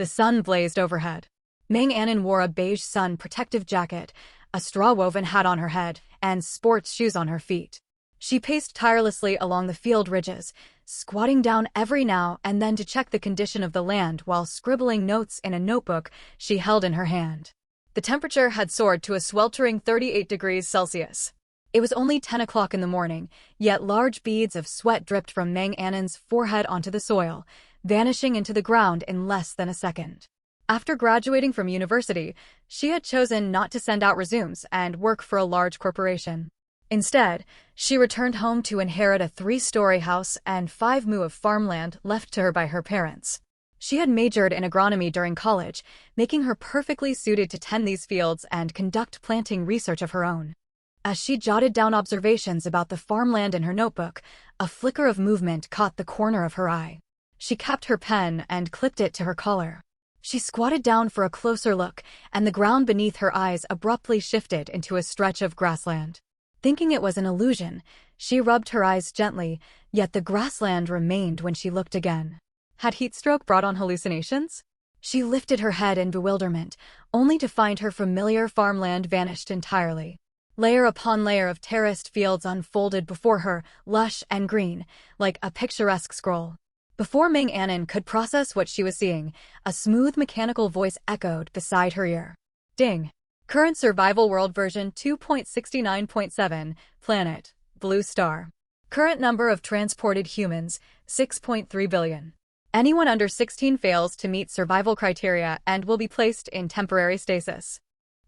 The sun blazed overhead. Meng Anon wore a beige sun protective jacket, a straw-woven hat on her head, and sports shoes on her feet. She paced tirelessly along the field ridges, squatting down every now and then to check the condition of the land while scribbling notes in a notebook she held in her hand. The temperature had soared to a sweltering 38 degrees Celsius. It was only 10 o'clock in the morning, yet large beads of sweat dripped from Meng Anon's forehead onto the soil, vanishing into the ground in less than a second. After graduating from university, she had chosen not to send out resumes and work for a large corporation. Instead, she returned home to inherit a 3-story house and 5 mu of farmland left to her by her parents. She had majored in agronomy during college, making her perfectly suited to tend these fields and conduct planting research of her own. As she jotted down observations about the farmland in her notebook, a flicker of movement caught the corner of her eye. She capped her pen and clipped it to her collar. She squatted down for a closer look, and the ground beneath her eyes abruptly shifted into a stretch of grassland. Thinking it was an illusion, she rubbed her eyes gently, yet the grassland remained when she looked again. Had heatstroke brought on hallucinations? She lifted her head in bewilderment, only to find her familiar farmland vanished entirely. Layer upon layer of terraced fields unfolded before her, lush and green, like a picturesque scroll. Before Meng Anon could process what she was seeing, a smooth mechanical voice echoed beside her ear. Ding! Current Survival World version 2.69.7, Planet, Blue Star. Current number of transported humans, 6.3 billion. Anyone under 16 fails to meet survival criteria and will be placed in temporary stasis.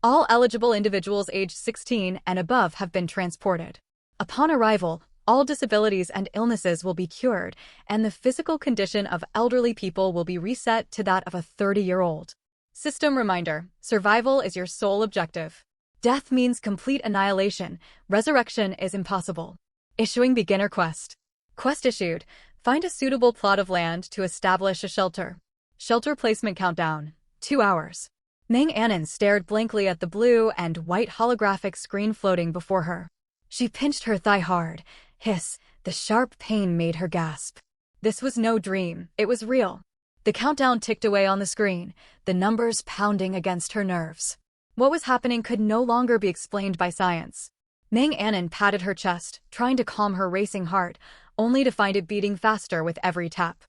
All eligible individuals aged 16 and above have been transported. Upon arrival, all disabilities and illnesses will be cured, and the physical condition of elderly people will be reset to that of a 30-year-old. System reminder: survival is your sole objective. Death means complete annihilation. Resurrection is impossible. Issuing beginner quest. Quest issued. Find a suitable plot of land to establish a shelter. Shelter placement countdown: 2 hours. Meng Anon stared blankly at the blue and white holographic screen floating before her. She pinched her thigh hard. Hiss, the sharp pain made her gasp. This was no dream, it was real. The countdown ticked away on the screen, the numbers pounding against her nerves. What was happening could no longer be explained by science. Meng Anon patted her chest, trying to calm her racing heart, only to find it beating faster with every tap.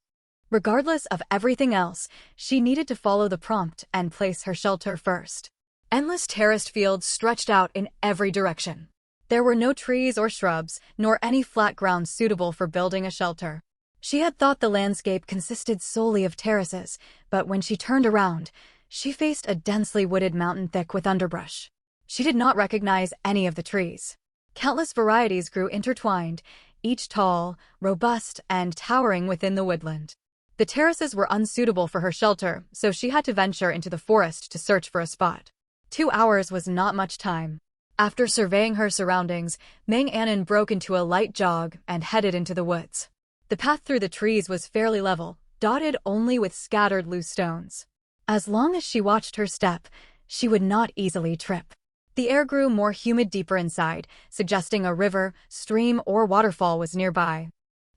Regardless of everything else, she needed to follow the prompt and place her shelter first. Endless terraced fields stretched out in every direction. There were no trees or shrubs, nor any flat ground suitable for building a shelter. She had thought the landscape consisted solely of terraces, but when she turned around, she faced a densely wooded mountain thick with underbrush. She did not recognize any of the trees. Countless varieties grew intertwined, each tall, robust, and towering within the woodland. The terraces were unsuitable for her shelter, so she had to venture into the forest to search for a spot. 2 hours was not much time. After surveying her surroundings, Meng Anon broke into a light jog and headed into the woods. The path through the trees was fairly level, dotted only with scattered loose stones. As long as she watched her step, she would not easily trip. The air grew more humid deeper inside, suggesting a river, stream, or waterfall was nearby.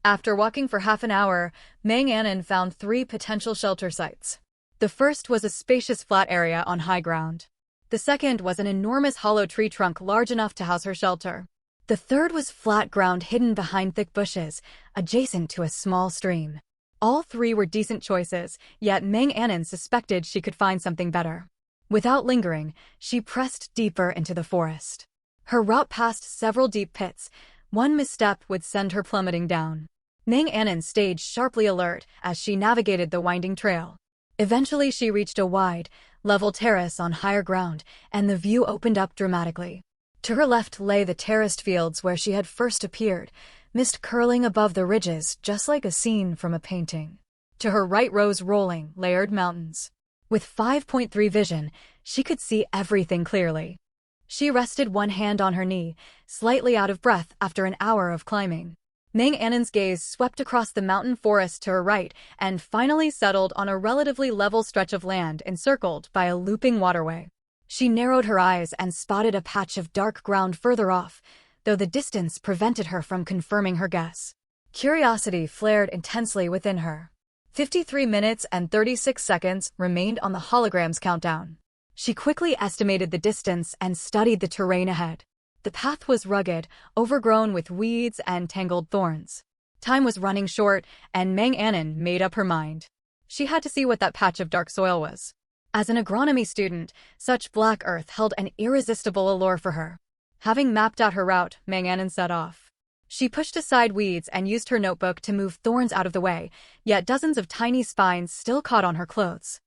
After walking for half an hour, Meng Anon found 3 potential shelter sites. The first was a spacious flat area on high ground. The second was an enormous hollow tree trunk large enough to house her shelter. The third was flat ground hidden behind thick bushes, adjacent to a small stream. All 3 were decent choices, yet Meng Anon suspected she could find something better. Without lingering, she pressed deeper into the forest. Her route passed several deep pits. One misstep would send her plummeting down. Meng Anon stayed sharply alert as she navigated the winding trail. Eventually she reached a wide, level terrace on higher ground, and the view opened up dramatically. To her left lay the terraced fields where she had first appeared, mist curling above the ridges just like a scene from a painting. To her right rose rolling, layered mountains. With 5.3 vision, she could see everything clearly. She rested one hand on her knee, slightly out of breath after an hour of climbing. Meng Anon's gaze swept across the mountain forest to her right and finally settled on a relatively level stretch of land encircled by a looping waterway. She narrowed her eyes and spotted a patch of dark ground further off, though the distance prevented her from confirming her guess. Curiosity flared intensely within her. 53 minutes and 36 seconds remained on the hologram's countdown. She quickly estimated the distance and studied the terrain ahead. The path was rugged, overgrown with weeds and tangled thorns. Time was running short, and Mang Anon made up her mind. She had to see what that patch of dark soil was. As an agronomy student, such black earth held an irresistible allure for her. Having mapped out her route, Mang Anon set off. She pushed aside weeds and used her notebook to move thorns out of the way, yet dozens of tiny spines still caught on her clothes.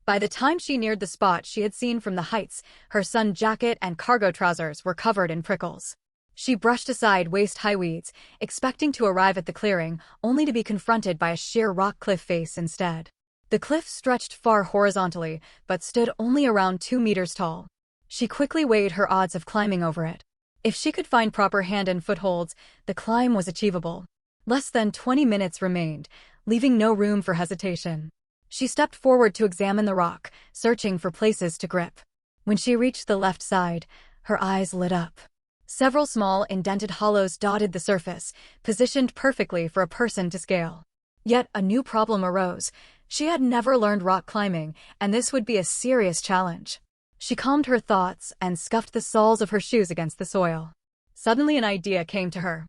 By the time she neared the spot she had seen from the heights, her sun jacket and cargo trousers were covered in prickles. She brushed aside waist-high weeds, expecting to arrive at the clearing, only to be confronted by a sheer rock cliff face instead. The cliff stretched far horizontally, but stood only around 2 meters tall. She quickly weighed her odds of climbing over it. If she could find proper hand and footholds, the climb was achievable. Less than 20 minutes remained, leaving no room for hesitation. She stepped forward to examine the rock, searching for places to grip. When she reached the left side, her eyes lit up. Several small, indented hollows dotted the surface, positioned perfectly for a person to scale. Yet a new problem arose. She had never learned rock climbing, and this would be a serious challenge. She calmed her thoughts and scuffed the soles of her shoes against the soil. Suddenly an idea came to her.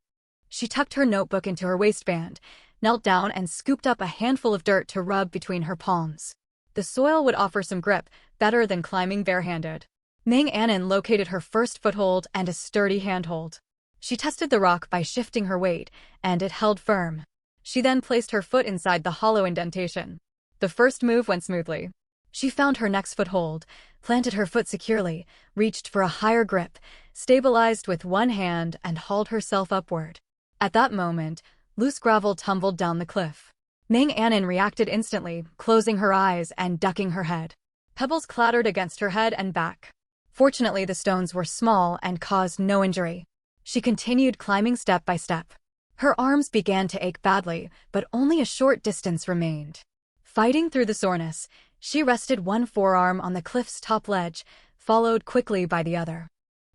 She tucked her notebook into her waistband, knelt down and scooped up a handful of dirt to rub between her palms. The soil would offer some grip, better than climbing barehanded. Mang Anon located her first foothold and a sturdy handhold. She tested the rock by shifting her weight, and it held firm. She then placed her foot inside the hollow indentation. The first move went smoothly. She found her next foothold, planted her foot securely, reached for a higher grip, stabilized with one hand, and hauled herself upward. At that moment, loose gravel tumbled down the cliff. Mang Anon reacted instantly, closing her eyes and ducking her head. Pebbles clattered against her head and back. Fortunately, the stones were small and caused no injury. She continued climbing step by step. Her arms began to ache badly, but only a short distance remained. Fighting through the soreness, she rested one forearm on the cliff's top ledge, followed quickly by the other.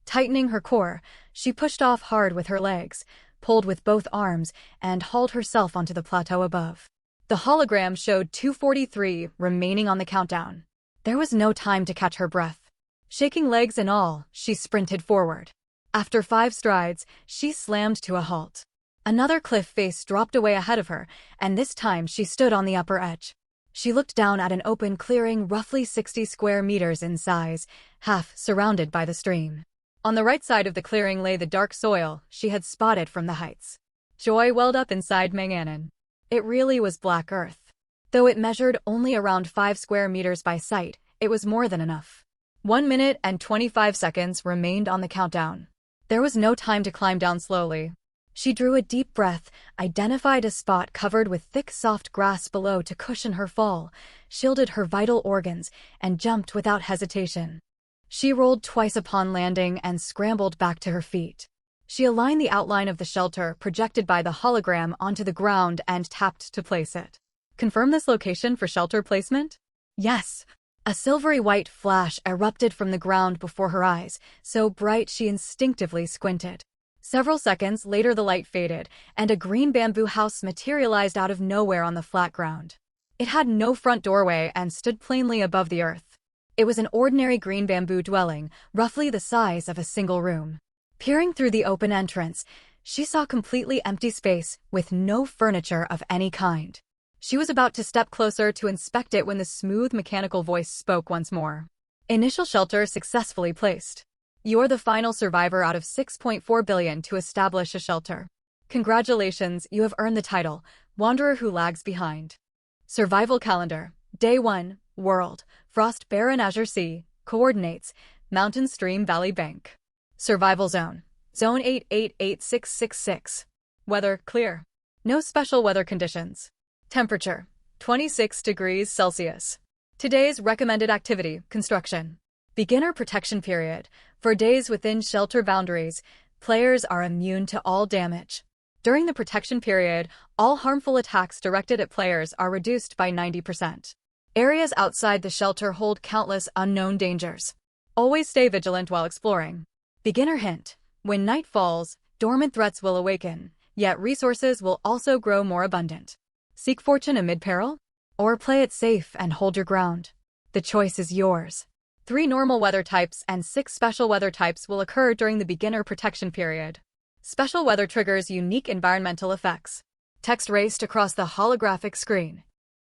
Tightening her core, she pushed off hard with her legs, pulled with both arms, and hauled herself onto the plateau above. The hologram showed 2:43 remaining on the countdown. There was no time to catch her breath. Shaking legs and all, she sprinted forward. After 5 strides, she slammed to a halt. Another cliff face dropped away ahead of her, and this time she stood on the upper edge. She looked down at an open clearing roughly 60 square meters in size, half surrounded by the stream. On the right side of the clearing lay the dark soil she had spotted from the heights. Joy welled up inside Mang Anon. It really was black earth. Though it measured only around 5 square meters by sight, it was more than enough. 1 minute and 25 seconds remained on the countdown. There was no time to climb down slowly. She drew a deep breath, identified a spot covered with thick soft grass below to cushion her fall, shielded her vital organs, and jumped without hesitation. She rolled twice upon landing and scrambled back to her feet. She aligned the outline of the shelter projected by the hologram onto the ground and tapped to place it. Confirm this location for shelter placement? Yes. A silvery white flash erupted from the ground before her eyes, so bright she instinctively squinted. Several seconds later the light faded, and a green bamboo house materialized out of nowhere on the flat ground. It had no front doorway and stood plainly above the earth. It was an ordinary green bamboo dwelling, roughly the size of a single room. Peering through the open entrance, she saw completely empty space with no furniture of any kind. She was about to step closer to inspect it when the smooth mechanical voice spoke once more. Initial shelter successfully placed. You're the final survivor out of 6.4 billion to establish a shelter. Congratulations, you have earned the title, Wanderer Who Lags Behind. Survival Calendar. Day 1, World, Frost Barren Azure Sea, Coordinates, Mountain Stream Valley Bank. Survival Zone. Zone 888666. Weather, clear. No special weather conditions. Temperature, 26 degrees Celsius. Today's recommended activity, construction. Beginner protection period. For days within shelter boundaries, players are immune to all damage. During the protection period, all harmful attacks directed at players are reduced by 90%. Areas outside the shelter hold countless unknown dangers. Always stay vigilant while exploring. Beginner hint. When night falls, dormant threats will awaken, yet resources will also grow more abundant. Seek fortune amid peril? Or play it safe and hold your ground. The choice is yours. 3 normal weather types and 6 special weather types will occur during the beginner protection period. Special weather triggers unique environmental effects. Text raced across the holographic screen.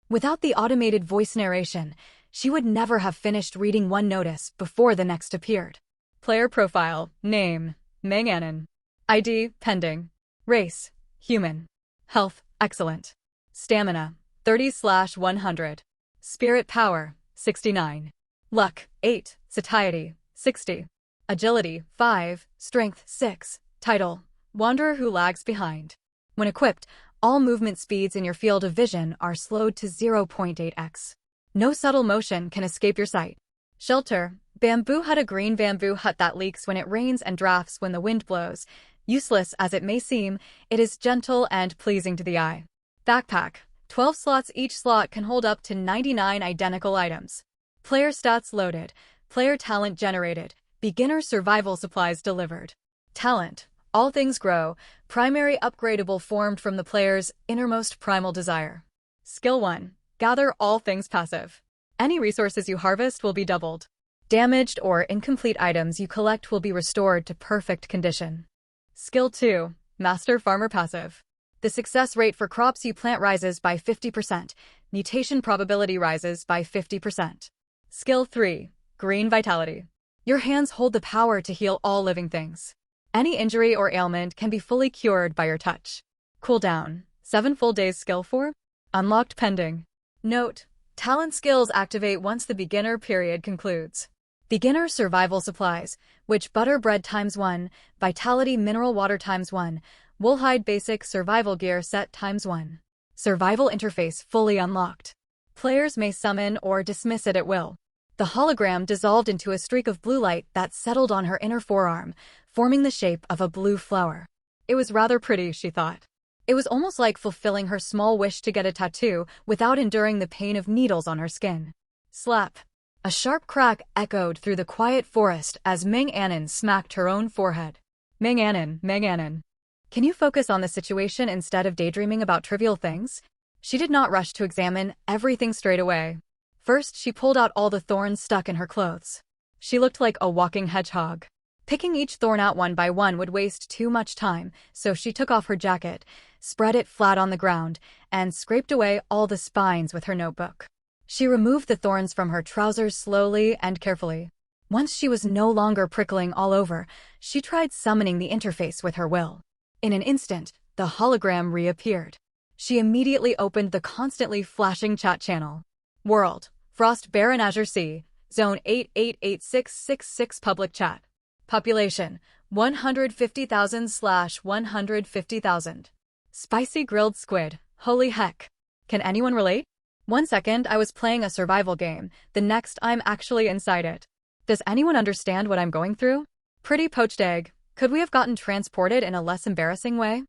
Without the automated voice narration, she would never have finished reading one notice before the next appeared. Player profile, name, Meng Anon. ID, pending. Race, human. Health, excellent. Stamina, 30/100. Spirit power, 69. Luck, 8. Satiety, 60. Agility, 5. Strength, 6. Title, Wanderer Who Lags Behind. When equipped, all movement speeds in your field of vision are slowed to 0.8x. No subtle motion can escape your sight. Shelter, bamboo hut. A green bamboo hut that leaks when it rains and drafts when the wind blows. Useless as it may seem, it is gentle and pleasing to the eye. Backpack, 12 slots. Each slot can hold up to 99 identical items. Player stats loaded. Player talent generated. Beginner survival supplies delivered. Talent, all things grow. Primary upgradable formed from the player's innermost primal desire. Skill 1. Gather all things passive. Any resources you harvest will be doubled. Damaged or incomplete items you collect will be restored to perfect condition. Skill 2. Master Farmer passive. The success rate for crops you plant rises by 50%. Mutation probability rises by 50%. Skill 3. Green Vitality. Your hands hold the power to heal all living things. Any injury or ailment can be fully cured by your touch. Cooldown, 7 full days. Skill 4. Unlocked pending. Note, talent skills activate once the beginner period concludes. Beginner survival supplies, which butter bread ×1, vitality mineral water ×1, woolhide basic survival gear set ×1. Survival interface fully unlocked. Players may summon or dismiss it at will. The hologram dissolved into a streak of blue light that settled on her inner forearm, forming the shape of a blue flower. It was rather pretty, she thought. It was almost like fulfilling her small wish to get a tattoo without enduring the pain of needles on her skin. Slap. A sharp crack echoed through the quiet forest as Meng Anon smacked her own forehead. Meng Anon, Meng Anon. Can you focus on the situation instead of daydreaming about trivial things? She did not rush to examine everything straight away. First, she pulled out all the thorns stuck in her clothes. She looked like a walking hedgehog. Picking each thorn out one by one would waste too much time, so she took off her jacket, spread it flat on the ground, and scraped away all the spines with her notebook. She removed the thorns from her trousers slowly and carefully. Once she was no longer prickling all over, she tried summoning the interface with her will. In an instant, the hologram reappeared. She immediately opened the constantly flashing chat channel. World, Frost Baron Azure Sea, Zone 888666 Public Chat. Population, 150,000/150,000. Spicy grilled squid, holy heck. Can anyone relate? 1 second I was playing a survival game, the next I'm actually inside it. Does anyone understand what I'm going through? Pretty poached egg. Could we have gotten transported in a less embarrassing way?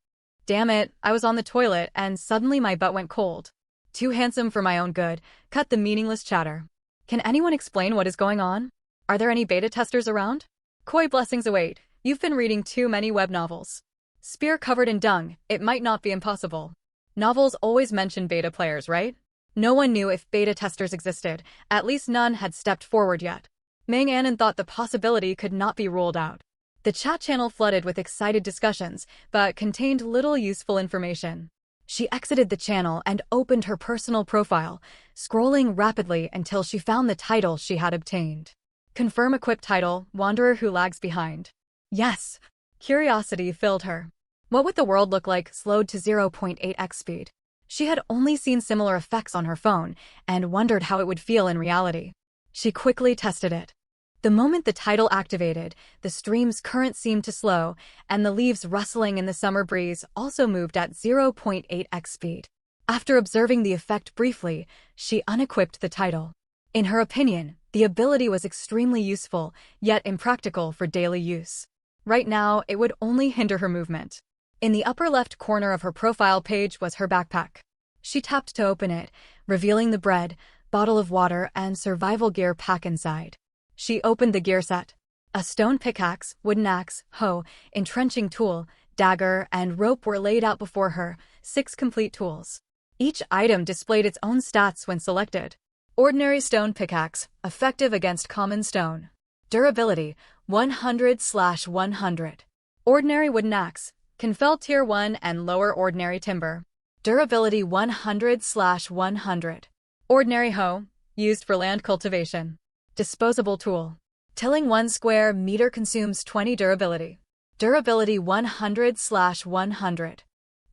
Damn it, I was on the toilet and suddenly my butt went cold. Too handsome for my own good. Cut the meaningless chatter. Can anyone explain what is going on? Are there any beta testers around? Koi blessings await. You've been reading too many web novels. Spear covered in dung. It might not be impossible. Novels always mention beta players, right? No one knew if beta testers existed. At least none had stepped forward yet. Meng Anon thought the possibility could not be ruled out. The chat channel flooded with excited discussions, but contained little useful information. She exited the channel and opened her personal profile, scrolling rapidly until she found the title she had obtained. Confirm equipped title, Wanderer Who Lags Behind. Yes. Curiosity filled her. What would the world look like slowed to 0.8x speed? She had only seen similar effects on her phone and wondered how it would feel in reality. She quickly tested it. The moment the title activated, the stream's current seemed to slow, and the leaves rustling in the summer breeze also moved at 0.8x speed. After observing the effect briefly, she unequipped the title. In her opinion, the ability was extremely useful, yet impractical for daily use. Right now, it would only hinder her movement. In the upper left corner of her profile page was her backpack. She tapped to open it, revealing the bread, bottle of water, and survival gear pack inside. She opened the gear set. A stone pickaxe, wooden axe, hoe, entrenching tool, dagger, and rope were laid out before her, 6 complete tools. Each item displayed its own stats when selected. Ordinary stone pickaxe, effective against common stone. Durability, 100/100. Ordinary wooden axe, can fell tier 1 and lower ordinary timber. Durability 100/100. Ordinary hoe, used for land cultivation. Disposable tool. Tilling 1 square meter consumes 20 durability. Durability 100/100.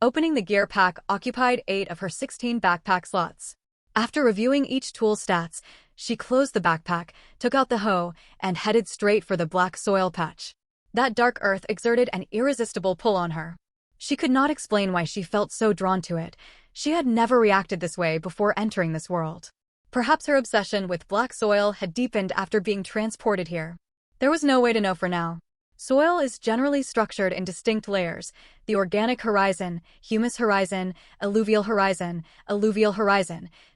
Opening the gear pack occupied 8 of her 16 backpack slots. After reviewing each tool's stats, she closed the backpack, took out the hoe, and headed straight for the black soil patch. That dark earth exerted an irresistible pull on her. She could not explain why she felt so drawn to it. She had never reacted this way before entering this world. Perhaps her obsession with black soil had deepened after being transported here. There was no way to know for now. Soil is generally structured in distinct layers: the organic horizon, humus horizon, alluvial horizon,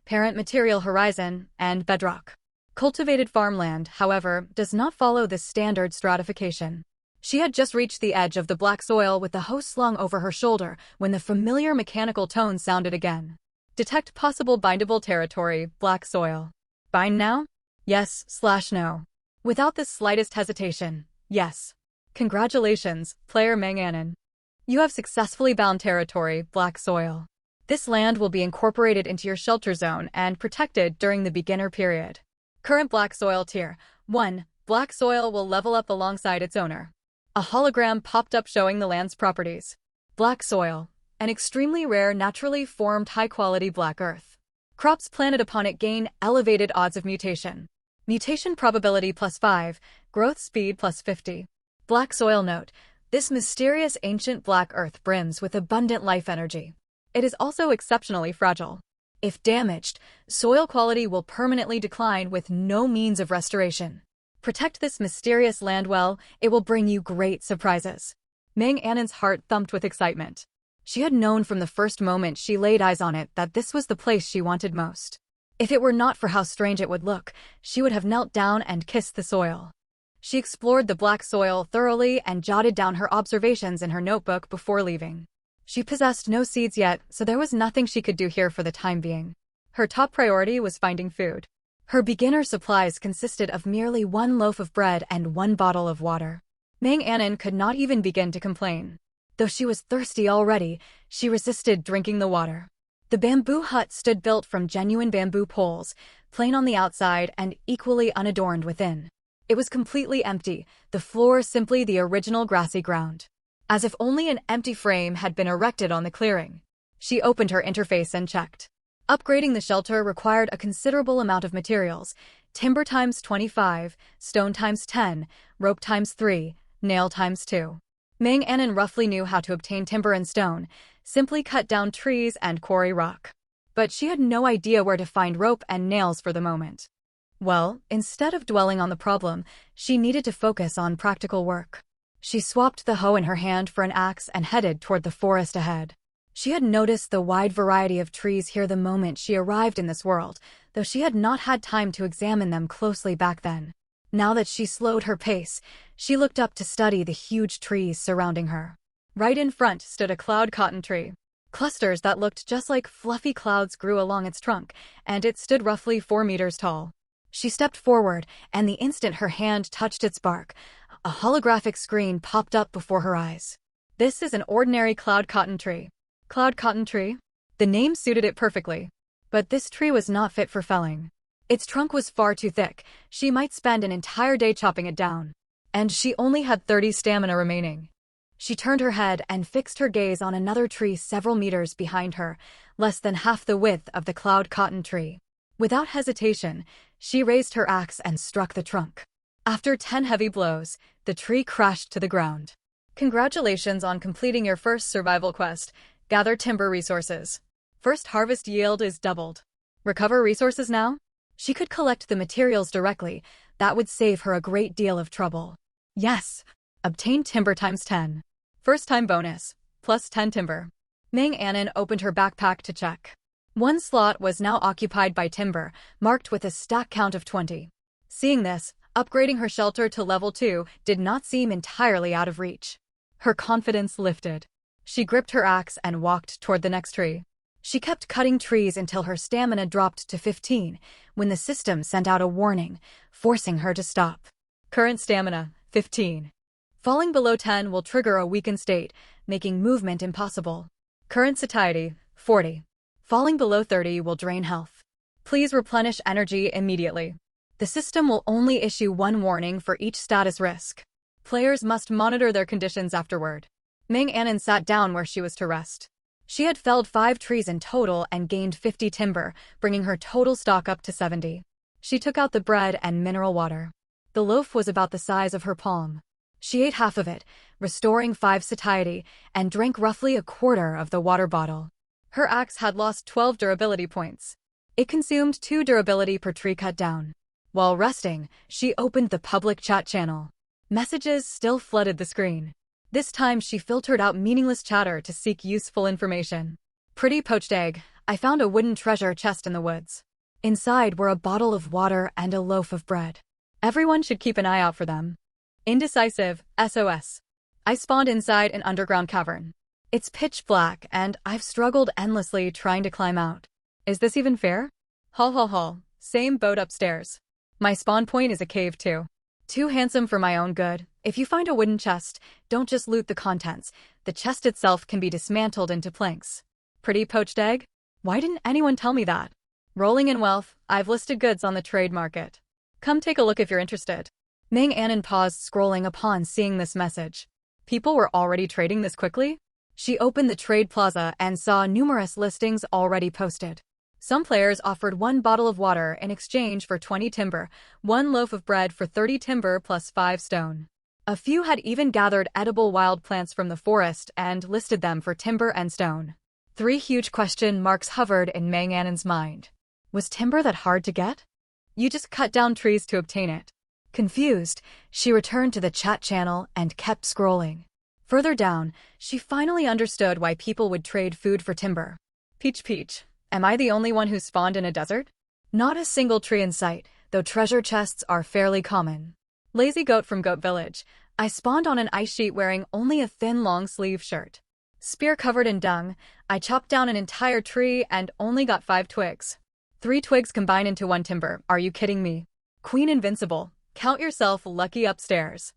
parent material horizon, and bedrock. Cultivated farmland, however, does not follow this standard stratification. She had just reached the edge of the black soil with the hoe slung over her shoulder when the familiar mechanical tone sounded again. Detect possible bindable territory, black soil. Bind now? Yes/no. Without the slightest hesitation, yes. Congratulations, player Meng Anon. You have successfully bound territory, black soil. This land will be incorporated into your shelter zone and protected during the beginner period. Current black soil tier 1. Black soil will level up alongside its owner. A hologram popped up showing the land's properties. Black soil, an extremely rare naturally formed high-quality black earth. Crops planted upon it gain elevated odds of mutation. Mutation probability +5, growth speed +50. Black soil note: this mysterious ancient black earth brims with abundant life energy. It is also exceptionally fragile. If damaged, soil quality will permanently decline with no means of restoration. Protect this mysterious land well, it will bring you great surprises. Meng Anon's heart thumped with excitement. She had known from the first moment she laid eyes on it that this was the place she wanted most. If it were not for how strange it would look, she would have knelt down and kissed the soil. She explored the black soil thoroughly and jotted down her observations in her notebook before leaving. She possessed no seeds yet, so there was nothing she could do here for the time being. Her top priority was finding food. Her beginner supplies consisted of merely 1 loaf of bread and 1 bottle of water. Meng Anon could not even begin to complain. Though she was thirsty already, she resisted drinking the water. The bamboo hut stood built from genuine bamboo poles, plain on the outside and equally unadorned within. It was completely empty, the floor simply the original grassy ground. As if only an empty frame had been erected on the clearing. She opened her interface and checked. Upgrading the shelter required a considerable amount of materials: timber times 25, stone times 10, rope times 3, nail times 2. Meng Anon roughly knew how to obtain timber and stone, simply cut down trees and quarry rock. But she had no idea where to find rope and nails for the moment. Well, instead of dwelling on the problem, she needed to focus on practical work. She swapped the hoe in her hand for an axe and headed toward the forest ahead. She had noticed the wide variety of trees here the moment she arrived in this world, though she had not had time to examine them closely back then. Now that she slowed her pace, she looked up to study the huge trees surrounding her. Right in front stood a cloud cotton tree. Clusters that looked just like fluffy clouds grew along its trunk, and it stood roughly 4 meters tall. She stepped forward, and the instant her hand touched its bark, a holographic screen popped up before her eyes. This is an ordinary cloud cotton tree. Cloud cotton tree? The name suited it perfectly. But this tree was not fit for felling. Its trunk was far too thick. She might spend an entire day chopping it down. And she only had 30 stamina remaining. She turned her head and fixed her gaze on another tree several meters behind her, less than half the width of the cloud cotton tree. Without hesitation, she raised her axe and struck the trunk. After 10 heavy blows, the tree crashed to the ground. Congratulations on completing your first survival quest. Gather timber resources. First harvest yield is doubled. Recover resources now? She could collect the materials directly. That would save her a great deal of trouble. Yes. Obtain timber times 10. First time bonus, plus 10 timber. Meng Anon opened her backpack to check. 1 slot was now occupied by timber, marked with a stack count of 20. Seeing this, upgrading her shelter to level 2 did not seem entirely out of reach. Her confidence lifted. She gripped her axe and walked toward the next tree. She kept cutting trees until her stamina dropped to 15, when the system sent out a warning, forcing her to stop. Current stamina, 15. Falling below 10 will trigger a weakened state, making movement impossible. Current satiety, 40. Falling below 30 will drain health. Please replenish energy immediately. The system will only issue one warning for each status risk. Players must monitor their conditions afterward. Ming Anon sat down where she was to rest. She had felled 5 trees in total and gained 50 timber, bringing her total stock up to 70. She took out the bread and mineral water. The loaf was about the size of her palm. She ate half of it, restoring 5 satiety, and drank roughly a quarter of the water bottle. Her axe had lost 12 durability points. It consumed 2 durability per tree cut down. While resting, she opened the public chat channel. Messages still flooded the screen. This time she filtered out meaningless chatter to seek useful information. Pretty poached egg, I found a wooden treasure chest in the woods. Inside were a bottle of water and a loaf of bread. Everyone should keep an eye out for them. Indecisive, SOS. I spawned inside an underground cavern. It's pitch black and I've struggled endlessly trying to climb out. Is this even fair? Haul. Same boat upstairs. My spawn point is a cave too. Too handsome for my own good. If you find a wooden chest, don't just loot the contents. The chest itself can be dismantled into planks. Pretty poached egg? Why didn't anyone tell me that? Rolling in wealth, I've listed goods on the trade market. Come take a look if you're interested. Ming Anon paused scrolling upon seeing this message. People were already trading this quickly? She opened the trade plaza and saw numerous listings already posted. Some players offered 1 bottle of water in exchange for 20 timber, 1 loaf of bread for 30 timber plus 5 stone. A few had even gathered edible wild plants from the forest and listed them for timber and stone. 3 huge question marks hovered in Ming Anon's mind. Was timber that hard to get? You just cut down trees to obtain it. Confused, she returned to the chat channel and kept scrolling. Further down, she finally understood why people would trade food for timber. Peach. Am I the only one who spawned in a desert? Not a single tree in sight, though treasure chests are fairly common. Lazy goat from Goat Village. I spawned on an ice sheet wearing only a thin long-sleeve shirt. Spear covered in dung. I chopped down an entire tree and only got 5 twigs. 3 twigs combined into 1 timber. Are you kidding me? Queen Invincible. Count yourself lucky upstairs.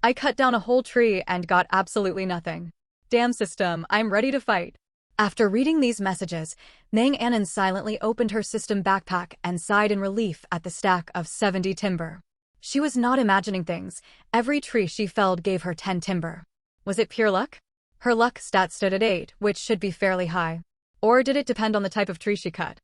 I cut down a whole tree and got absolutely nothing. Damn system, I'm ready to fight. After reading these messages, Ming Anon silently opened her system backpack and sighed in relief at the stack of 70 timber. She was not imagining things. Every tree she felled gave her 10 timber. Was it pure luck? Her luck stat stood at 8, which should be fairly high. Or did it depend on the type of tree she cut?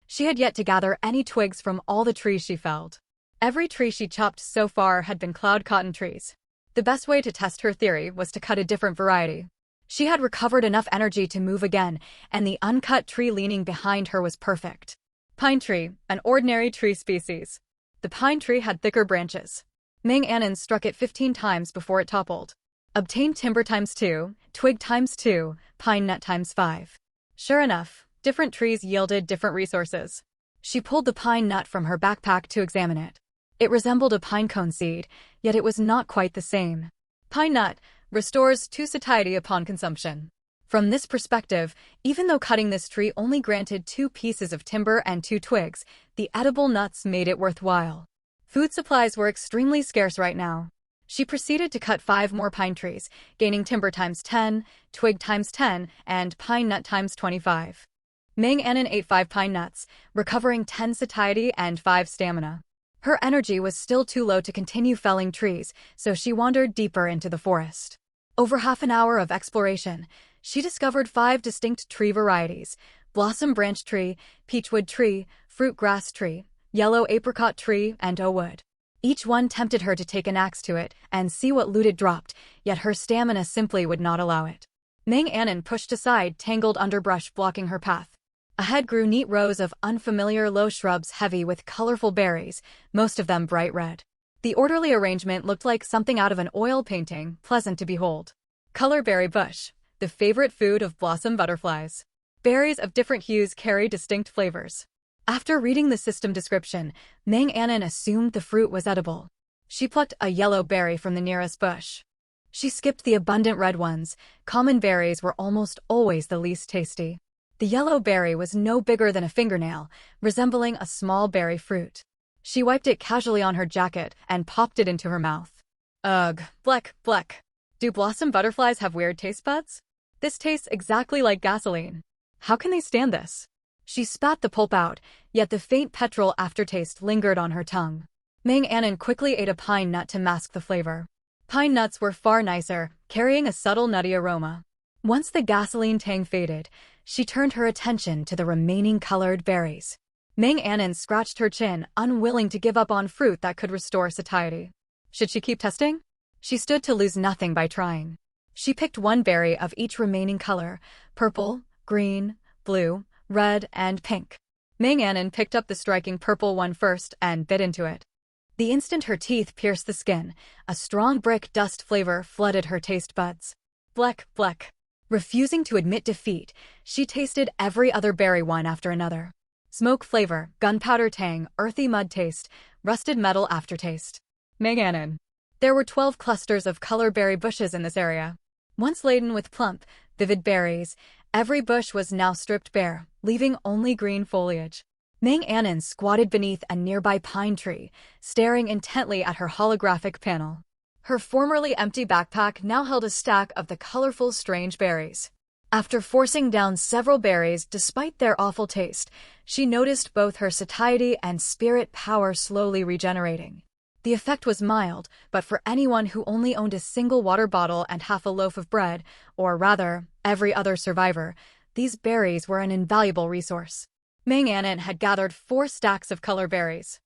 She had yet to gather any twigs from all the trees she felled. Every tree she chopped so far had been cloud cotton trees. The best way to test her theory was to cut a different variety. She had recovered enough energy to move again, and the uncut tree leaning behind her was perfect. Pine tree, an ordinary tree species. The pine tree had thicker branches. Ming Anon struck it 15 times before it toppled. Obtained timber times 2, twig times 2, pine nut times 5. Sure enough, different trees yielded different resources. She pulled the pine nut from her backpack to examine it. It resembled a pine cone seed, yet it was not quite the same. Pine nut restores 2 satiety upon consumption. From this perspective, even though cutting this tree only granted 2 pieces of timber and 2 twigs, the edible nuts made it worthwhile. Food supplies were extremely scarce right now. She proceeded to cut 5 more pine trees, gaining timber times 10, twig times 10, and pine nut times 25. Ming Anon ate 5 pine nuts, recovering 10 satiety and 5 stamina. Her energy was still too low to continue felling trees, so she wandered deeper into the forest. Over half an hour of exploration, she discovered 5 distinct tree varieties: blossom branch tree, peachwood tree, fruit grass tree, yellow apricot tree, and oak wood. Each one tempted her to take an axe to it and see what loot it dropped, yet her stamina simply would not allow it. Ming Anon pushed aside tangled underbrush blocking her path. Ahead grew neat rows of unfamiliar low shrubs heavy with colorful berries, most of them bright red. The orderly arrangement looked like something out of an oil painting, pleasant to behold. Colorberry bush, the favorite food of blossom butterflies. Berries of different hues carry distinct flavors. After reading the system description, Ming Anon assumed the fruit was edible. She plucked a yellow berry from the nearest bush. She skipped the abundant red ones. Common berries were almost always the least tasty. The yellow berry was no bigger than a fingernail, resembling a small berry fruit. She wiped it casually on her jacket and popped it into her mouth. Ugh, bleck, bleck. Do blossom butterflies have weird taste buds? This tastes exactly like gasoline. How can they stand this? She spat the pulp out, yet the faint petrol aftertaste lingered on her tongue. Meng Anon quickly ate a pine nut to mask the flavor. Pine nuts were far nicer, carrying a subtle nutty aroma. Once the gasoline tang faded, she turned her attention to the remaining colored berries. Meng Anon scratched her chin, unwilling to give up on fruit that could restore satiety. Should she keep testing? She stood to lose nothing by trying. She picked one berry of each remaining color: purple, green, blue, red, and pink. Meng Anon picked up the striking purple one first and bit into it. The instant her teeth pierced the skin, a strong brick dust flavor flooded her taste buds. Bleck, bleck. Refusing to admit defeat, she tasted every other berry one after another. Smoke flavor, gunpowder tang, earthy mud taste, rusted metal aftertaste. Meng Anon. There were 12 clusters of color berry bushes in this area. Once laden with plump, vivid berries, every bush was now stripped bare, leaving only green foliage. Meng Anon squatted beneath a nearby pine tree, staring intently at her holographic panel. Her formerly empty backpack now held a stack of the colorful, strange berries. After forcing down several berries despite their awful taste, she noticed both her satiety and spirit power slowly regenerating. The effect was mild, but for anyone who only owned a single water bottle and half a loaf of bread, or rather, every other survivor, these berries were an invaluable resource. Meng Anon had gathered 4 stacks of color berries.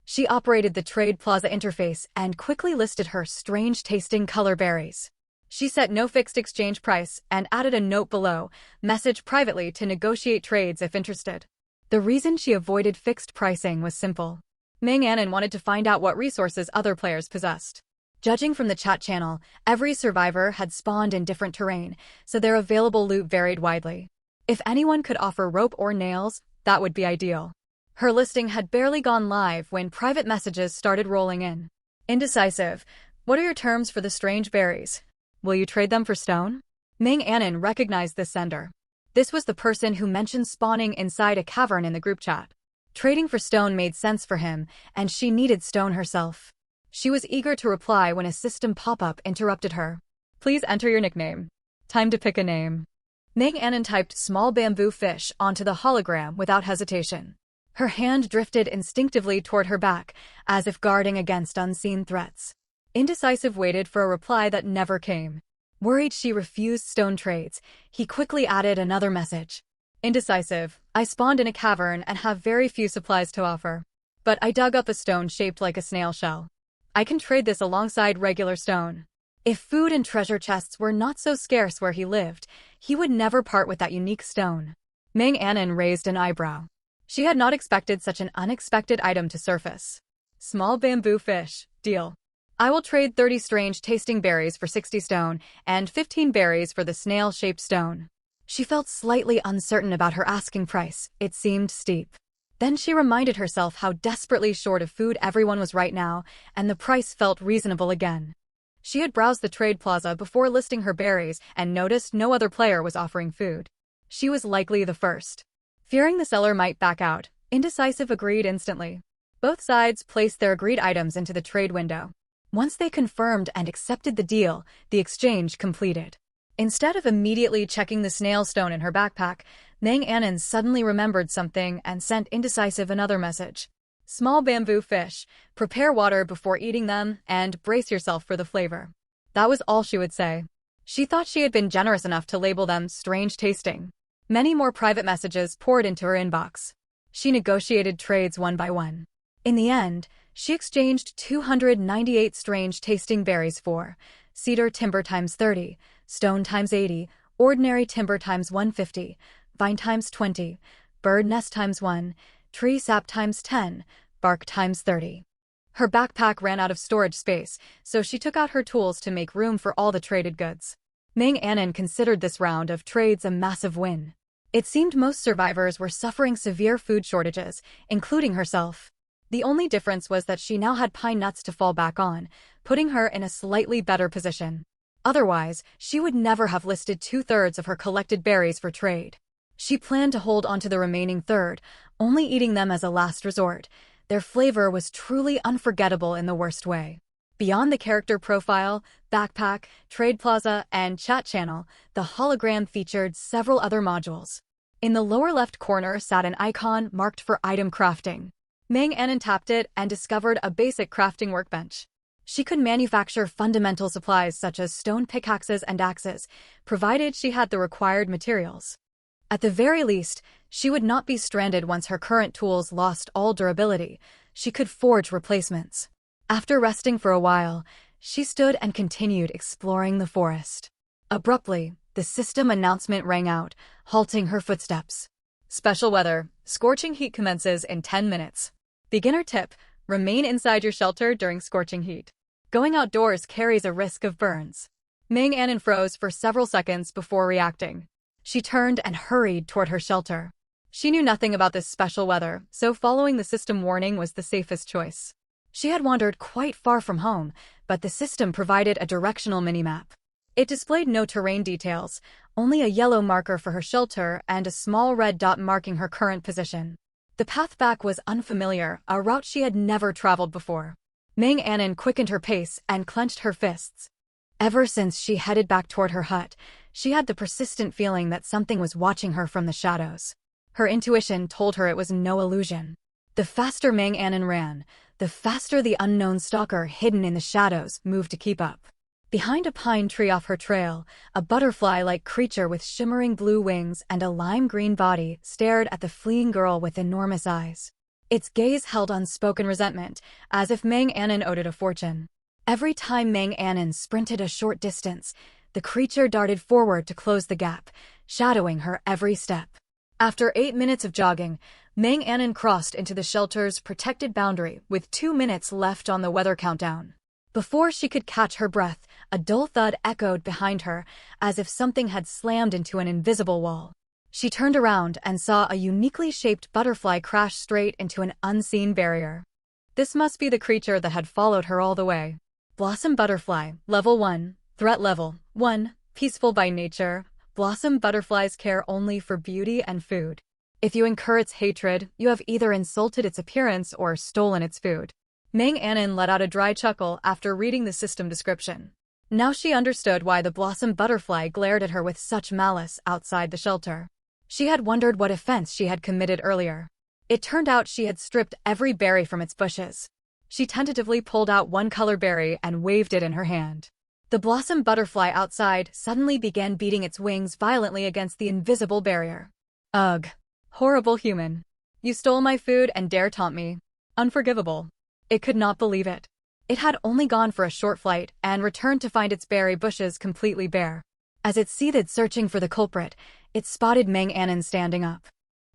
She operated the Trade Plaza interface and quickly listed her strange-tasting color berries. She set no fixed exchange price and added a note below, message privately to negotiate trades if interested. The reason she avoided fixed pricing was simple. Meng Anon wanted to find out what resources other players possessed. Judging from the chat channel, every survivor had spawned in different terrain, so their available loot varied widely. If anyone could offer rope or nails, that would be ideal. Her listing had barely gone live when private messages started rolling in. Indecisive. What are your terms for the strange berries? Will you trade them for stone? Meng Anon recognized this sender. This was the person who mentioned spawning inside a cavern in the group chat. Trading for stone made sense for him, and she needed stone herself. She was eager to reply when a system pop-up interrupted her. Please enter your nickname. Time to pick a name. Meng Anon typed small bamboo fish onto the hologram without hesitation. Her hand drifted instinctively toward her back, as if guarding against unseen threats. Indecisive waited for a reply that never came. Worried she refused stone trades, he quickly added another message. Indecisive. I spawned in a cavern and have very few supplies to offer. But I dug up a stone shaped like a snail shell. I can trade this alongside regular stone. If food and treasure chests were not so scarce where he lived, he would never part with that unique stone. Meng Anon raised an eyebrow. She had not expected such an unexpected item to surface. Small bamboo fish. Deal. I will trade 30 strange-tasting berries for 60 stone, and 15 berries for the snail-shaped stone. She felt slightly uncertain about her asking price. It seemed steep. Then she reminded herself how desperately short of food everyone was right now, and the price felt reasonable again. She had browsed the trade plaza before listing her berries and noticed no other player was offering food. She was likely the first. Fearing the seller might back out, Indecisive agreed instantly. Both sides placed their agreed items into the trade window. Once they confirmed and accepted the deal, the exchange completed. Instead of immediately checking the snail stone in her backpack, Meng Anon suddenly remembered something and sent Indecisive another message. Small bamboo fish. Prepare water before eating them, and brace yourself for the flavor. That was all she would say. She thought she had been generous enough to label them strange tasting. Many more private messages poured into her inbox. She negotiated trades one by one. In the end, she exchanged 298 strange-tasting berries for cedar timber times 30, stone times 80, ordinary timber times 150, vine times 20, bird nest times 1, tree sap times 10, bark times 30. Her backpack ran out of storage space, so she took out her tools to make room for all the traded goods. Meng Anon considered this round of trades a massive win. It seemed most survivors were suffering severe food shortages, including herself. The only difference was that she now had pine nuts to fall back on, putting her in a slightly better position. Otherwise, she would never have listed 2/3 of her collected berries for trade. She planned to hold onto the remaining third, only eating them as a last resort. Their flavor was truly unforgettable in the worst way. Beyond the character profile, backpack, trade plaza, and chat channel, the hologram featured several other modules. In the lower left corner sat an icon marked for item crafting. Meng Anon tapped it and discovered a basic crafting workbench. She could manufacture fundamental supplies such as stone pickaxes and axes, provided she had the required materials. At the very least, she would not be stranded once her current tools lost all durability. She could forge replacements. After resting for a while, she stood and continued exploring the forest. Abruptly, the system announcement rang out, halting her footsteps. Special weather. Scorching heat commences in 10 minutes. Beginner tip: remain inside your shelter during scorching heat. Going outdoors carries a risk of burns. Meng Anon froze for several seconds before reacting. She turned and hurried toward her shelter. She knew nothing about this special weather, so following the system warning was the safest choice. She had wandered quite far from home, but the system provided a directional minimap. It displayed no terrain details, only a yellow marker for her shelter and a small red dot marking her current position. The path back was unfamiliar, a route she had never traveled before. Meng Anon quickened her pace and clenched her fists. Ever since she headed back toward her hut, she had the persistent feeling that something was watching her from the shadows. Her intuition told her it was no illusion. The faster Meng Anon ran, the faster the unknown stalker hidden in the shadows moved to keep up. Behind a pine tree off her trail, a butterfly-like creature with shimmering blue wings and a lime-green body stared at the fleeing girl with enormous eyes. Its gaze held unspoken resentment, as if Meng Anon owed it a fortune. Every time Meng Anon sprinted a short distance, the creature darted forward to close the gap, shadowing her every step. After 8 minutes of jogging, Meng Anon crossed into the shelter's protected boundary with 2 minutes left on the weather countdown. Before she could catch her breath, a dull thud echoed behind her, as if something had slammed into an invisible wall. She turned around and saw a uniquely shaped butterfly crash straight into an unseen barrier. This must be the creature that had followed her all the way. Blossom Butterfly, Level 1, Threat Level 1, Peaceful by nature. Blossom butterflies care only for beauty and food. If you incur its hatred, you have either insulted its appearance or stolen its food. Meng Anon let out a dry chuckle after reading the system description. Now she understood why the blossom butterfly glared at her with such malice outside the shelter. She had wondered what offense she had committed earlier. It turned out she had stripped every berry from its bushes. She tentatively pulled out one color berry and waved it in her hand. The blossom butterfly outside suddenly began beating its wings violently against the invisible barrier. Ugh. Horrible human. You stole my food and dare taunt me. Unforgivable. It could not believe it. It had only gone for a short flight and returned to find its berry bushes completely bare. As it seethed searching for the culprit, it spotted Meng Anon standing up.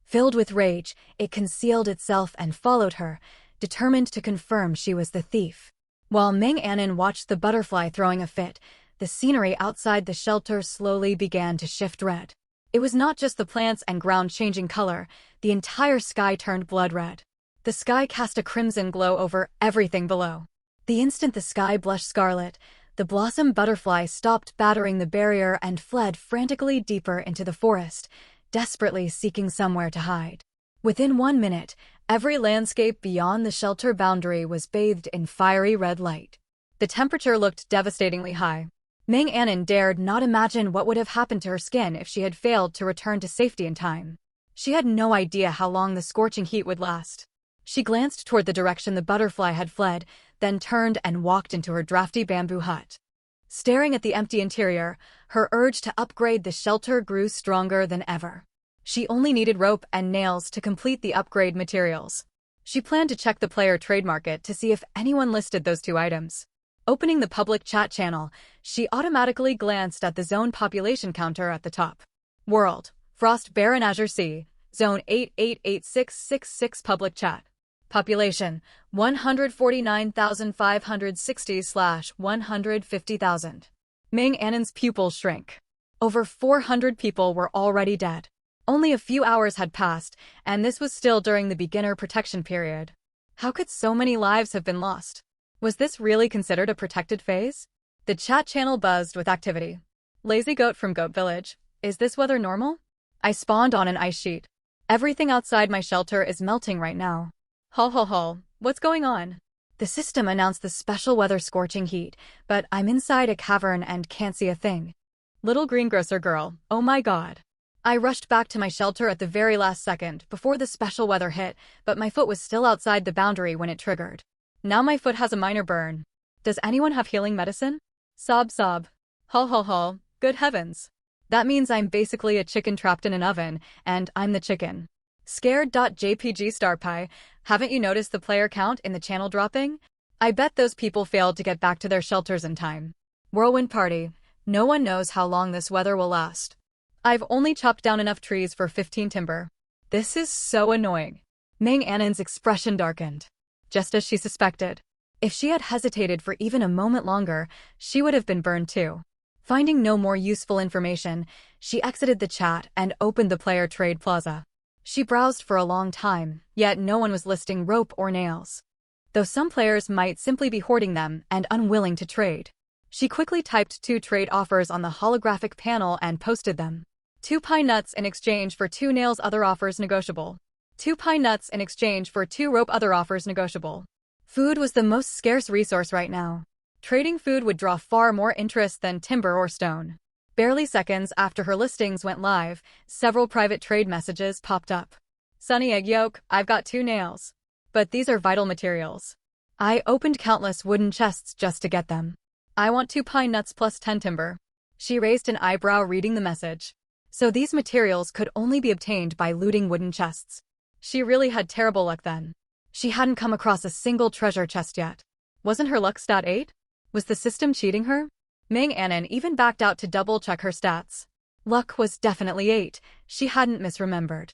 Filled with rage, it concealed itself and followed her, determined to confirm she was the thief. While Meng Anon watched the butterfly throwing a fit, the scenery outside the shelter slowly began to shift red. It was not just the plants and ground changing color, the entire sky turned blood red. The sky cast a crimson glow over everything below. The instant the sky blushed scarlet, the blossom butterfly stopped battering the barrier and fled frantically deeper into the forest, desperately seeking somewhere to hide. Within 1 minute, every landscape beyond the shelter boundary was bathed in fiery red light. The temperature looked devastatingly high. Meng Anon dared not imagine what would have happened to her skin if she had failed to return to safety in time. She had no idea how long the scorching heat would last. She glanced toward the direction the butterfly had fled, then turned and walked into her drafty bamboo hut. Staring at the empty interior, her urge to upgrade the shelter grew stronger than ever. She only needed rope and nails to complete the upgrade materials. She planned to check the player trade market to see if anyone listed those 2 items. Opening the public chat channel, she automatically glanced at the zone population counter at the top. World, Frost Baron Azure Sea, Zone 888666 public chat. Population, 149,560/150,000. Meng Anon's pupils shrank. Over 400 people were already dead. Only a few hours had passed, and this was still during the beginner protection period. How could so many lives have been lost? Was this really considered a protected phase? The chat channel buzzed with activity. Lazy Goat from Goat Village. Is this weather normal? I spawned on an ice sheet. Everything outside my shelter is melting right now. Ho ho ho, what's going on? The system announced the special weather scorching heat, but I'm inside a cavern and can't see a thing. Little greengrocer girl, oh my god. I rushed back to my shelter at the very last second before the special weather hit, but my foot was still outside the boundary when it triggered. Now my foot has a minor burn. Does anyone have healing medicine? Sob sob. Ho ho ho, good heavens. That means I'm basically a chicken trapped in an oven, and I'm the chicken. Scared.jpg StarPie, haven't you noticed the player count in the channel dropping? I bet those people failed to get back to their shelters in time. Whirlwind party. No one knows how long this weather will last. I've only chopped down enough trees for 15 timber. This is so annoying. Meng Annen's expression darkened. Just as she suspected. If she had hesitated for even a moment longer, she would have been burned too. Finding no more useful information, she exited the chat and opened the player trade plaza. She browsed for a long time, yet no one was listing rope or nails. Though some players might simply be hoarding them and unwilling to trade. She quickly typed 2 trade offers on the holographic panel and posted them. 2 pine nuts in exchange for 2 nails, other offers negotiable. 2 pine nuts in exchange for 2 rope, other offers negotiable. Food was the most scarce resource right now. Trading food would draw far more interest than timber or stone. Barely seconds after her listings went live, several private trade messages popped up. Sunny egg yolk, I've got 2 nails. But these are vital materials. I opened countless wooden chests just to get them. I want 2 pine nuts plus 10 timber. She raised an eyebrow reading the message. So these materials could only be obtained by looting wooden chests. She really had terrible luck then. She hadn't come across a single treasure chest yet. Wasn't her luck stat 8? Was the system cheating her? Meng Annen even backed out to double-check her stats. Luck was definitely 8, she hadn't misremembered.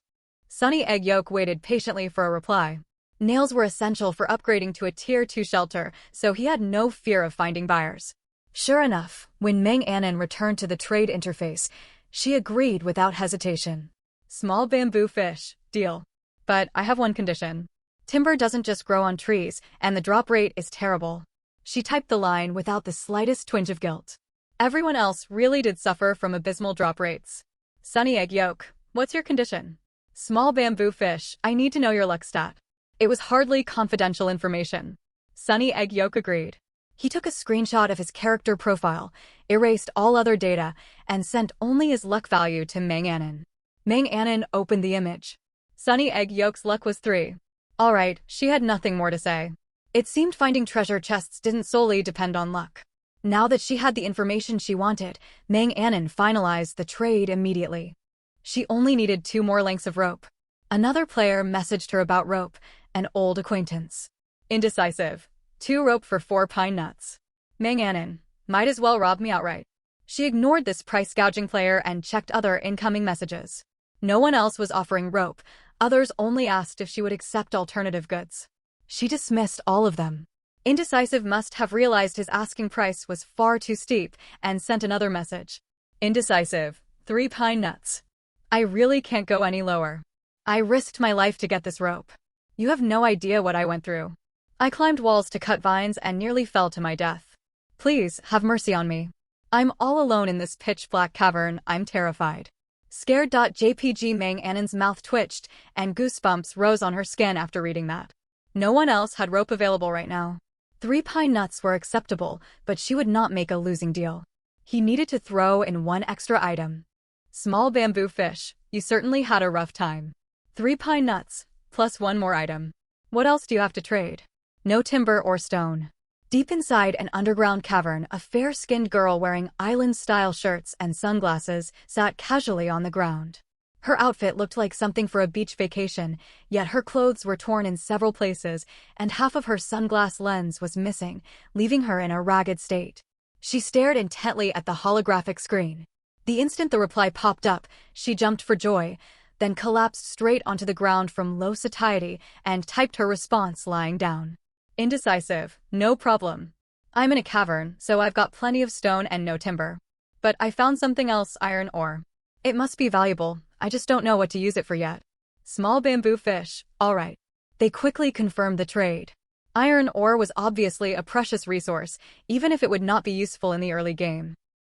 Sunny Egg Yolk waited patiently for a reply. Nails were essential for upgrading to a Tier 2 shelter, so he had no fear of finding buyers. Sure enough, when Meng Annen returned to the trade interface, she agreed without hesitation. Small bamboo fish, deal. But I have one condition. Timber doesn't just grow on trees, and the drop rate is terrible. She typed the line without the slightest twinge of guilt. Everyone else really did suffer from abysmal drop rates. Sunny Egg Yolk, what's your condition? Small bamboo fish, I need to know your luck stat. It was hardly confidential information. Sunny Egg Yolk agreed. He took a screenshot of his character profile, erased all other data, and sent only his luck value to Meng Annen. Meng Annen opened the image. Sunny Egg Yolk's luck was 3. Alright, she had nothing more to say. It seemed finding treasure chests didn't solely depend on luck. Now that she had the information she wanted, Meng Annen finalized the trade immediately. She only needed 2 more lengths of rope. Another player messaged her about rope, an old acquaintance. Indecisive. 2 rope for 4 pine nuts. Meng Annen, might as well rob me outright. She ignored this price-gouging player and checked other incoming messages. No one else was offering rope, others only asked if she would accept alternative goods. She dismissed all of them. Indecisive must have realized his asking price was far too steep and sent another message. Indecisive, 3 pine nuts. I really can't go any lower. I risked my life to get this rope. You have no idea what I went through. I climbed walls to cut vines and nearly fell to my death. Please, have mercy on me. I'm all alone in this pitch-black cavern, I'm terrified. Scared.jpg Meng Annen's mouth twitched, and goosebumps rose on her skin after reading that. No one else had rope available right now. 3 pine nuts were acceptable, but she would not make a losing deal. He needed to throw in 1 extra item. Small bamboo fish, you certainly had a rough time. 3 pine nuts, plus 1 more item. What else do you have to trade? No timber or stone. Deep inside an underground cavern, a fair-skinned girl wearing island-style shirts and sunglasses sat casually on the ground. Her outfit looked like something for a beach vacation, yet her clothes were torn in several places, and half of her sunglass lens was missing, leaving her in a ragged state. She stared intently at the holographic screen. The instant the reply popped up, she jumped for joy, then collapsed straight onto the ground from low satiety and typed her response lying down. Indecisive, no problem. I'm in a cavern, so I've got plenty of stone and no timber. But I found something else, iron ore. It must be valuable, I just don't know what to use it for yet. Small bamboo fish, alright. They quickly confirmed the trade. Iron ore was obviously a precious resource, even if it would not be useful in the early game.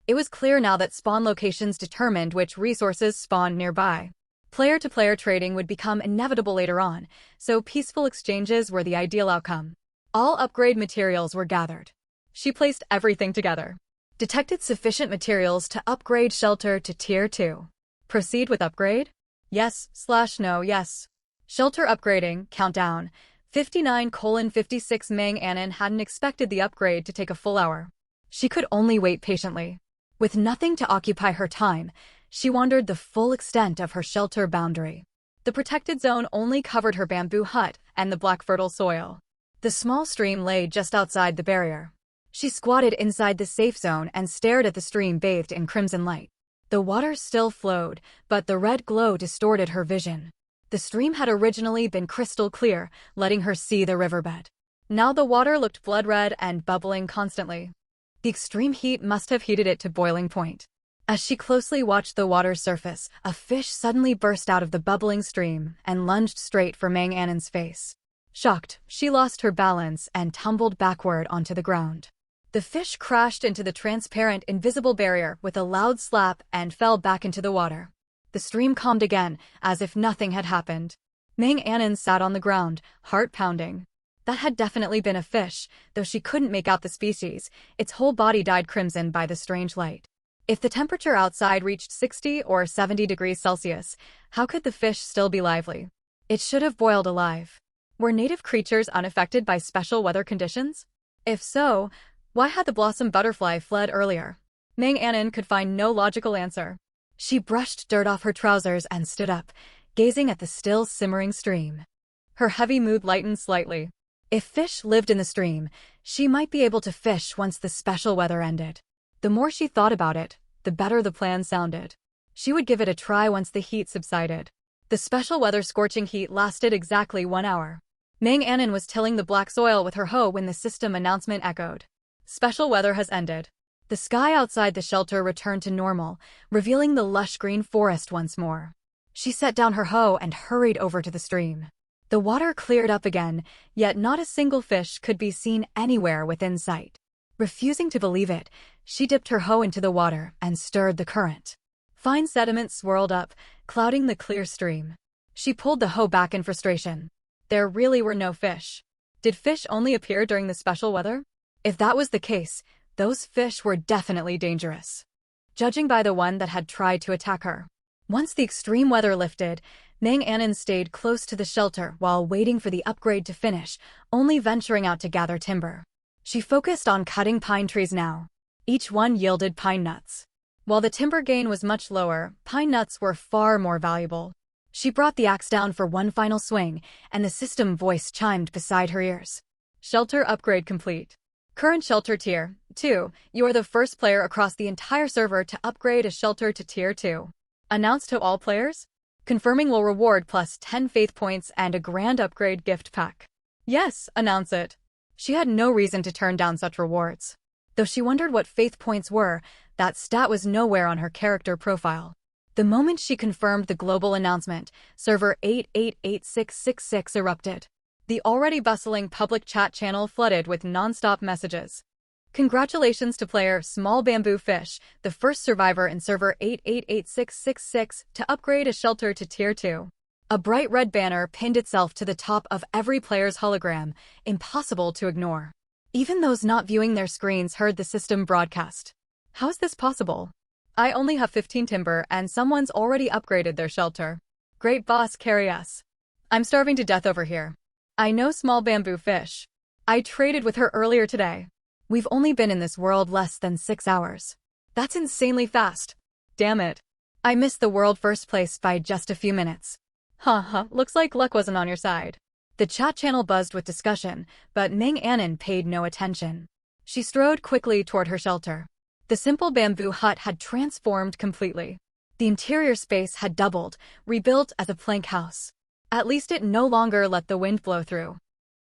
It was clear now that spawn locations determined which resources spawned nearby. Player-to-player trading would become inevitable later on, so peaceful exchanges were the ideal outcome. All upgrade materials were gathered. She placed everything together. Detected sufficient materials to upgrade shelter to Tier 2. Proceed with upgrade? Yes/no yes. Shelter upgrading, countdown. 59:56 Meng Anon hadn't expected the upgrade to take a full hour. She could only wait patiently. With nothing to occupy her time, she wandered the full extent of her shelter boundary. The protected zone only covered her bamboo hut and the black fertile soil. The small stream lay just outside the barrier. She squatted inside the safe zone and stared at the stream bathed in crimson light. The water still flowed, but the red glow distorted her vision. The stream had originally been crystal clear, letting her see the riverbed. Now the water looked blood red and bubbling constantly. The extreme heat must have heated it to boiling point. As she closely watched the water's surface, a fish suddenly burst out of the bubbling stream and lunged straight for Meng Anon's face. Shocked, she lost her balance and tumbled backward onto the ground. The fish crashed into the transparent, invisible barrier with a loud slap and fell back into the water. The stream calmed again, as if nothing had happened. Meng Anon sat on the ground, heart pounding. That had definitely been a fish, though she couldn't make out the species. Its whole body dyed crimson by the strange light. If the temperature outside reached 60 or 70 degrees Celsius, how could the fish still be lively? It should have boiled alive. Were native creatures unaffected by special weather conditions? If so, why had the blossom butterfly fled earlier? Meng Anon could find no logical answer. She brushed dirt off her trousers and stood up, gazing at the still simmering stream. Her heavy mood lightened slightly. If fish lived in the stream, she might be able to fish once the special weather ended. The more she thought about it, the better the plan sounded. She would give it a try once the heat subsided. The special weather scorching heat lasted exactly 1 hour. Meng Anon was tilling the black soil with her hoe when the system announcement echoed. Special weather has ended. The sky outside the shelter returned to normal, revealing the lush green forest once more. She set down her hoe and hurried over to the stream. The water cleared up again, yet not a single fish could be seen anywhere within sight. Refusing to believe it, she dipped her hoe into the water and stirred the current. Fine sediment swirled up, clouding the clear stream. She pulled the hoe back in frustration. There really were no fish. Did fish only appear during the special weather? If that was the case, those fish were definitely dangerous. Judging by the one that had tried to attack her. Once the extreme weather lifted, Meng Anon stayed close to the shelter while waiting for the upgrade to finish, only venturing out to gather timber. She focused on cutting pine trees now. Each one yielded pine nuts. While the timber gain was much lower, pine nuts were far more valuable. She brought the axe down for one final swing, and the system voice chimed beside her ears. Shelter upgrade complete. Current shelter Tier 2. You are the first player across the entire server to upgrade a shelter to Tier 2. Announced to all players? Confirming will reward plus 10 faith points and a grand upgrade gift pack. Yes, announce it. She had no reason to turn down such rewards. Though she wondered what faith points were, that stat was nowhere on her character profile. The moment she confirmed the global announcement, server 888666 erupted. The already bustling public chat channel flooded with non-stop messages. Congratulations to player Small Bamboo Fish, the first survivor in server 888666 to upgrade a shelter to Tier 2. A bright red banner pinned itself to the top of every player's hologram, impossible to ignore. Even those not viewing their screens heard the system broadcast. How is this possible? I only have 15 timber and someone's already upgraded their shelter. Great boss, carry us. I'm starving to death over here. I know Small Bamboo Fish. I traded with her earlier today. We've only been in this world less than 6 hours. That's insanely fast. Damn it. I missed the world first place by just a few minutes. Looks like luck wasn't on your side. The chat channel buzzed with discussion, but Meng Anon paid no attention. She strode quickly toward her shelter. The simple bamboo hut had transformed completely. The interior space had doubled, rebuilt as a plank house. At least it no longer let the wind blow through.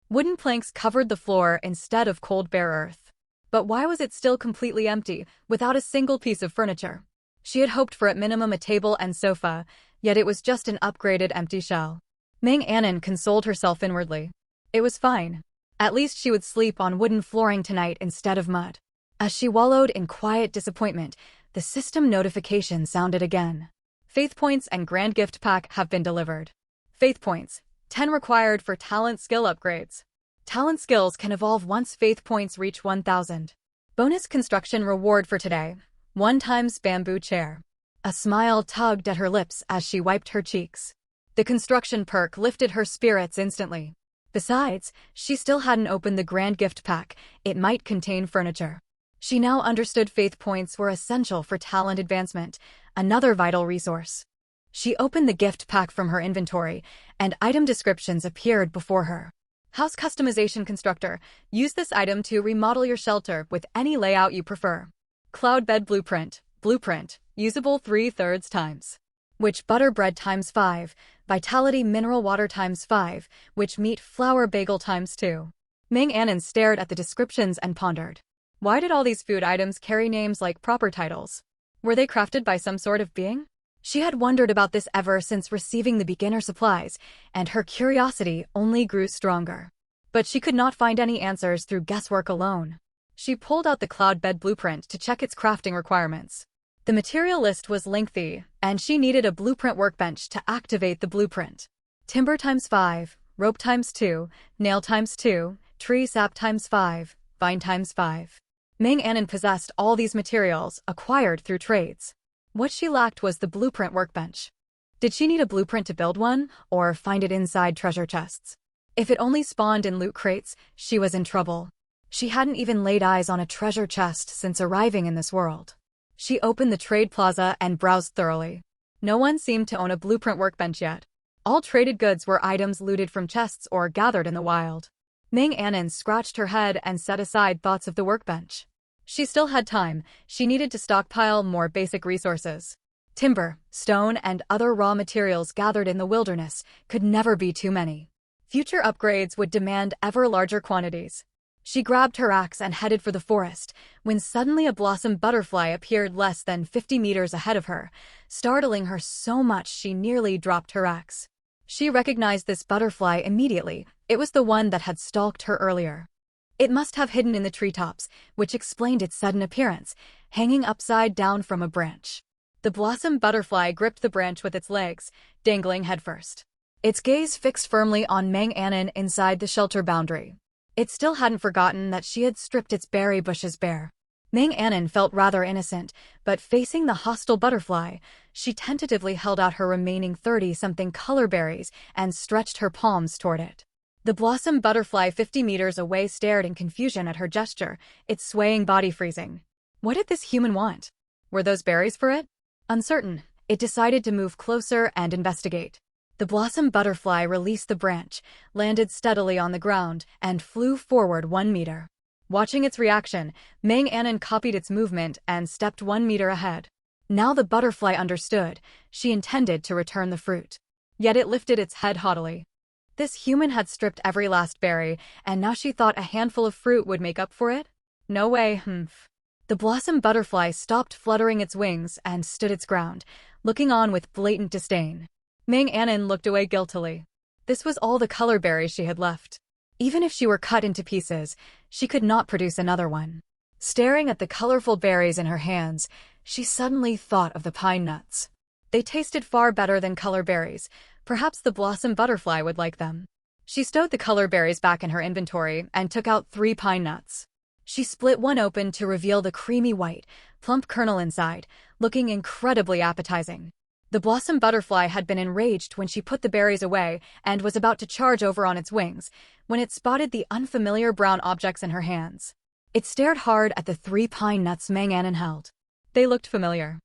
Wooden planks covered the floor instead of cold bare earth. But why was it still completely empty, without a single piece of furniture? She had hoped for at minimum a table and sofa, yet it was just an upgraded empty shell. Meng Anon consoled herself inwardly. It was fine. At least she would sleep on wooden flooring tonight instead of mud. As she wallowed in quiet disappointment, the system notification sounded again. Faith Points and Grand Gift Pack have been delivered. Faith Points, 10 required for talent skill upgrades. Talent skills can evolve once Faith Points reach 1,000. Bonus construction reward for today, 1 times bamboo chair. A smile tugged at her lips as she wiped her cheeks. The construction perk lifted her spirits instantly. Besides, she still hadn't opened the Grand Gift Pack. It might contain furniture. She now understood Faith Points were essential for talent advancement, another vital resource. She opened the gift pack from her inventory, and item descriptions appeared before her. House Customization Constructor. Use this item to remodel your shelter with any layout you prefer. Cloud Bed Blueprint. Blueprint. Usable 3/3 times. Witch Butter Bread ×5. Vitality Mineral Water ×5. Witch Meat Flour Bagel ×2. Ming Anon stared at the descriptions and pondered. Why did all these food items carry names like proper titles? Were they crafted by some sort of being? She had wondered about this ever since receiving the beginner supplies, and her curiosity only grew stronger. But she could not find any answers through guesswork alone. She pulled out the Cloud Bed Blueprint to check its crafting requirements. The material list was lengthy, and she needed a blueprint workbench to activate the blueprint. Timber ×5, rope ×2, nail ×2, tree sap ×5, vine ×5. Ming Anon possessed all these materials, acquired through trades. What she lacked was the blueprint workbench. Did she need a blueprint to build one, or find it inside treasure chests? If it only spawned in loot crates, she was in trouble. She hadn't even laid eyes on a treasure chest since arriving in this world. She opened the trade plaza and browsed thoroughly. No one seemed to own a blueprint workbench yet. All traded goods were items looted from chests or gathered in the wild. Ming Anon scratched her head and set aside thoughts of the workbench. She still had time. She needed to stockpile more basic resources. Timber, stone, and other raw materials gathered in the wilderness could never be too many. Future upgrades would demand ever larger quantities. She grabbed her axe and headed for the forest, when suddenly a blossom butterfly appeared less than 50 meters ahead of her, startling her so much she nearly dropped her axe. She recognized this butterfly immediately. It was the one that had stalked her earlier. It must have hidden in the treetops, which explained its sudden appearance, hanging upside down from a branch. The blossom butterfly gripped the branch with its legs, dangling headfirst. Its gaze fixed firmly on Ming Anon inside the shelter boundary. It still hadn't forgotten that she had stripped its berry bushes bare. Ming Anon felt rather innocent, but facing the hostile butterfly, she tentatively held out her remaining 30-something color berries and stretched her palms toward it. The blossom butterfly 50 meters away stared in confusion at her gesture, its swaying body freezing. What did this human want? Were those berries for it? Uncertain, it decided to move closer and investigate. The blossom butterfly released the branch, landed steadily on the ground, and flew forward 1 meter. Watching its reaction, Ming Anon copied its movement and stepped 1 meter ahead. Now the butterfly understood. She intended to return the fruit. Yet it lifted its head haughtily. This human had stripped every last berry, and now she thought a handful of fruit would make up for it? No way, humph. The blossom butterfly stopped fluttering its wings and stood its ground, looking on with blatant disdain. Ming Anon looked away guiltily. This was all the color berries she had left. Even if she were cut into pieces, she could not produce another one. Staring at the colorful berries in her hands, she suddenly thought of the pine nuts. They tasted far better than color berries. Perhaps the blossom butterfly would like them. She stowed the color berries back in her inventory and took out 3 pine nuts. She split one open to reveal the creamy white, plump kernel inside, looking incredibly appetizing. The blossom butterfly had been enraged when she put the berries away and was about to charge over on its wings, when it spotted the unfamiliar brown objects in her hands. It stared hard at the 3 pine nuts Ming Anon held. They looked familiar.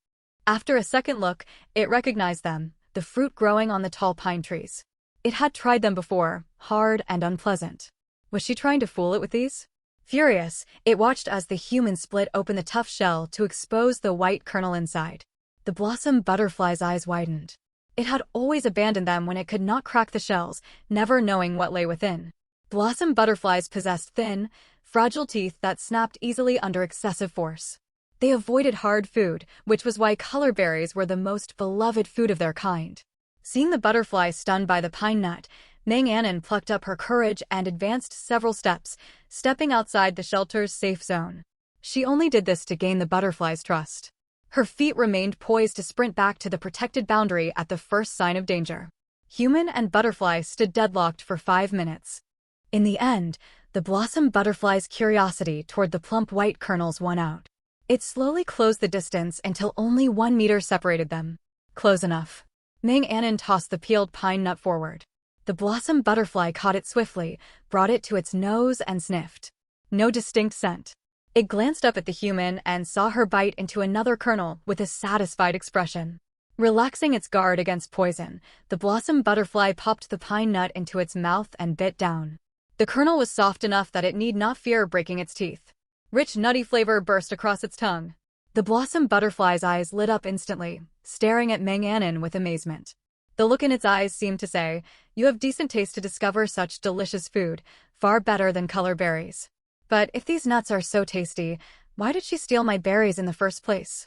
After a second look, it recognized them, the fruit growing on the tall pine trees. It had tried them before, hard and unpleasant. Was she trying to fool it with these? Furious, it watched as the human split open the tough shell to expose the white kernel inside. The blossom butterfly's eyes widened. It had always abandoned them when it could not crack the shells, never knowing what lay within. Blossom butterflies possessed thin, fragile teeth that snapped easily under excessive force. They avoided hard food, which was why color berries were the most beloved food of their kind. Seeing the butterfly stunned by the pine nut, Ming Anon plucked up her courage and advanced several steps, stepping outside the shelter's safe zone. She only did this to gain the butterfly's trust. Her feet remained poised to sprint back to the protected boundary at the first sign of danger. Human and butterfly stood deadlocked for 5 minutes. In the end, the blossom butterfly's curiosity toward the plump white kernels won out. It slowly closed the distance until only 1 meter separated them. Close enough. Meng Anon tossed the peeled pine nut forward. The blossom butterfly caught it swiftly, brought it to its nose and sniffed. No distinct scent. It glanced up at the human and saw her bite into another kernel with a satisfied expression. Relaxing its guard against poison, the blossom butterfly popped the pine nut into its mouth and bit down. The kernel was soft enough that it need not fear breaking its teeth. Rich nutty flavor burst across its tongue. The blossom butterfly's eyes lit up instantly, staring at Meng Anon with amazement. The look in its eyes seemed to say, "You have decent taste to discover such delicious food, far better than color berries. But if these nuts are so tasty, why did she steal my berries in the first place?"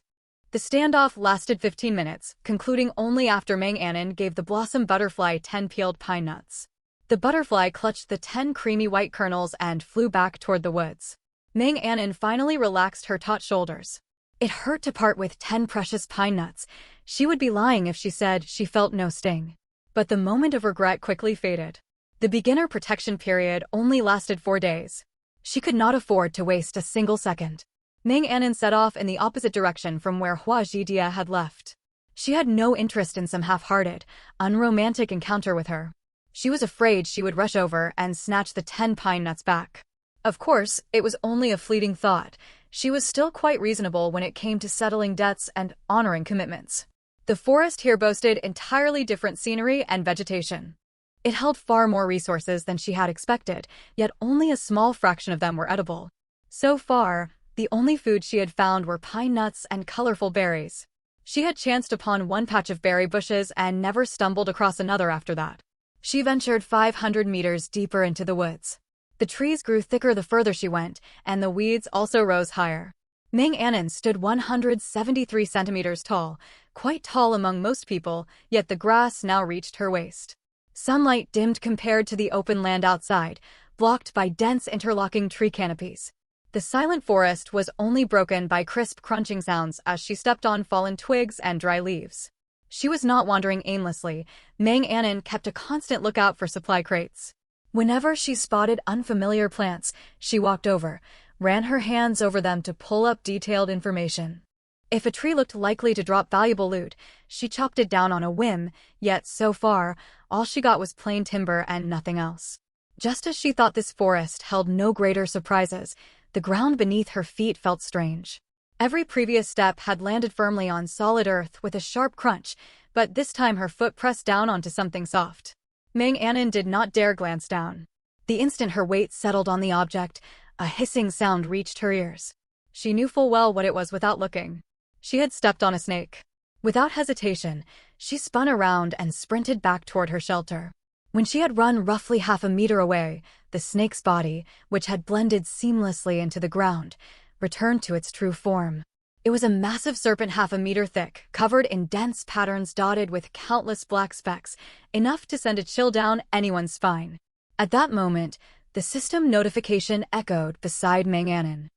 The standoff lasted 15 minutes, concluding only after Meng Anon gave the blossom butterfly 10 peeled pine nuts. The butterfly clutched the 10 creamy white kernels and flew back toward the woods. Meng Anon finally relaxed her taut shoulders. It hurt to part with 10 precious pine nuts. She would be lying if she said she felt no sting. But the moment of regret quickly faded. The beginner protection period only lasted 4 days. She could not afford to waste a single second. Meng Anon set off in the opposite direction from where Hua Zhidia had left. She had no interest in some half-hearted, unromantic encounter with her. She was afraid she would rush over and snatch the 10 pine nuts back. Of course, it was only a fleeting thought. She was still quite reasonable when it came to settling debts and honoring commitments. The forest here boasted entirely different scenery and vegetation. It held far more resources than she had expected, yet only a small fraction of them were edible. So far, the only food she had found were pine nuts and colorful berries. She had chanced upon one patch of berry bushes and never stumbled across another after that. She ventured 500 meters deeper into the woods. The trees grew thicker the further she went, and the weeds also rose higher. Meng Anon stood 173 centimeters tall, quite tall among most people, yet the grass now reached her waist. Sunlight dimmed compared to the open land outside, blocked by dense interlocking tree canopies. The silent forest was only broken by crisp crunching sounds as she stepped on fallen twigs and dry leaves. She was not wandering aimlessly. Meng Anon kept a constant lookout for supply crates. Whenever she spotted unfamiliar plants, she walked over, ran her hands over them to pull up detailed information. If a tree looked likely to drop valuable loot, she chopped it down on a whim, yet so far, all she got was plain timber and nothing else. Just as she thought this forest held no greater surprises, the ground beneath her feet felt strange. Every previous step had landed firmly on solid earth with a sharp crunch, but this time her foot pressed down onto something soft. Meng Anon did not dare glance down. The instant her weight settled on the object, a hissing sound reached her ears. She knew full well what it was without looking. She had stepped on a snake. Without hesitation, she spun around and sprinted back toward her shelter. When she had run roughly half a meter away, the snake's body, which had blended seamlessly into the ground, returned to its true form. It was a massive serpent half a meter thick, covered in dense patterns dotted with countless black specks, enough to send a chill down anyone's spine. At that moment, the system notification echoed beside Meng Anon.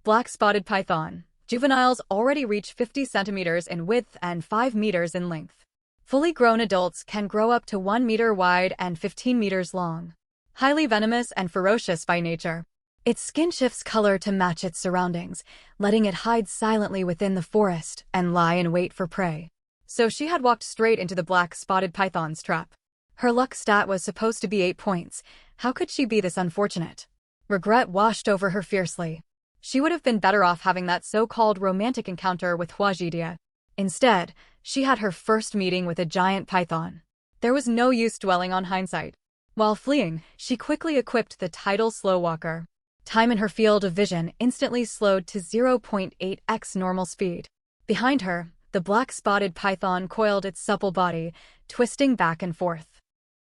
Black spotted python. Juveniles already reach 50 centimeters in width and 5 meters in length. Fully grown adults can grow up to 1 meter wide and 15 meters long. Highly venomous and ferocious by nature. Its skin shifts color to match its surroundings, letting it hide silently within the forest and lie in wait for prey. So she had walked straight into the black-spotted python's trap. Her luck stat was supposed to be 8 points. How could she be this unfortunate? Regret washed over her fiercely. She would have been better off having that so-called romantic encounter with Hua Zhidia. Instead, she had her first meeting with a giant python. There was no use dwelling on hindsight. While fleeing, she quickly equipped the tidal slow walker. Time in her field of vision instantly slowed to 0.8x normal speed. Behind her, the black-spotted python coiled its supple body, twisting back and forth.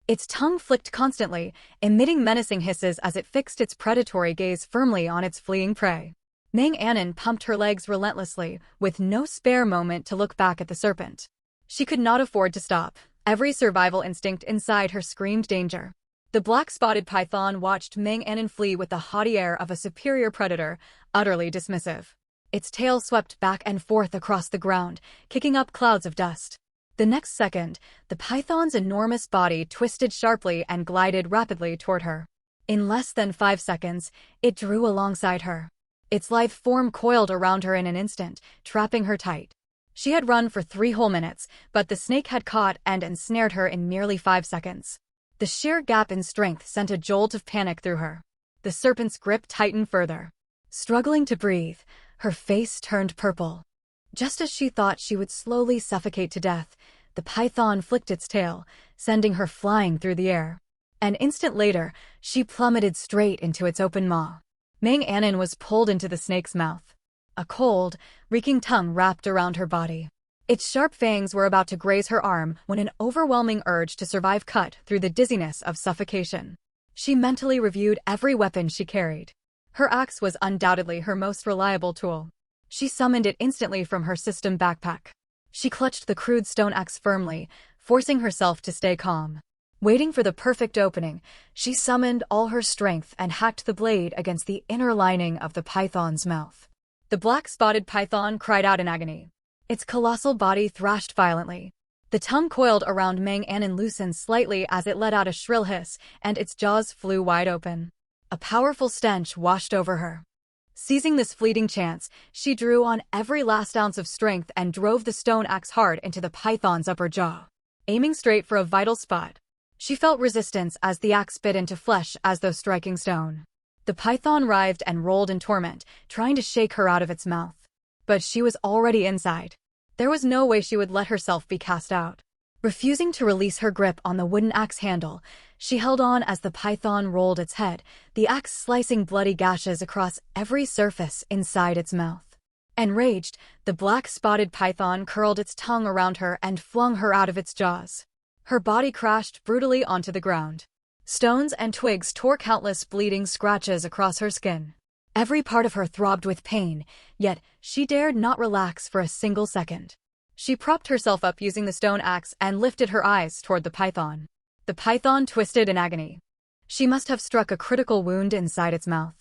Its tongue flicked constantly, emitting menacing hisses as it fixed its predatory gaze firmly on its fleeing prey. Meng Anon pumped her legs relentlessly, with no spare moment to look back at the serpent. She could not afford to stop. Every survival instinct inside her screamed danger. The black-spotted python watched Meng Anon flee with the haughty air of a superior predator, utterly dismissive. Its tail swept back and forth across the ground, kicking up clouds of dust. The next second, the python's enormous body twisted sharply and glided rapidly toward her. In less than 5 seconds, it drew alongside her. Its lithe form coiled around her in an instant, trapping her tight. She had run for 3 whole minutes, but the snake had caught and ensnared her in merely 5 seconds. The sheer gap in strength sent a jolt of panic through her. The serpent's grip tightened further. Struggling to breathe, her face turned purple. Just as she thought she would slowly suffocate to death, the python flicked its tail, sending her flying through the air. An instant later, she plummeted straight into its open maw. Meng Anon was pulled into the snake's mouth. A cold, reeking tongue wrapped around her body. Its sharp fangs were about to graze her arm when an overwhelming urge to survive cut through the dizziness of suffocation. She mentally reviewed every weapon she carried. Her axe was undoubtedly her most reliable tool. She summoned it instantly from her system backpack. She clutched the crude stone axe firmly, forcing herself to stay calm. Waiting for the perfect opening, she summoned all her strength and hacked the blade against the inner lining of the python's mouth. The black-spotted python cried out in agony. Its colossal body thrashed violently. The tongue coiled around Meng Anon loosened slightly as it let out a shrill hiss, and its jaws flew wide open. A powerful stench washed over her. Seizing this fleeting chance, she drew on every last ounce of strength and drove the stone axe hard into the python's upper jaw. Aiming straight for a vital spot, she felt resistance as the axe bit into flesh as though striking stone. The python writhed and rolled in torment, trying to shake her out of its mouth. But she was already inside. There was no way she would let herself be cast out. Refusing to release her grip on the wooden axe handle, she held on as the python rolled its head, the axe slicing bloody gashes across every surface inside its mouth. Enraged, the black-spotted python curled its tongue around her and flung her out of its jaws. Her body crashed brutally onto the ground. Stones and twigs tore countless bleeding scratches across her skin. Every part of her throbbed with pain, yet she dared not relax for a single second. She propped herself up using the stone axe and lifted her eyes toward the python. The python twisted in agony. She must have struck a critical wound inside its mouth.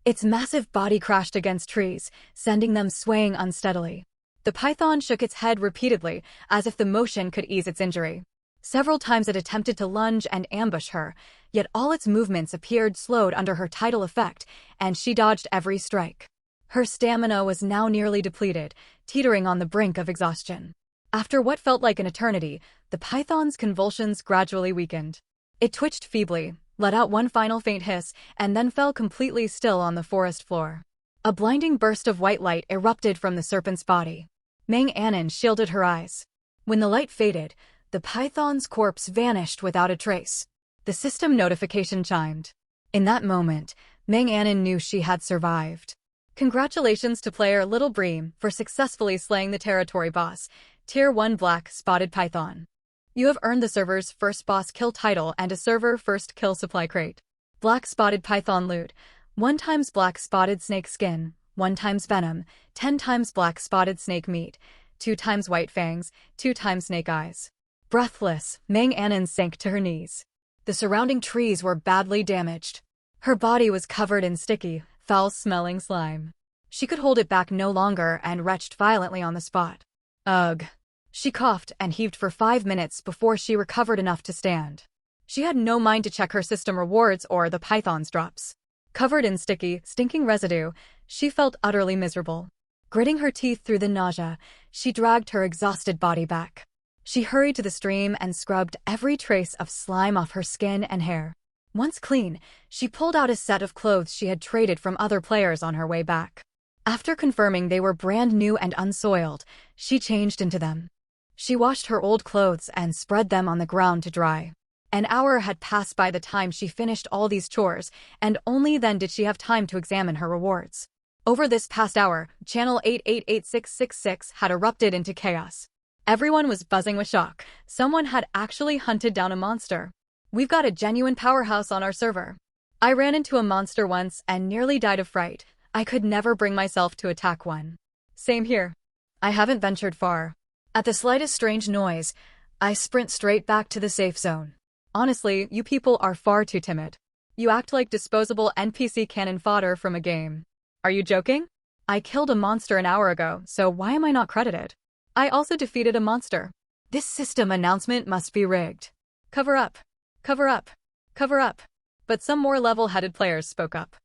Its massive body crashed against trees, sending them swaying unsteadily. The python shook its head repeatedly, as if the motion could ease its injury. Several times it attempted to lunge and ambush her, yet all its movements appeared slowed under her tidal effect, and she dodged every strike. Her stamina was now nearly depleted, teetering on the brink of exhaustion. After what felt like an eternity, the python's convulsions gradually weakened. It twitched feebly, let out one final faint hiss, and then fell completely still on the forest floor. A blinding burst of white light erupted from the serpent's body. Meng Anon shielded her eyes. When the light faded, the python's corpse vanished without a trace. The system notification chimed. In that moment, Meng Anon knew she had survived. Congratulations to player Little Bream for successfully slaying the territory boss, Tier 1 Black Spotted Python. You have earned the server's first boss kill title and a server first kill supply crate. Black Spotted Python loot, 1 times Black Spotted Snake skin, 1 times venom, 10 times Black Spotted Snake meat, 2 times white fangs, 2 times snake eyes. Breathless, Meng Anon sank to her knees. The surrounding trees were badly damaged. Her body was covered in sticky, foul-smelling slime. She could hold it back no longer and retched violently on the spot. Ugh. She coughed and heaved for 5 minutes before she recovered enough to stand. She had no mind to check her system rewards or the python's drops. Covered in sticky, stinking residue, she felt utterly miserable. Gritting her teeth through the nausea, she dragged her exhausted body back. She hurried to the stream and scrubbed every trace of slime off her skin and hair. Once clean, she pulled out a set of clothes she had traded from other players on her way back. After confirming they were brand new and unsoiled, she changed into them. She washed her old clothes and spread them on the ground to dry. An hour had passed by the time she finished all these chores, and only then did she have time to examine her rewards. Over this past hour, Channel 888666 had erupted into chaos. Everyone was buzzing with shock. Someone had actually hunted down a monster. We've got a genuine powerhouse on our server. I ran into a monster once and nearly died of fright. I could never bring myself to attack one. Same here. I haven't ventured far. At the slightest strange noise, I sprint straight back to the safe zone. Honestly, you people are far too timid. You act like disposable NPC cannon fodder from a game. Are you joking? I killed a monster an hour ago, so why am I not credited? I also defeated a monster. This system announcement must be rigged. Cover up. Cover up. Cover up. But some more level-headed players spoke up.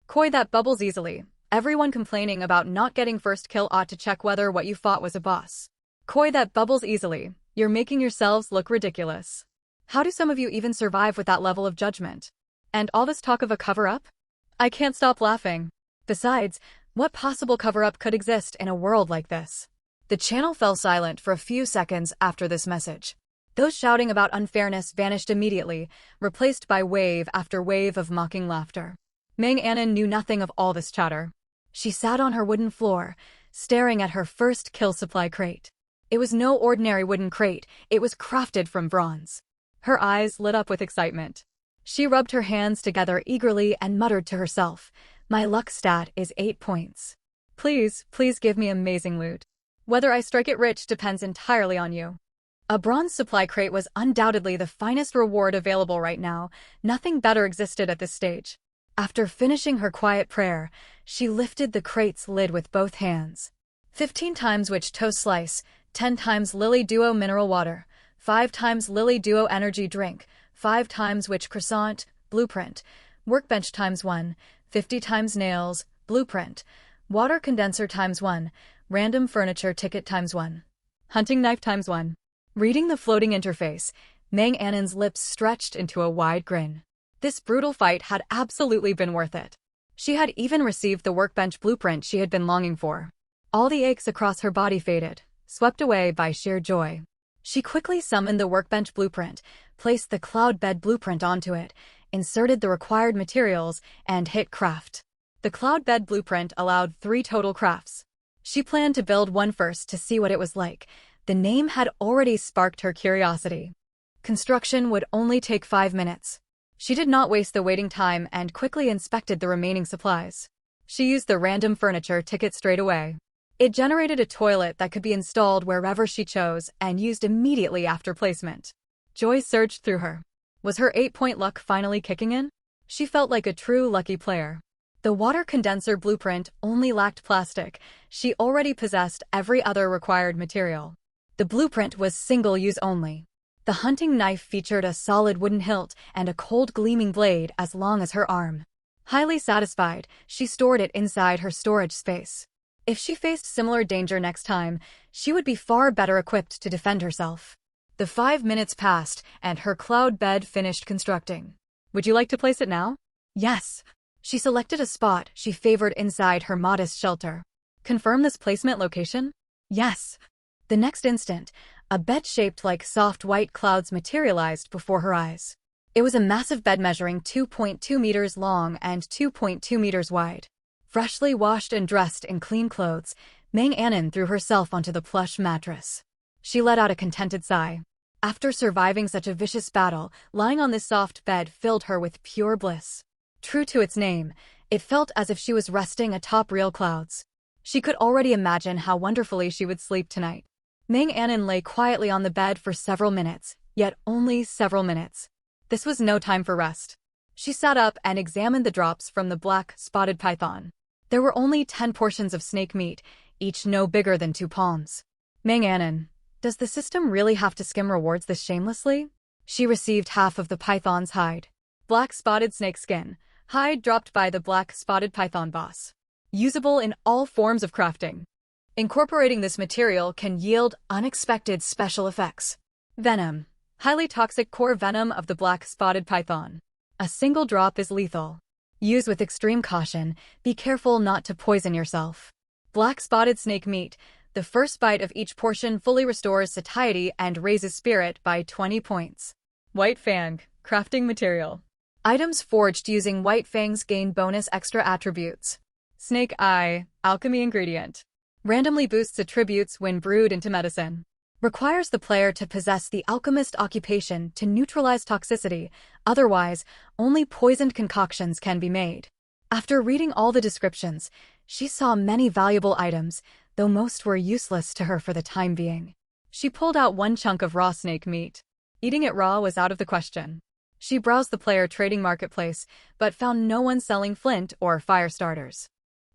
Koi, that bubbles easily. Everyone complaining about not getting first kill ought to check whether what you fought was a boss. Koi, that bubbles easily. You're making yourselves look ridiculous. How do some of you even survive with that level of judgment? And all this talk of a cover-up? I can't stop laughing. Besides, what possible cover-up could exist in a world like this? The channel fell silent for a few seconds after this message. Those shouting about unfairness vanished immediately, replaced by wave after wave of mocking laughter. Meng Anon knew nothing of all this chatter. She sat on her wooden floor, staring at her first kill supply crate. It was no ordinary wooden crate, it was crafted from bronze. Her eyes lit up with excitement. She rubbed her hands together eagerly and muttered to herself, "My luck stat is 8 points. Please, please give me amazing loot. Whether I strike it rich depends entirely on you." A bronze supply crate was undoubtedly the finest reward available right now. Nothing better existed at this stage. After finishing her quiet prayer, she lifted the crate's lid with both hands. 15 times Witch Toast Slice, 10 times Lily Duo Mineral Water, 5 times Lily Duo Energy Drink, 5 times Witch Croissant, Blueprint, Workbench times 1, 50 times Nails, Blueprint, Water Condenser times 1, Random Furniture Ticket times 1, Hunting Knife times 1. Reading the floating interface, Meng Anon's lips stretched into a wide grin. This brutal fight had absolutely been worth it. She had even received the workbench blueprint she had been longing for. All the aches across her body faded, swept away by sheer joy. She quickly summoned the workbench blueprint, placed the cloud bed blueprint onto it, inserted the required materials, and hit craft. The cloud bed blueprint allowed 3 total crafts. She planned to build one first to see what it was like. The name had already sparked her curiosity. Construction would only take 5 minutes. She did not waste the waiting time and quickly inspected the remaining supplies. She used the random furniture ticket straight away. It generated a toilet that could be installed wherever she chose and used immediately after placement. Joy surged through her. Was her 8-point luck finally kicking in? She felt like a true lucky player. The water condenser blueprint only lacked plastic. She already possessed every other required material. The blueprint was single-use only. The hunting knife featured a solid wooden hilt and a cold gleaming blade as long as her arm. Highly satisfied, she stored it inside her storage space. If she faced similar danger next time, she would be far better equipped to defend herself. The 5 minutes passed, and her cloud bed finished constructing. Would you like to place it now? Yes. She selected a spot she favored inside her modest shelter. Confirm this placement location? Yes. The next instant, a bed shaped like soft white clouds materialized before her eyes. It was a massive bed measuring 2.2 meters long and 2.2 meters wide. Freshly washed and dressed in clean clothes, Meng Anon threw herself onto the plush mattress. She let out a contented sigh. After surviving such a vicious battle, lying on this soft bed filled her with pure bliss. True to its name, it felt as if she was resting atop real clouds. She could already imagine how wonderfully she would sleep tonight. Meng Anon lay quietly on the bed for several minutes, yet only several minutes. This was no time for rest. She sat up and examined the drops from the black, spotted python. There were only 10 portions of snake meat, each no bigger than 2 palms. Meng Anon, does the system really have to skim rewards this shamelessly? She received half of the python's hide. Black spotted snake skin, hide dropped by the black spotted python boss. Usable in all forms of crafting. Incorporating this material can yield unexpected special effects. Venom. Highly toxic core venom of the black spotted python. A single drop is lethal. Use with extreme caution, be careful not to poison yourself. Black spotted snake meat. The first bite of each portion fully restores satiety and raises spirit by 20 points. White Fang. Crafting material. Items forged using White Fangs gain bonus extra attributes. Snake Eye. Alchemy ingredient. Randomly boosts attributes when brewed into medicine. Requires the player to possess the alchemist occupation to neutralize toxicity, otherwise, only poisoned concoctions can be made. After reading all the descriptions, she saw many valuable items, though most were useless to her for the time being. She pulled out 1 chunk of raw snake meat. Eating it raw was out of the question. She browsed the player trading marketplace, but found no one selling flint or fire starters.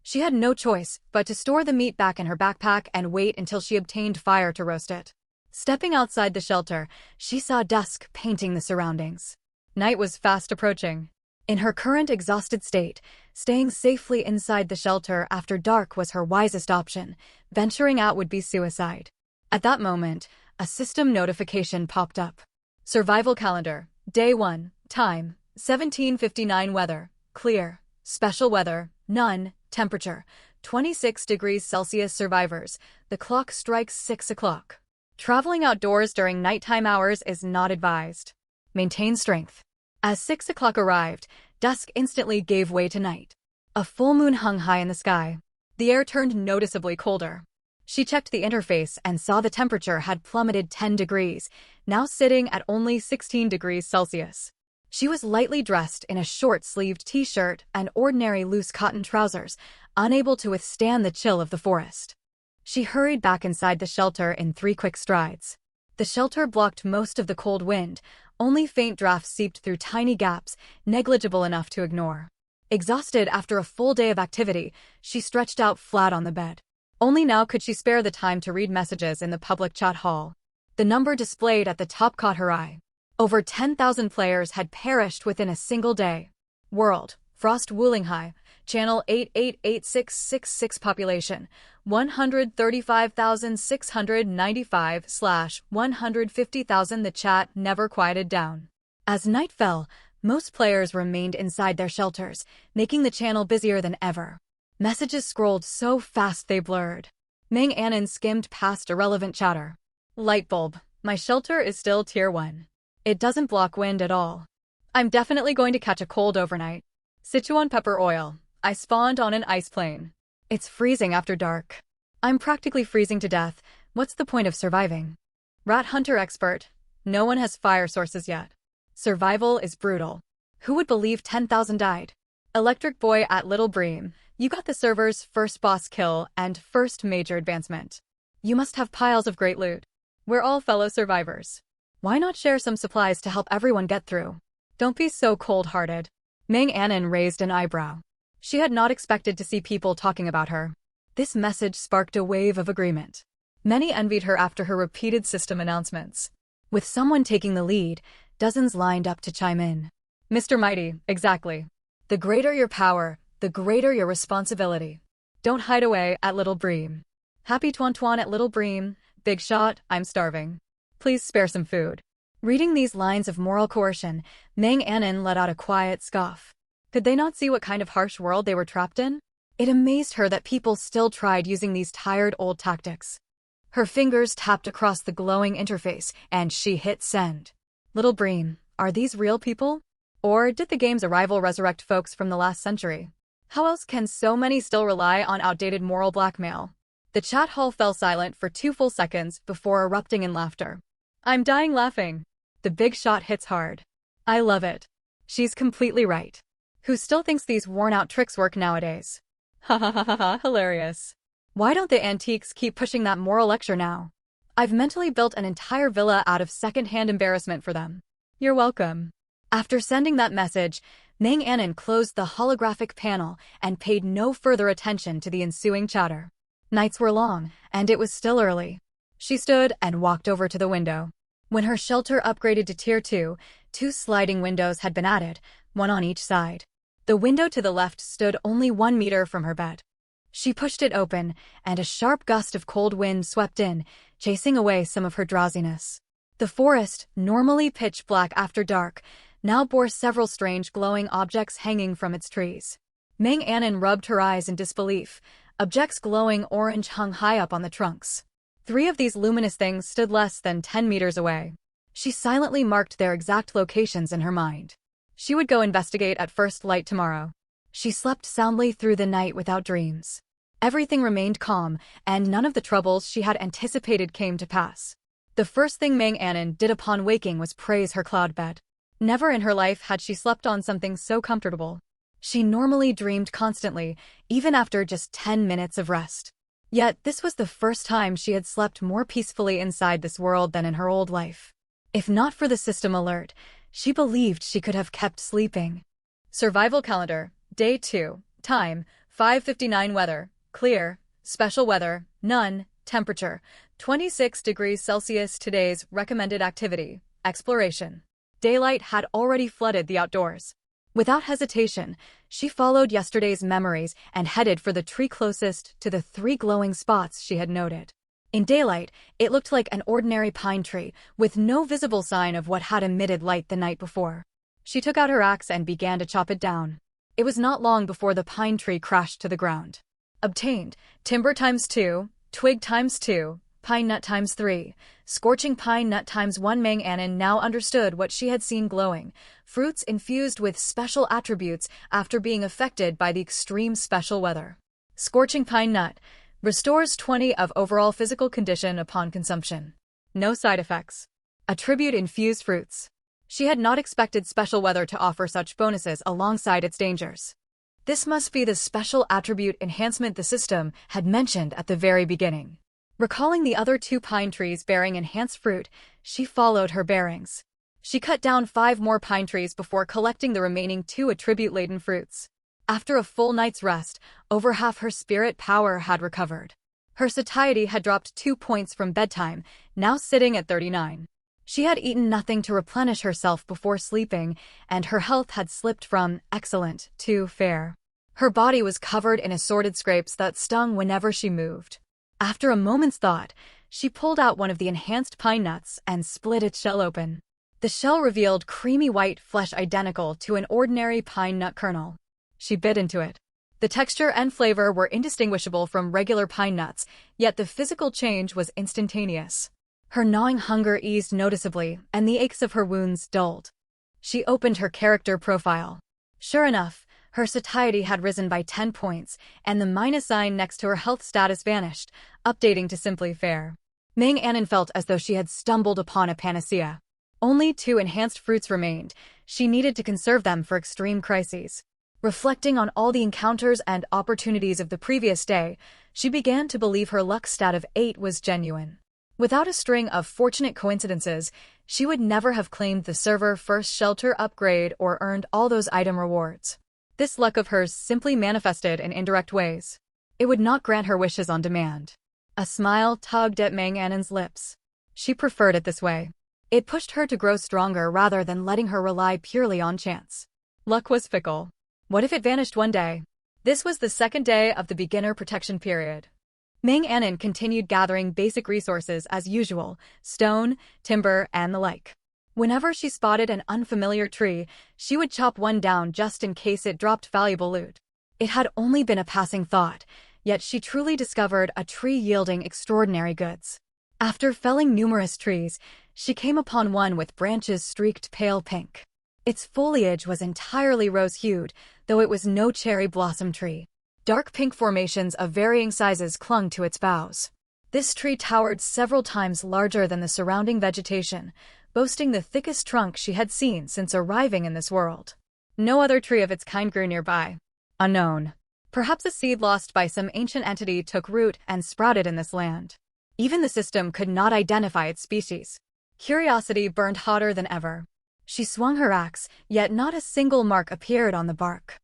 She had no choice but to store the meat back in her backpack and wait until she obtained fire to roast it. Stepping outside the shelter, she saw dusk painting the surroundings. Night was fast approaching. In her current exhausted state, staying safely inside the shelter after dark was her wisest option. Venturing out would be suicide. At that moment, a system notification popped up. Survival calendar. Day 1. Time, 17:59. Weather, clear. Special weather, none. Temperature, 26 degrees Celsius. Survivors, the clock strikes 6 o'clock. Traveling outdoors during nighttime hours is not advised. Maintain strength. As 6 o'clock arrived, dusk instantly gave way to night. A full moon hung high in the sky. The air turned noticeably colder. She checked the interface and saw the temperature had plummeted 10 degrees, now sitting at only 16 degrees Celsius. She was lightly dressed in a short-sleeved t-shirt and ordinary loose cotton trousers, unable to withstand the chill of the forest. She hurried back inside the shelter in 3 quick strides. The shelter blocked most of the cold wind, only faint drafts seeped through tiny gaps, negligible enough to ignore. Exhausted after a full day of activity, she stretched out flat on the bed. Only now could she spare the time to read messages in the public chat hall. The number displayed at the top caught her eye. Over 10,000 players had perished within a single day. World, Frost Wulinghai, Channel 888666 population, 135,695/150,000. The chat never quieted down. As night fell, most players remained inside their shelters, making the channel busier than ever. Messages scrolled so fast they blurred. Meng Anon skimmed past irrelevant chatter. Lightbulb, my shelter is still Tier 1. It doesn't block wind at all. I'm definitely going to catch a cold overnight. Sichuan pepper oil. I spawned on an ice plane. It's freezing after dark. I'm practically freezing to death. What's the point of surviving? Rat hunter expert. No one has fire sources yet. Survival is brutal. Who would believe 10,000 died? Electric boy at Little Bream. You got the server's first boss kill and first major advancement. You must have piles of great loot. We're all fellow survivors. Why not share some supplies to help everyone get through? Don't be so cold-hearted. Meng Anon raised an eyebrow. She had not expected to see people talking about her. This message sparked a wave of agreement. Many envied her after her repeated system announcements. With someone taking the lead, dozens lined up to chime in. Mr. Mighty, exactly. The greater your power, the greater your responsibility. Don't hide away at Little Bream. Happy Tuan at Little Bream. Big shot, I'm starving. Please spare some food. Reading these lines of moral coercion, Meng Anon let out a quiet scoff. Could they not see what kind of harsh world they were trapped in? It amazed her that people still tried using these tired old tactics. Her fingers tapped across the glowing interface, and she hit send. Little Bream, are these real people? Or did the game's arrival resurrect folks from the last century? How else can so many still rely on outdated moral blackmail? The chat hall fell silent for 2 full seconds before erupting in laughter. I'm dying laughing. The big shot hits hard. I love it. She's completely right. Who still thinks these worn-out tricks work nowadays? Ha ha ha ha ha, hilarious. Why don't the antiques keep pushing that moral lecture now? I've mentally built an entire villa out of second-hand embarrassment for them. You're welcome. After sending that message, Meng Anon closed the holographic panel and paid no further attention to the ensuing chatter. Nights were long, and it was still early. She stood and walked over to the window. When her shelter upgraded to Tier 2, 2 sliding windows had been added, one on each side. The window to the left stood only 1 meter from her bed. She pushed it open, and a sharp gust of cold wind swept in, chasing away some of her drowsiness. The forest, normally pitch black after dark, now bore several strange glowing objects hanging from its trees. Meng Anon rubbed her eyes in disbelief. Objects glowing orange hung high up on the trunks. 3 of these luminous things stood less than 10 meters away. She silently marked their exact locations in her mind. She would go investigate at first light tomorrow. She slept soundly through the night without dreams. Everything remained calm, and none of the troubles she had anticipated came to pass. The first thing Meng Anon did upon waking was praise her cloud bed. Never in her life had she slept on something so comfortable. She normally dreamed constantly, even after just 10 minutes of rest. Yet this was the first time she had slept more peacefully inside this world than in her old life. If not for the system alert, she believed she could have kept sleeping. Survival calendar, Day 2, time, 5:59 weather, clear, special weather, none, temperature, 26 degrees Celsius. Today's recommended activity, exploration. Daylight had already flooded the outdoors. Without hesitation, she followed yesterday's memories and headed for the tree closest to the 3 glowing spots she had noted. In daylight, it looked like an ordinary pine tree, with no visible sign of what had emitted light the night before. She took out her axe and began to chop it down. It was not long before the pine tree crashed to the ground. Obtained, timber times 2, twig times 2, pine nut times 3, scorching pine nut times 1. Mang Anon now understood what she had seen glowing, fruits infused with special attributes after being affected by the extreme special weather. Scorching pine nut restores 20 of overall physical condition upon consumption. No side effects. Attribute infused fruits. She had not expected special weather to offer such bonuses alongside its dangers. This must be the special attribute enhancement the system had mentioned at the very beginning. Recalling the other 2 pine trees bearing enhanced fruit, she followed her bearings. She cut down 5 more pine trees before collecting the remaining 2 attribute-laden fruits. After a full night's rest, over half her spirit power had recovered. Her satiety had dropped 2 points from bedtime, now sitting at 39. She had eaten nothing to replenish herself before sleeping, and her health had slipped from excellent to fair. Her body was covered in assorted scrapes that stung whenever she moved. After a moment's thought, she pulled out one of the enhanced pine nuts and split its shell open. The shell revealed creamy white flesh identical to an ordinary pine nut kernel. She bit into it. The texture and flavor were indistinguishable from regular pine nuts, yet the physical change was instantaneous. Her gnawing hunger eased noticeably, and the aches of her wounds dulled. She opened her character profile. Sure enough, her satiety had risen by 10 points, and the minus sign next to her health status vanished, updating to simply fair. Mang Anon felt as though she had stumbled upon a panacea. Only 2 enhanced fruits remained. She needed to conserve them for extreme crises. Reflecting on all the encounters and opportunities of the previous day, she began to believe her luck stat of 8 was genuine. Without a string of fortunate coincidences, she would never have claimed the server first shelter upgrade or earned all those item rewards. This luck of hers simply manifested in indirect ways. It would not grant her wishes on demand. A smile tugged at Mang Anon's lips. She preferred it this way. It pushed her to grow stronger rather than letting her rely purely on chance. Luck was fickle. What if it vanished one day? This was the 2nd day of the beginner protection period. Mang Anon continued gathering basic resources as usual, stone, timber, and the like. Whenever she spotted an unfamiliar tree, she would chop one down just in case it dropped valuable loot. It had only been a passing thought, yet she truly discovered a tree yielding extraordinary goods. After felling numerous trees, she came upon one with branches streaked pale pink. Its foliage was entirely rose-hued, though it was no cherry blossom tree. Dark pink formations of varying sizes clung to its boughs. This tree towered several times larger than the surrounding vegetation, boasting the thickest trunk she had seen since arriving in this world. No other tree of its kind grew nearby. Unknown. Perhaps a seed lost by some ancient entity took root and sprouted in this land. Even the system could not identify its species. Curiosity burned hotter than ever. She swung her axe, yet not a single mark appeared on the bark.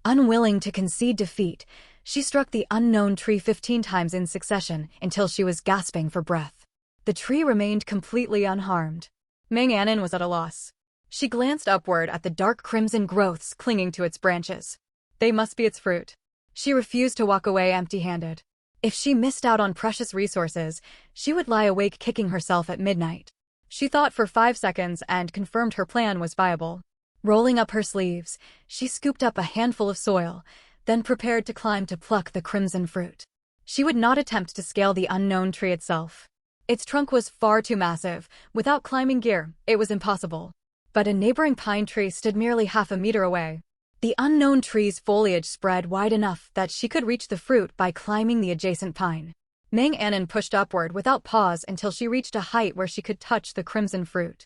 Unwilling to concede defeat, she struck the unknown tree 15 times in succession until she was gasping for breath. The tree remained completely unharmed. Mang Anon was at a loss. She glanced upward at the dark crimson growths clinging to its branches. They must be its fruit. She refused to walk away empty-handed. If she missed out on precious resources, she would lie awake kicking herself at midnight. She thought for 5 seconds and confirmed her plan was viable. Rolling up her sleeves, she scooped up a handful of soil, then prepared to climb to pluck the crimson fruit. She would not attempt to scale the unknown tree itself. Its trunk was far too massive. Without climbing gear, it was impossible. But a neighboring pine tree stood merely half a meter away. The unknown tree's foliage spread wide enough that she could reach the fruit by climbing the adjacent pine. Mang Anon pushed upward without pause until she reached a height where she could touch the crimson fruit.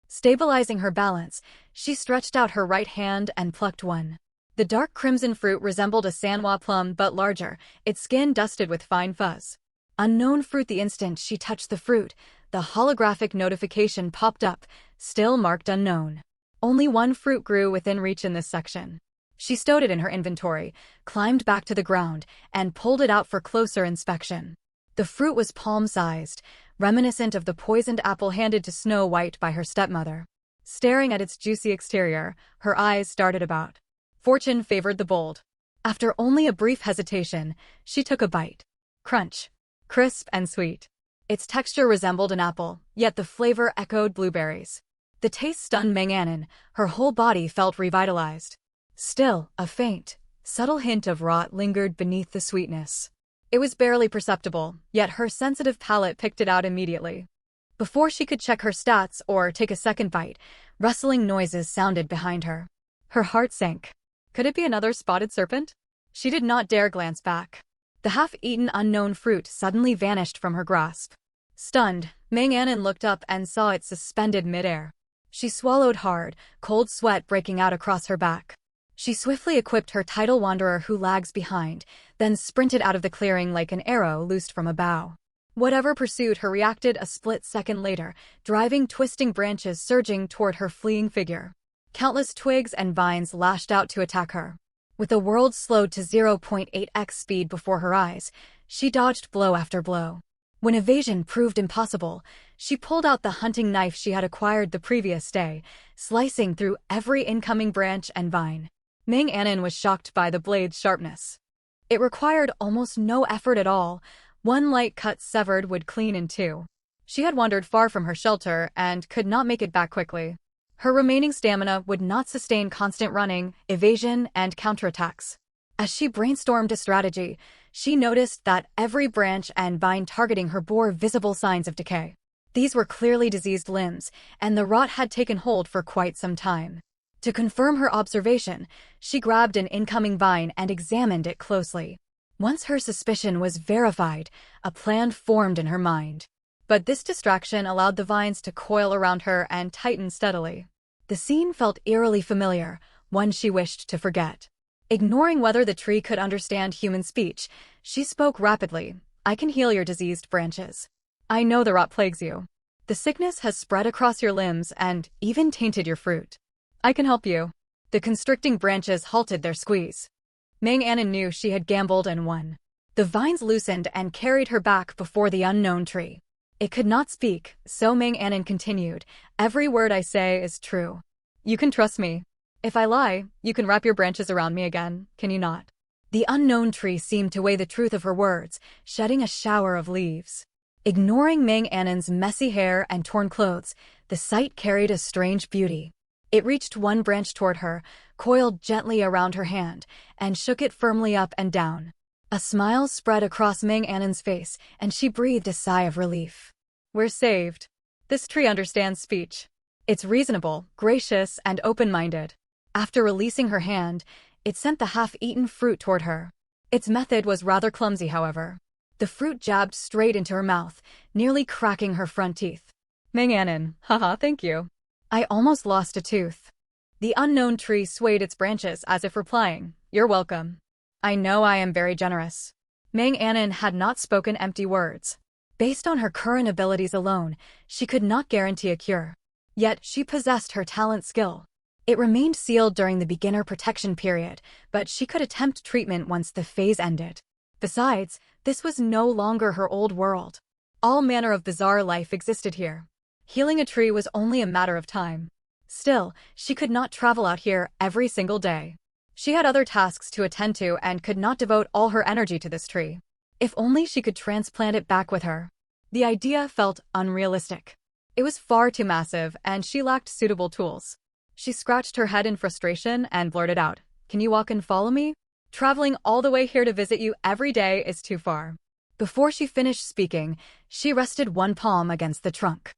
Stabilizing her balance, she stretched out her right hand and plucked one. The dark crimson fruit resembled a Sanwa plum but larger, its skin dusted with fine fuzz. Unknown fruit. The instant she touched the fruit, the holographic notification popped up, still marked unknown. Only one fruit grew within reach in this section. She stowed it in her inventory, climbed back to the ground, and pulled it out for closer inspection. The fruit was palm-sized, reminiscent of the poisoned apple handed to Snow White by her stepmother. Staring at its juicy exterior, her eyes darted about. Fortune favored the bold. After only a brief hesitation, she took a bite. Crunch. Crisp and sweet. Its texture resembled an apple, yet the flavor echoed blueberries. The taste stunned Meng-Anon, her whole body felt revitalized. Still, a faint, subtle hint of rot lingered beneath the sweetness. It was barely perceptible, yet her sensitive palate picked it out immediately. Before she could check her stats or take a second bite, rustling noises sounded behind her. Her heart sank. Could it be another spotted serpent? She did not dare glance back. The half-eaten unknown fruit suddenly vanished from her grasp. Stunned, Meng-Anon looked up and saw it suspended midair. She swallowed hard, cold sweat breaking out across her back. She swiftly equipped her tidal wanderer who lags behind, then sprinted out of the clearing like an arrow loosed from a bow. Whatever pursued her reacted a split second later, driving twisting branches surging toward her fleeing figure. Countless twigs and vines lashed out to attack her. With the world slowed to 0.8x speed before her eyes, she dodged blow after blow. When evasion proved impossible, she pulled out the hunting knife she had acquired the previous day, slicing through every incoming branch and vine. Meng-Anon was shocked by the blade's sharpness. It required almost no effort at all. One light cut severed would clean in two. She had wandered far from her shelter and could not make it back quickly. Her remaining stamina would not sustain constant running, evasion, and counterattacks. As she brainstormed a strategy, she noticed that every branch and vine targeting her bore visible signs of decay. These were clearly diseased limbs, and the rot had taken hold for quite some time. To confirm her observation, she grabbed an incoming vine and examined it closely. Once her suspicion was verified, a plan formed in her mind. But this distraction allowed the vines to coil around her and tighten steadily. The scene felt eerily familiar, one she wished to forget. Ignoring whether the tree could understand human speech, she spoke rapidly. "I can heal your diseased branches. I know the rot plagues you. The sickness has spread across your limbs and even tainted your fruit. I can help you." The constricting branches halted their squeeze. Meng-Anon knew she had gambled and won. The vines loosened and carried her back before the unknown tree. It could not speak, so Meng-Anon continued, "Every word I say is true. You can trust me. If I lie, you can wrap your branches around me again, can you not?" The unknown tree seemed to weigh the truth of her words, shedding a shower of leaves. Ignoring Meng-Anon's messy hair and torn clothes, the sight carried a strange beauty. It reached one branch toward her, coiled gently around her hand, and shook it firmly up and down. A smile spread across Meng-Anon's face, and she breathed a sigh of relief. "We're saved. This tree understands speech. It's reasonable, gracious, and open-minded." After releasing her hand, it sent the half-eaten fruit toward her. Its method was rather clumsy, however. The fruit jabbed straight into her mouth, nearly cracking her front teeth. "Meng-Anon, haha, thank you. I almost lost a tooth." The unknown tree swayed its branches as if replying, "You're welcome. I know I am very generous." Meng-Anon had not spoken empty words. Based on her current abilities alone, she could not guarantee a cure. Yet she possessed her talent skill. It remained sealed during the beginner protection period, but she could attempt treatment once the phase ended. Besides, this was no longer her old world. All manner of bizarre life existed here. Healing a tree was only a matter of time. Still, she could not travel out here every single day. She had other tasks to attend to and could not devote all her energy to this tree. If only she could transplant it back with her. The idea felt unrealistic. It was far too massive, and she lacked suitable tools. She scratched her head in frustration and blurted out, "Can you walk and follow me? Traveling all the way here to visit you every day is too far." Before she finished speaking, she rested one palm against the trunk.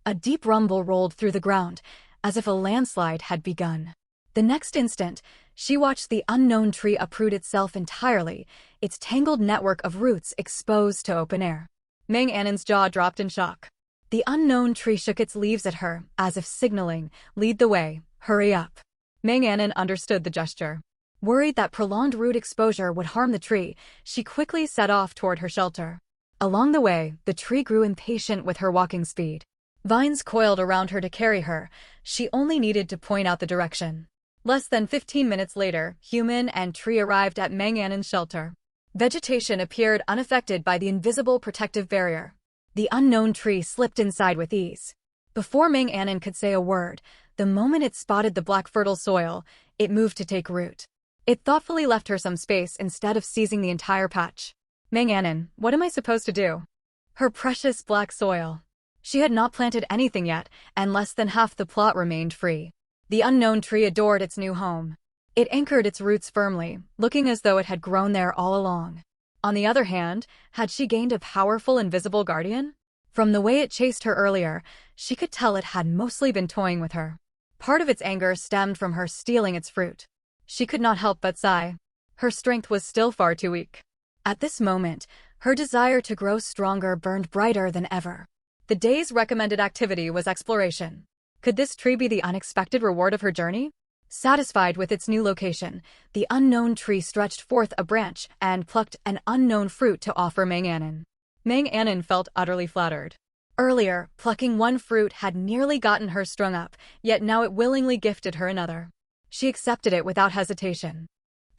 A deep rumble rolled through the ground, as if a landslide had begun. The next instant, she watched the unknown tree uproot itself entirely, its tangled network of roots exposed to open air. Meng-Anon's jaw dropped in shock. The unknown tree shook its leaves at her, as if signaling, "Lead the way, hurry up." Meng-Anon understood the gesture. Worried that prolonged root exposure would harm the tree, she quickly set off toward her shelter. Along the way, the tree grew impatient with her walking speed. Vines coiled around her to carry her. She only needed to point out the direction. Less than 15 minutes later, human and tree arrived at Mang Annen's shelter. Vegetation appeared unaffected by the invisible protective barrier. The unknown tree slipped inside with ease. Before Mang Annen could say a word, the moment it spotted the black fertile soil, it moved to take root. It thoughtfully left her some space instead of seizing the entire patch. Mang Annen, what am I supposed to do? Her precious black soil. She had not planted anything yet, and less than half the plot remained free. The unknown tree adored its new home. It anchored its roots firmly, looking as though it had grown there all along. On the other hand, had she gained a powerful invisible guardian? From the way it chased her earlier, she could tell it had mostly been toying with her. Part of its anger stemmed from her stealing its fruit. She could not help but sigh. Her strength was still far too weak. At this moment, her desire to grow stronger burned brighter than ever. The day's recommended activity was exploration. Could this tree be the unexpected reward of her journey? Satisfied with its new location, the unknown tree stretched forth a branch and plucked an unknown fruit to offer Mang Annen. Mang Annen felt utterly flattered. Earlier, plucking one fruit had nearly gotten her strung up, yet now it willingly gifted her another. She accepted it without hesitation.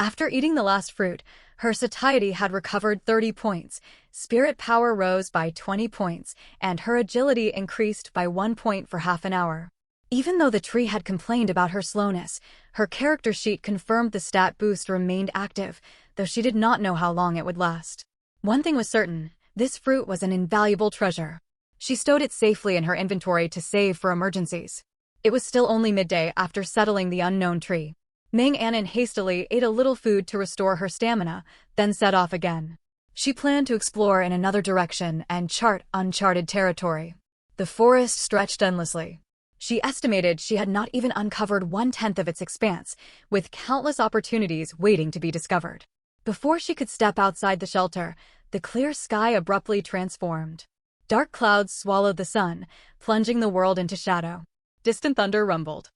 After eating the last fruit, her satiety had recovered 30 points, spirit power rose by 20 points, and her agility increased by 1 point for half an hour. Even though the tree had complained about her slowness, her character sheet confirmed the stat boost remained active, though she did not know how long it would last. One thing was certain, this fruit was an invaluable treasure. She stowed it safely in her inventory to save for emergencies. It was still only midday after settling the unknown tree. Mang Annen hastily ate a little food to restore her stamina, then set off again. She planned to explore in another direction and chart uncharted territory. The forest stretched endlessly. She estimated she had not even uncovered 1/10 of its expanse, with countless opportunities waiting to be discovered. Before she could step outside the shelter, the clear sky abruptly transformed. Dark clouds swallowed the sun, plunging the world into shadow. Distant thunder rumbled.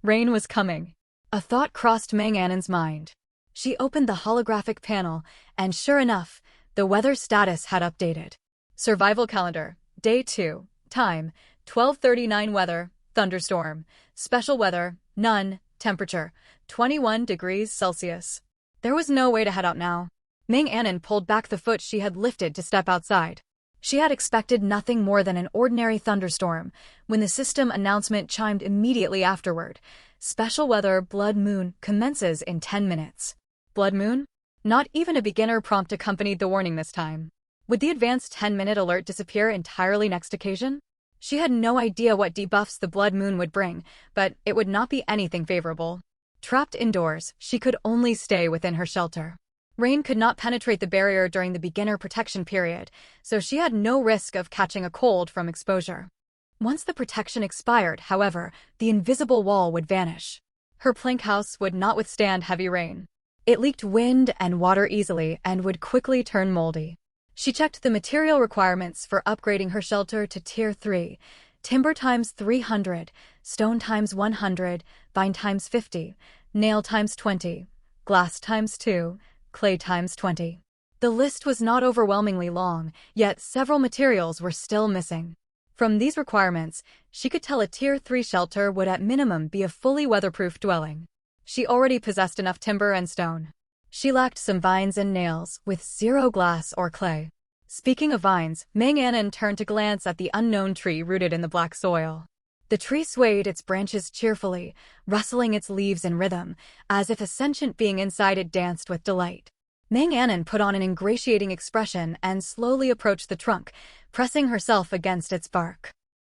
Rain was coming. A thought crossed Mang Annen's mind. She opened the holographic panel, and sure enough, the weather status had updated. Survival calendar, Day 2, time, 12:39 weather, thunderstorm, special weather, none, temperature, 21 degrees Celsius. There was no way to head out now. Mang Annen pulled back the foot she had lifted to step outside. She had expected nothing more than an ordinary thunderstorm, when the system announcement chimed immediately afterward. Special weather blood moon commences in 10 minutes. Blood moon? Not even a beginner prompt accompanied the warning this time. Would the advanced 10-minute alert disappear entirely next occasion? She had no idea what debuffs the blood moon would bring, but it would not be anything favorable. Trapped indoors, she could only stay within her shelter. Rain could not penetrate the barrier during the beginner protection period, so she had no risk of catching a cold from exposure. Once the protection expired, however, the invisible wall would vanish. Her plank house would not withstand heavy rain. It leaked wind and water easily and would quickly turn moldy. She checked the material requirements for upgrading her shelter to Tier 3, timber times 300, stone times 100, vine times 50, nail times 20, glass times 2, clay times 20. The list was not overwhelmingly long, yet several materials were still missing. From these requirements, she could tell a Tier 3 shelter would at minimum be a fully weatherproof dwelling. She already possessed enough timber and stone. She lacked some vines and nails, with zero glass or clay. Speaking of vines, Mang Annen turned to glance at the unknown tree rooted in the black soil. The tree swayed its branches cheerfully, rustling its leaves in rhythm, as if a sentient being inside it danced with delight. Mang Annen put on an ingratiating expression and slowly approached the trunk, pressing herself against its bark.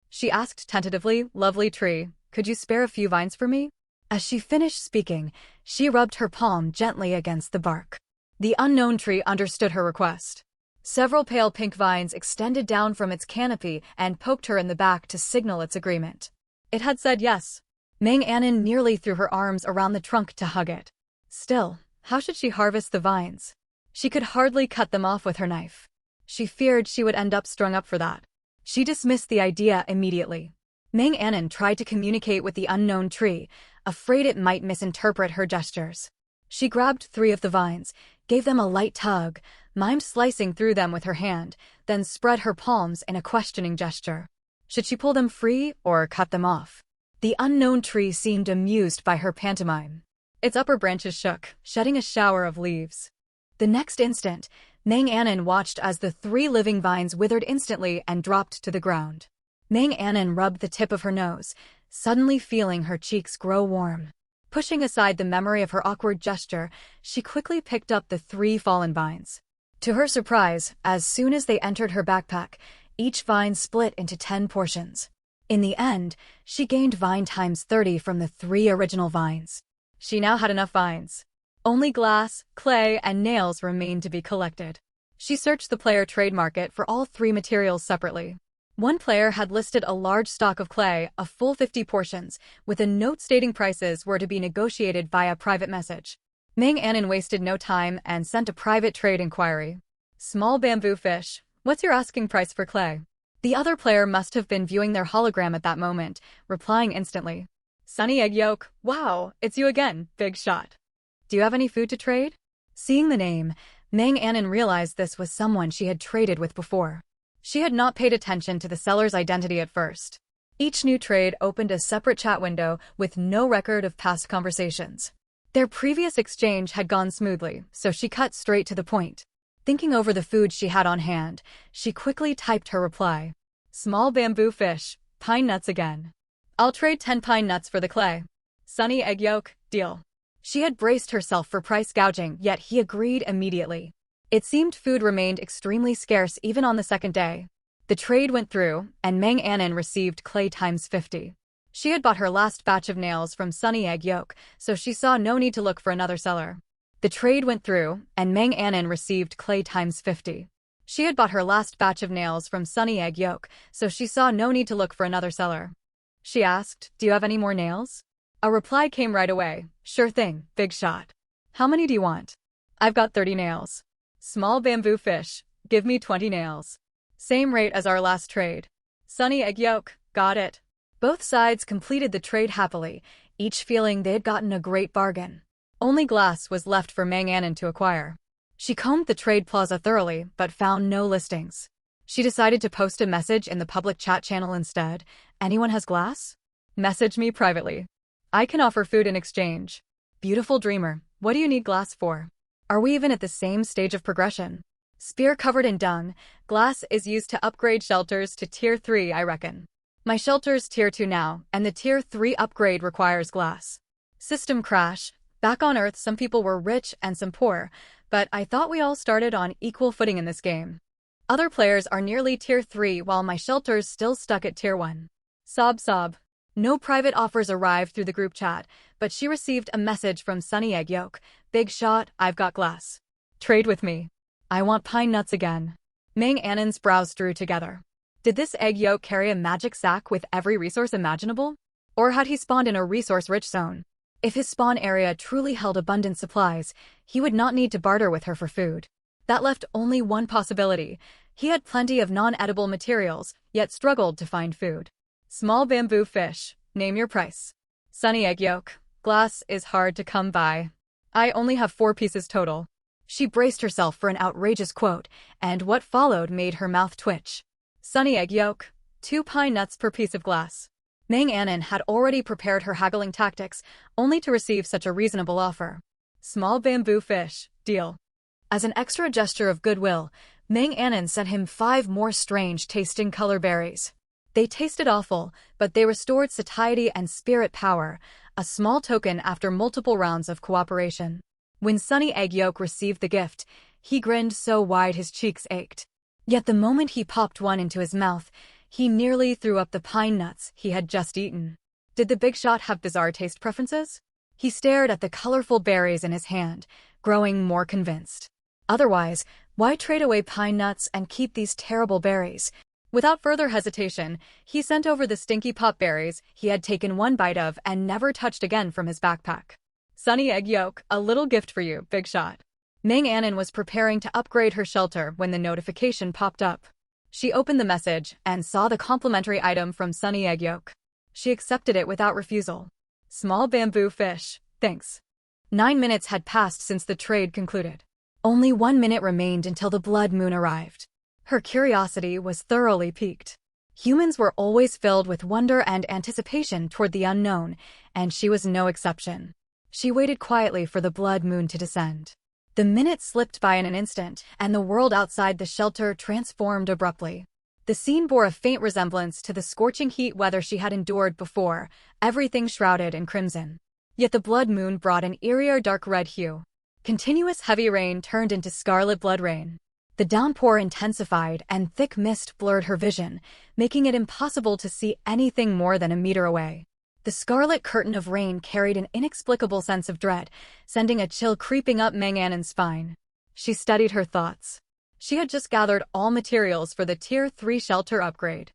She asked tentatively, "Lovely tree, could you spare a few vines for me?" As she finished speaking, she rubbed her palm gently against the bark. The unknown tree understood her request. Several pale pink vines extended down from its canopy and poked her in the back to signal its agreement. It had said yes. Mang Annen nearly threw her arms around the trunk to hug it. Still, how should she harvest the vines? She could hardly cut them off with her knife. She feared she would end up strung up for that. She dismissed the idea immediately. Mang Annen tried to communicate with the unknown tree, afraid it might misinterpret her gestures. She grabbed 3 of the vines, gave them a light tug, mimed slicing through them with her hand, then spread her palms in a questioning gesture. Should she pull them free or cut them off? The unknown tree seemed amused by her pantomime. Its upper branches shook, shedding a shower of leaves. The next instant, Mang Anon watched as the 3 living vines withered instantly and dropped to the ground. Mang Anon rubbed the tip of her nose, suddenly feeling her cheeks grow warm. Pushing aside the memory of her awkward gesture, she quickly picked up the 3 fallen vines. To her surprise, as soon as they entered her backpack, each vine split into 10 portions. In the end, she gained vine times 30 from the 3 original vines. She now had enough vines. Only glass, clay, and nails remained to be collected. She searched the player trade market for all 3 materials separately. One player had listed a large stock of clay, a full 50 portions, with a note stating prices were to be negotiated via private message. Mang Anon wasted no time and sent a private trade inquiry. Small bamboo fish, what's your asking price for clay? The other player must have been viewing their hologram at that moment, replying instantly. Sunny egg yolk, wow, it's you again, big shot. Do you have any food to trade? Seeing the name, Mang Anon realized this was someone she had traded with before. She had not paid attention to the seller's identity at first. Each new trade opened a separate chat window with no record of past conversations. Their previous exchange had gone smoothly, so she cut straight to the point. Thinking over the food she had on hand, she quickly typed her reply. Small bamboo fish, pine nuts again. I'll trade 10 pine nuts for the clay. Sunny egg yolk, deal. She had braced herself for price gouging, yet he agreed immediately. It seemed food remained extremely scarce even on the second day. The trade went through, and Mang Anon received clay times 50. She had bought her last batch of nails from Sunny egg yolk, so she saw no need to look for another seller. The trade went through, and Mang Anon received clay times 50. She had bought her last batch of nails from Sunny egg yolk, so she saw no need to look for another seller. She asked, do you have any more nails? A reply came right away. Sure thing, big shot. How many do you want? I've got 30 nails. Small bamboo fish, give me 20 nails. Same rate as our last trade. Sunny egg yolk, got it. Both sides completed the trade happily, each feeling they had gotten a great bargain. Only glass was left for Mang Anon to acquire. She combed the trade plaza thoroughly, but found no listings. She decided to post a message in the public chat channel instead. Anyone has glass? Message me privately. I can offer food in exchange. Beautiful dreamer, what do you need glass for? Are we even at the same stage of progression? Spear covered in dung, glass is used to upgrade shelters to tier 3, I reckon. My shelter's tier 2 now, and the tier 3 upgrade requires glass. System crash. Back on Earth, some people were rich and some poor, but I thought we all started on equal footing in this game. Other players are nearly tier 3 while my shelter's still stuck at tier 1. Sob sob. No private offers arrived through the group chat, but she received a message from Sunny egg yolk. Big shot, I've got glass. Trade with me. I want pine nuts again. Mang Anon's brows drew together. Did this egg yolk carry a magic sack with every resource imaginable? Or had he spawned in a resource-rich zone? If his spawn area truly held abundant supplies, he would not need to barter with her for food. That left only one possibility. He had plenty of non-edible materials, yet struggled to find food. Small bamboo fish, name your price. Sunny egg yolk, glass is hard to come by. I only have 4 pieces total. She braced herself for an outrageous quote, and what followed made her mouth twitch. Sunny egg yolk, 2 pine nuts per piece of glass. Mang Anon had already prepared her haggling tactics, only to receive such a reasonable offer. Small bamboo fish, deal. As an extra gesture of goodwill, Mang Anon sent him 5 more strange-tasting color berries. They tasted awful, but they restored satiety and spirit power, a small token after multiple rounds of cooperation. When Sunny egg yolk received the gift, he grinned so wide his cheeks ached. Yet the moment he popped one into his mouth, he nearly threw up the pine nuts he had just eaten. Did the big shot have bizarre taste preferences? He stared at the colorful berries in his hand, growing more convinced. Otherwise, why trade away pine nuts and keep these terrible berries? Without further hesitation, he sent over the stinky pop berries he had taken 1 bite of and never touched again from his backpack. Sunny egg yolk, a little gift for you, big shot. Mang Anon was preparing to upgrade her shelter when the notification popped up. She opened the message and saw the complimentary item from Sunny egg yolk. She accepted it without refusal. Small bamboo fish, thanks. 9 minutes had passed since the trade concluded. Only 1 minute remained until the blood moon arrived. Her curiosity was thoroughly piqued. Humans were always filled with wonder and anticipation toward the unknown, and she was no exception. She waited quietly for the blood moon to descend. The minutes slipped by in an instant, and the world outside the shelter transformed abruptly. The scene bore a faint resemblance to the scorching heat weather she had endured before, everything shrouded in crimson. Yet the blood moon brought an eerier dark red hue. Continuous heavy rain turned into scarlet blood rain. The downpour intensified, and thick mist blurred her vision, making it impossible to see anything more than a meter away. The scarlet curtain of rain carried an inexplicable sense of dread, sending a chill creeping up Meng Annen's spine. She studied her thoughts. She had just gathered all materials for the Tier 3 shelter upgrade.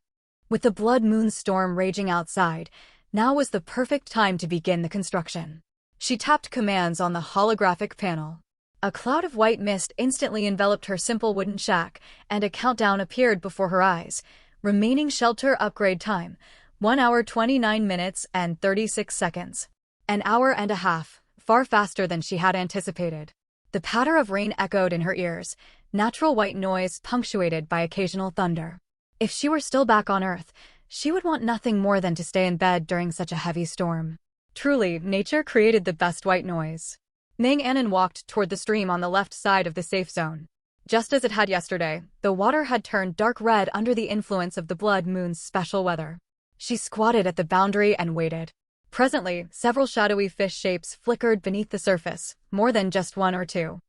With the blood moon storm raging outside, now was the perfect time to begin the construction. She tapped commands on the holographic panel. A cloud of white mist instantly enveloped her simple wooden shack, and a countdown appeared before her eyes. Remaining shelter upgrade time, 1 hour 29 minutes and 36 seconds. An hour and a half, far faster than she had anticipated. The patter of rain echoed in her ears, natural white noise punctuated by occasional thunder. If she were still back on Earth, she would want nothing more than to stay in bed during such a heavy storm. Truly, nature created the best white noise. Meng Annen walked toward the stream on the left side of the safe zone. Just as it had yesterday, the water had turned dark red under the influence of the blood moon's special weather. She squatted at the boundary and waited. Presently, several shadowy fish shapes flickered beneath the surface, more than just one or two.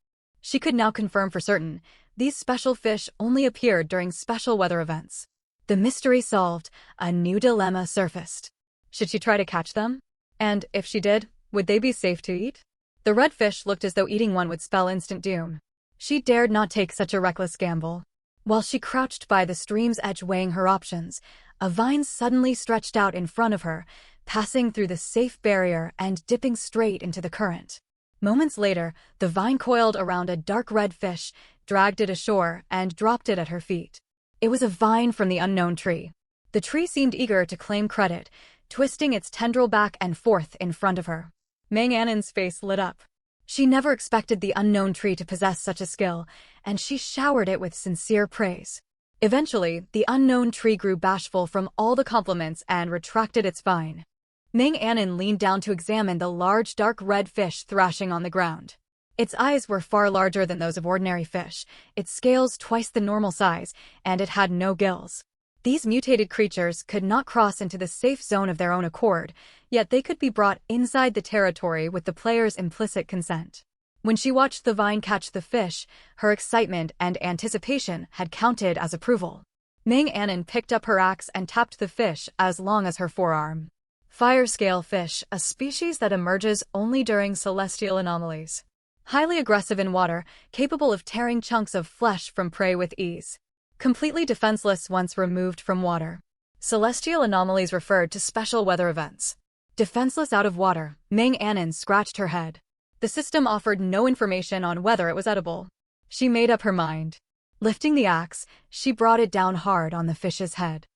She could now confirm for certain, these special fish only appeared during special weather events. The mystery solved, a new dilemma surfaced. Should she try to catch them? And, if she did, would they be safe to eat? The red fish looked as though eating one would spell instant doom. She dared not take such a reckless gamble. While she crouched by the stream's edge weighing her options, a vine suddenly stretched out in front of her, passing through the safe barrier and dipping straight into the current. Moments later, the vine coiled around a dark red fish, dragged it ashore, and dropped it at her feet. It was a vine from the unknown tree. The tree seemed eager to claim credit, twisting its tendril back and forth in front of her. Meng Annen's face lit up. She never expected the unknown tree to possess such a skill, and she showered it with sincere praise. Eventually, the unknown tree grew bashful from all the compliments and retracted its vine. Meng Annen leaned down to examine the large dark red fish thrashing on the ground. Its eyes were far larger than those of ordinary fish, its scales twice the normal size, and it had no gills. These mutated creatures could not cross into the safe zone of their own accord, yet they could be brought inside the territory with the player's implicit consent. When she watched the vine catch the fish, her excitement and anticipation had counted as approval. Meng Annen picked up her axe and tapped the fish as long as her forearm. Fire scale fish, a species that emerges only during celestial anomalies. Highly aggressive in water, capable of tearing chunks of flesh from prey with ease. Completely defenseless once removed from water. Celestial anomalies referred to special weather events. Defenseless out of water, Meng Annen scratched her head. The system offered no information on whether it was edible. She made up her mind. Lifting the axe, she brought it down hard on the fish's head.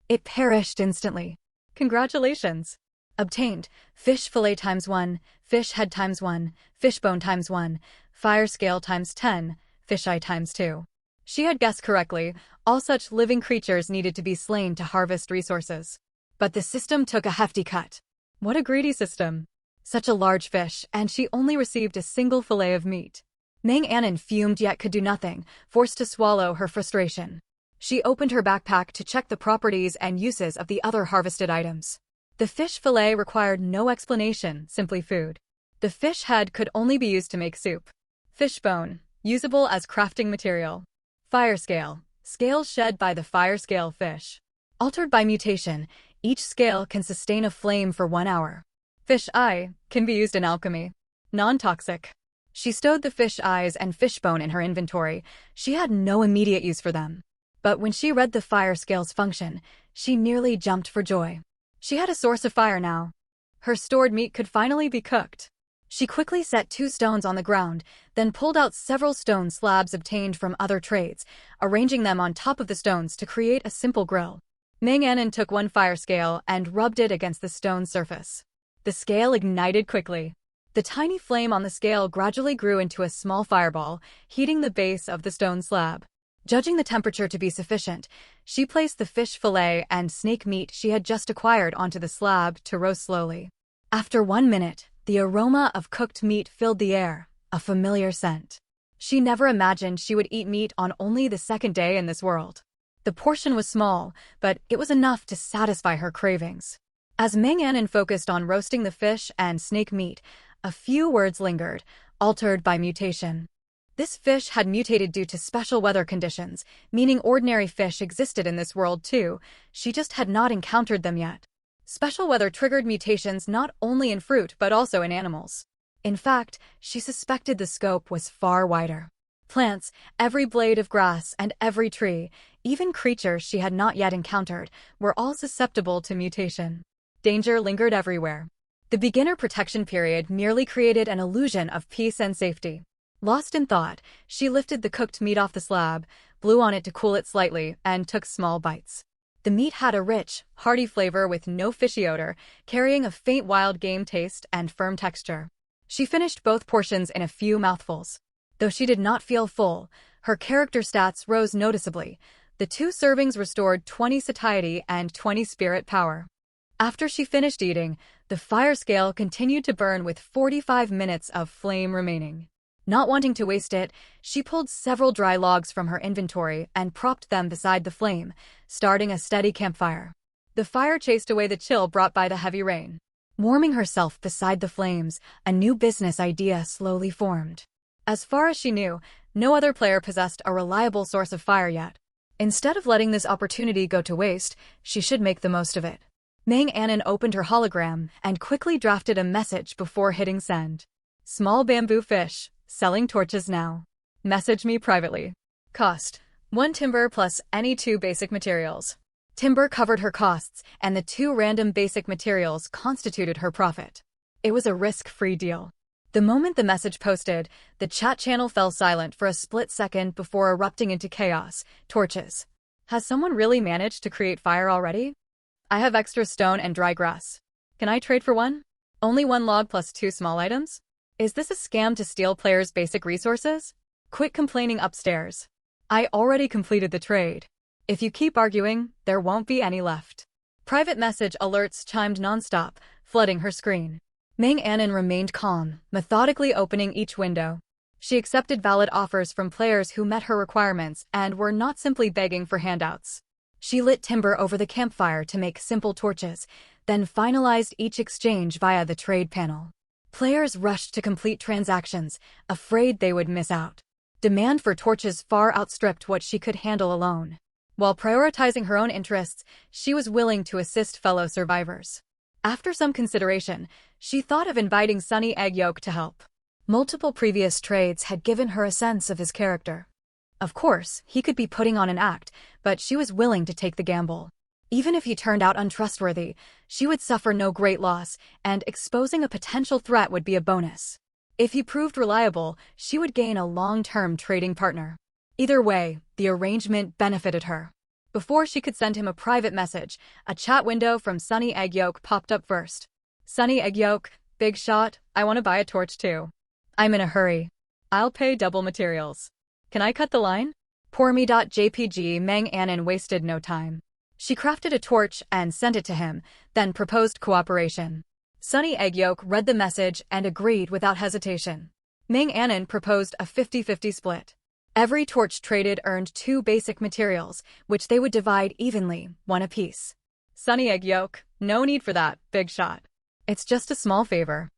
It perished instantly. Congratulations! Obtained, fish fillet ×1, fish head ×1, fish bone ×1, fire scale ×10, fish eye ×2. She had guessed correctly, all such living creatures needed to be slain to harvest resources. But the system took a hefty cut. What a greedy system. Such a large fish, and she only received a single fillet of meat. Meng Annen fumed yet could do nothing, forced to swallow her frustration. She opened her backpack to check the properties and uses of the other harvested items. The fish fillet required no explanation, simply food. The fish head could only be used to make soup. Fish bone, usable as crafting material. Fire scale, scales shed by the fire scale fish. Altered by mutation, each scale can sustain a flame for 1 hour. Fish eye, can be used in alchemy. Non-toxic. She stowed the fish eyes and fish bone in her inventory. She had no immediate use for them. But when she read the fire scale's function, she nearly jumped for joy. She had a source of fire now. Her stored meat could finally be cooked. She quickly set 2 stones on the ground, then pulled out several stone slabs obtained from other trades, arranging them on top of the stones to create a simple grill. Meng Annen took 1 fire scale and rubbed it against the stone surface. The scale ignited quickly. The tiny flame on the scale gradually grew into a small fireball, heating the base of the stone slab. Judging the temperature to be sufficient, she placed the fish fillet and snake meat she had just acquired onto the slab to roast slowly. After 1 minute, the aroma of cooked meat filled the air, a familiar scent. She never imagined she would eat meat on only the second day in this world. The portion was small, but it was enough to satisfy her cravings. As Meng Anan focused on roasting the fish and snake meat, a few words lingered, altered by mutation. This fish had mutated due to special weather conditions, meaning ordinary fish existed in this world too, she just had not encountered them yet. Special weather triggered mutations not only in fruit but also in animals. In fact, she suspected the scope was far wider. Plants, every blade of grass and every tree, even creatures she had not yet encountered, were all susceptible to mutation. Danger lingered everywhere. The beginner protection period merely created an illusion of peace and safety. Lost in thought, she lifted the cooked meat off the slab, blew on it to cool it slightly, and took small bites. The meat had a rich, hearty flavor with no fishy odor, carrying a faint wild game taste and firm texture. She finished both portions in a few mouthfuls. Though she did not feel full, her character stats rose noticeably. The 2 servings restored 20 satiety and 20 spirit power. After she finished eating, the fire scale continued to burn with 45 minutes of flame remaining. Not wanting to waste it, she pulled several dry logs from her inventory and propped them beside the flame, starting a steady campfire. The fire chased away the chill brought by the heavy rain. Warming herself beside the flames, a new business idea slowly formed. As far as she knew, no other player possessed a reliable source of fire yet. Instead of letting this opportunity go to waste, she should make the most of it. Meng Anan opened her hologram and quickly drafted a message before hitting send. Small bamboo fish, selling torches now. Message me privately. Cost: 1 timber plus any 2 basic materials. Timber covered her costs, and the 2 random basic materials constituted her profit. It was a risk-free deal. The moment the message posted, the chat channel fell silent for a split second before erupting into chaos. Torches. Has someone really managed to create fire already? I have extra stone and dry grass. Can I trade for 1? Only 1 log plus 2 small items? Is this a scam to steal players' basic resources? Quit complaining upstairs. I already completed the trade. If you keep arguing, there won't be any left. Private message alerts chimed nonstop, flooding her screen. Meng Anan remained calm, methodically opening each window. She accepted valid offers from players who met her requirements and were not simply begging for handouts. She lit timber over the campfire to make simple torches, then finalized each exchange via the trade panel. Players rushed to complete transactions, afraid they would miss out. Demand for torches far outstripped what she could handle alone. While prioritizing her own interests, she was willing to assist fellow survivors. After some consideration, she thought of inviting Sunny Egg Yolk to help. Multiple previous trades had given her a sense of his character. Of course, he could be putting on an act, but she was willing to take the gamble. Even if he turned out untrustworthy, she would suffer no great loss, and exposing a potential threat would be a bonus. If he proved reliable, she would gain a long-term trading partner. Either way, the arrangement benefited her. Before she could send him a private message, a chat window from Sunny Egg Yolk popped up first. Sunny Egg Yolk, big shot, I want to buy a torch too. I'm in a hurry. I'll pay double materials. Can I cut the line? Porme.jpg. Meng Anan wasted no time. She crafted a torch and sent it to him, then proposed cooperation. Sunny Egg Yolk read the message and agreed without hesitation. Meng Anan proposed a 50-50 split. Every torch traded earned 2 basic materials, which they would divide evenly, 1 apiece. Sunny Egg Yolk, no need for that, big shot. It's just a small favor.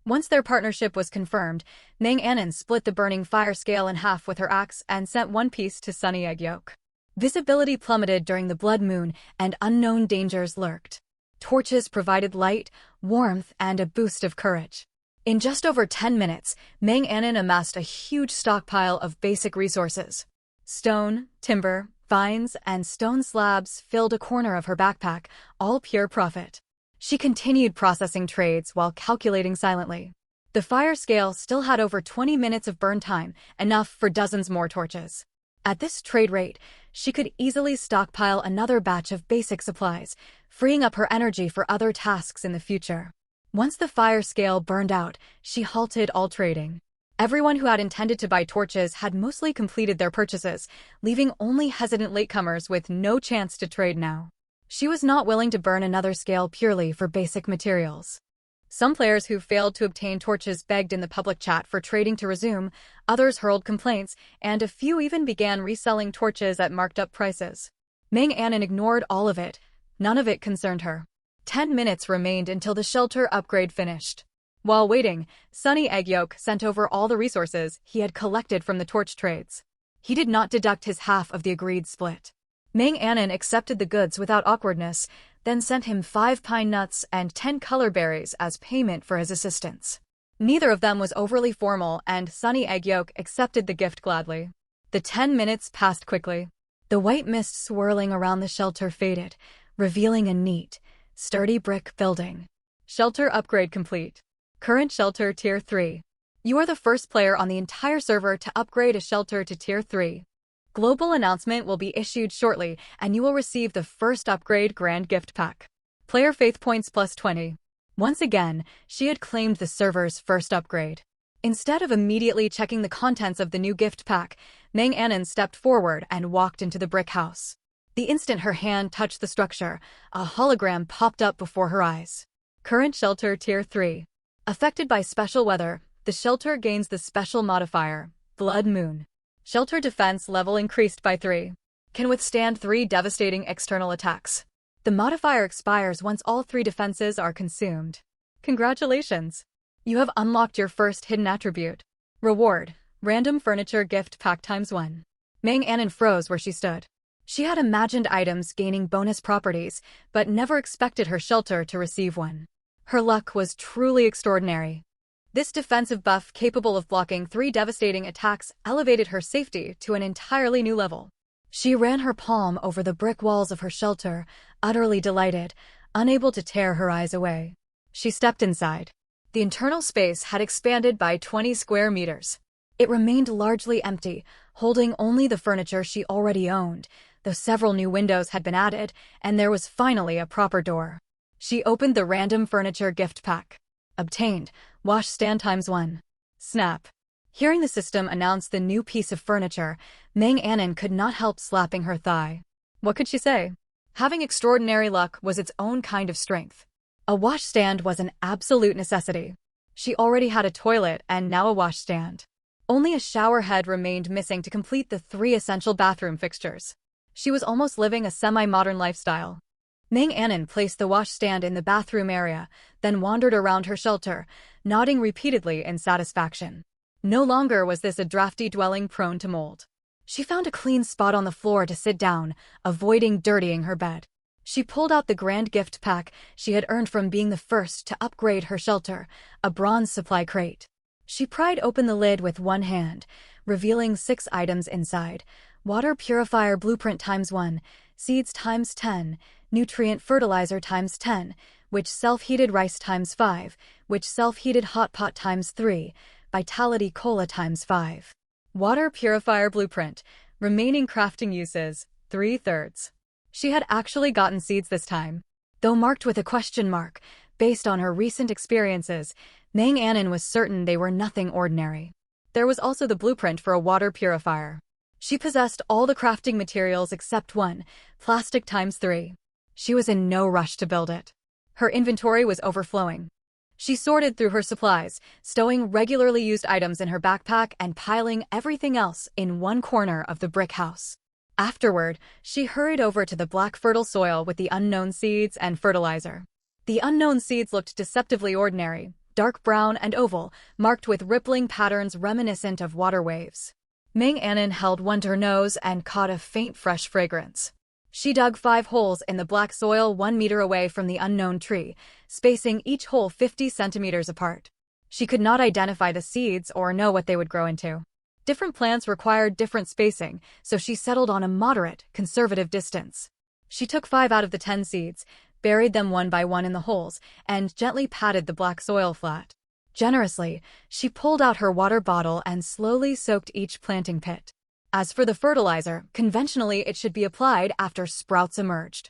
Once their partnership was confirmed, Meng Anan split the burning fire scale in half with her axe and sent 1 piece to Sunny Egg Yolk. Visibility plummeted during the blood moon, and unknown dangers lurked. Torches provided light, warmth, and a boost of courage. In just over 10 minutes, Meng Anan amassed a huge stockpile of basic resources. Stone, timber, vines, and stone slabs filled a corner of her backpack, all pure profit. She continued processing trades while calculating silently. The fire scale still had over 20 minutes of burn time, enough for dozens more torches. At this trade rate, she could easily stockpile another batch of basic supplies, freeing up her energy for other tasks in the future. Once the fire scale burned out, she halted all trading. Everyone who had intended to buy torches had mostly completed their purchases, leaving only hesitant latecomers with no chance to trade now. She was not willing to burn another scale purely for basic materials. Some players who failed to obtain torches begged in the public chat for trading to resume, others hurled complaints, and a few even began reselling torches at marked-up prices. Meng Anon ignored all of it. None of it concerned her. 10 minutes remained until the shelter upgrade finished. While waiting, Sunny Eggyolk sent over all the resources he had collected from the torch trades. He did not deduct his half of the agreed split. Meng Anon accepted the goods without awkwardness, then sent him 5 pine nuts and 10 color berries as payment for his assistance. Neither of them was overly formal, and Sunny Eggyolk accepted the gift gladly. The 10 minutes passed quickly. The white mist swirling around the shelter faded, revealing a neat, sturdy brick building. Shelter upgrade complete. Current shelter Tier 3. You are the first player on the entire server to upgrade a shelter to Tier 3. Global announcement will be issued shortly, and you will receive the first upgrade grand gift pack. Player faith points plus 20. Once again, she had claimed the server's first upgrade. Instead of immediately checking the contents of the new gift pack, Meng Anon stepped forward and walked into the brick house. The instant her hand touched the structure, a hologram popped up before her eyes. Current shelter Tier 3. Affected by special weather, the shelter gains the special modifier, Blood Moon. Shelter defense level increased by 3. Can withstand 3 devastating external attacks. The modifier expires once all 3 defenses are consumed. Congratulations! You have unlocked your first hidden attribute. Reward: Random Furniture Gift Pack ×1. Meng Anon froze where she stood. She had imagined items gaining bonus properties, but never expected her shelter to receive one. Her luck was truly extraordinary. This defensive buff capable of blocking 3 devastating attacks elevated her safety to an entirely new level. She ran her palm over the brick walls of her shelter, utterly delighted, unable to tear her eyes away. She stepped inside. The internal space had expanded by 20 square meters. It remained largely empty, holding only the furniture she already owned, though several new windows had been added, and there was finally a proper door. She opened the random furniture gift pack. Obtained, washstand ×1. Snap. Hearing the system announce the new piece of furniture, Meng Anon could not help slapping her thigh. What could she say? Having extraordinary luck was its own kind of strength. A washstand was an absolute necessity. She already had a toilet and now a washstand. Only a shower head remained missing to complete the 3 essential bathroom fixtures. She was almost living a semi-modern lifestyle. Meng Anon placed the washstand in the bathroom area, then wandered around her shelter, nodding repeatedly in satisfaction. No longer was this a drafty dwelling prone to mold. She found a clean spot on the floor to sit down, avoiding dirtying her bed. She pulled out the grand gift pack she had earned from being the first to upgrade her shelter, a bronze supply crate. She pried open the lid with one hand, revealing 6 items inside: water purifier blueprint ×1, seeds ×10, nutrient fertilizer ×10, which self-heated rice ×5, which self-heated hot pot ×3, vitality cola ×5. Water purifier blueprint, remaining crafting uses, 3/3. She had actually gotten seeds this time. Though marked with a question mark, based on her recent experiences, Meng Anon was certain they were nothing ordinary. There was also the blueprint for a water purifier. She possessed all the crafting materials except one, plastic ×3. She was in no rush to build it. Her inventory was overflowing. She sorted through her supplies, stowing regularly used items in her backpack and piling everything else in one corner of the brick house. Afterward, she hurried over to the black fertile soil with the unknown seeds and fertilizer. The unknown seeds looked deceptively ordinary, dark brown and oval, marked with rippling patterns reminiscent of water waves. Meng Anon held one to her nose and caught a faint fresh fragrance. She dug 5 holes in the black soil 1 meter away from the unknown tree, spacing each hole 50 centimeters apart. She could not identify the seeds or know what they would grow into. Different plants required different spacing, so she settled on a moderate, conservative distance. She took 5 out of the 10 seeds, buried them one by one in the holes, and gently patted the black soil flat. Generously, she pulled out her water bottle and slowly soaked each planting pit. As for the fertilizer, conventionally it should be applied after sprouts emerged.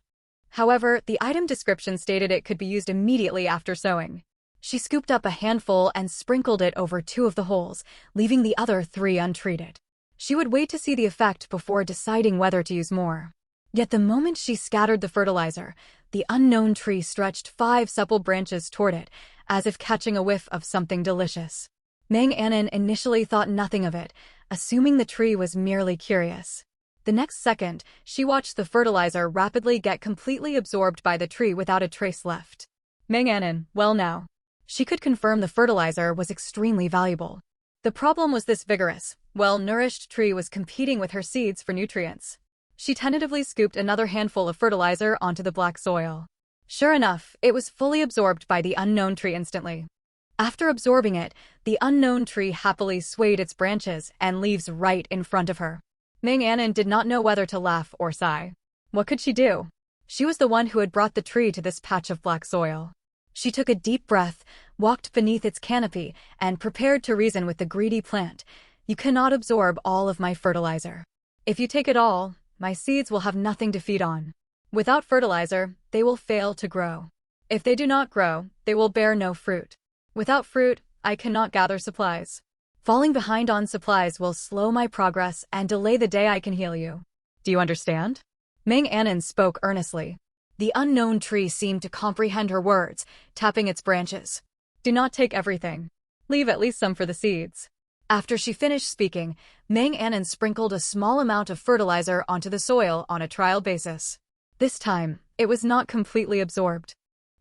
However, the item description stated it could be used immediately after sowing. She scooped up a handful and sprinkled it over 2 of the holes, leaving the other 3 untreated. She would wait to see the effect before deciding whether to use more. Yet the moment she scattered the fertilizer, the unknown tree stretched 5 supple branches toward it, as if catching a whiff of something delicious. Meng Anon initially thought nothing of it, assuming the tree was merely curious. The next second, she watched the fertilizer rapidly get completely absorbed by the tree without a trace left. Meng Anon, well now. She could confirm the fertilizer was extremely valuable. The problem was this vigorous, well-nourished tree was competing with her seeds for nutrients. She tentatively scooped another handful of fertilizer onto the black soil. Sure enough, it was fully absorbed by the unknown tree instantly. After absorbing it, the unknown tree happily swayed its branches and leaves right in front of her. Meng Anon did not know whether to laugh or sigh. What could she do? She was the one who had brought the tree to this patch of black soil. She took a deep breath, walked beneath its canopy, and prepared to reason with the greedy plant. You cannot absorb all of my fertilizer. If you take it all, my seeds will have nothing to feed on. Without fertilizer, they will fail to grow. If they do not grow, they will bear no fruit. Without fruit, I cannot gather supplies. Falling behind on supplies will slow my progress and delay the day I can heal you. Do you understand? Meng Anon spoke earnestly. The unknown tree seemed to comprehend her words, tapping its branches. Do not take everything. Leave at least some for the seeds. After she finished speaking, Meng Anon sprinkled a small amount of fertilizer onto the soil on a trial basis. This time, it was not completely absorbed.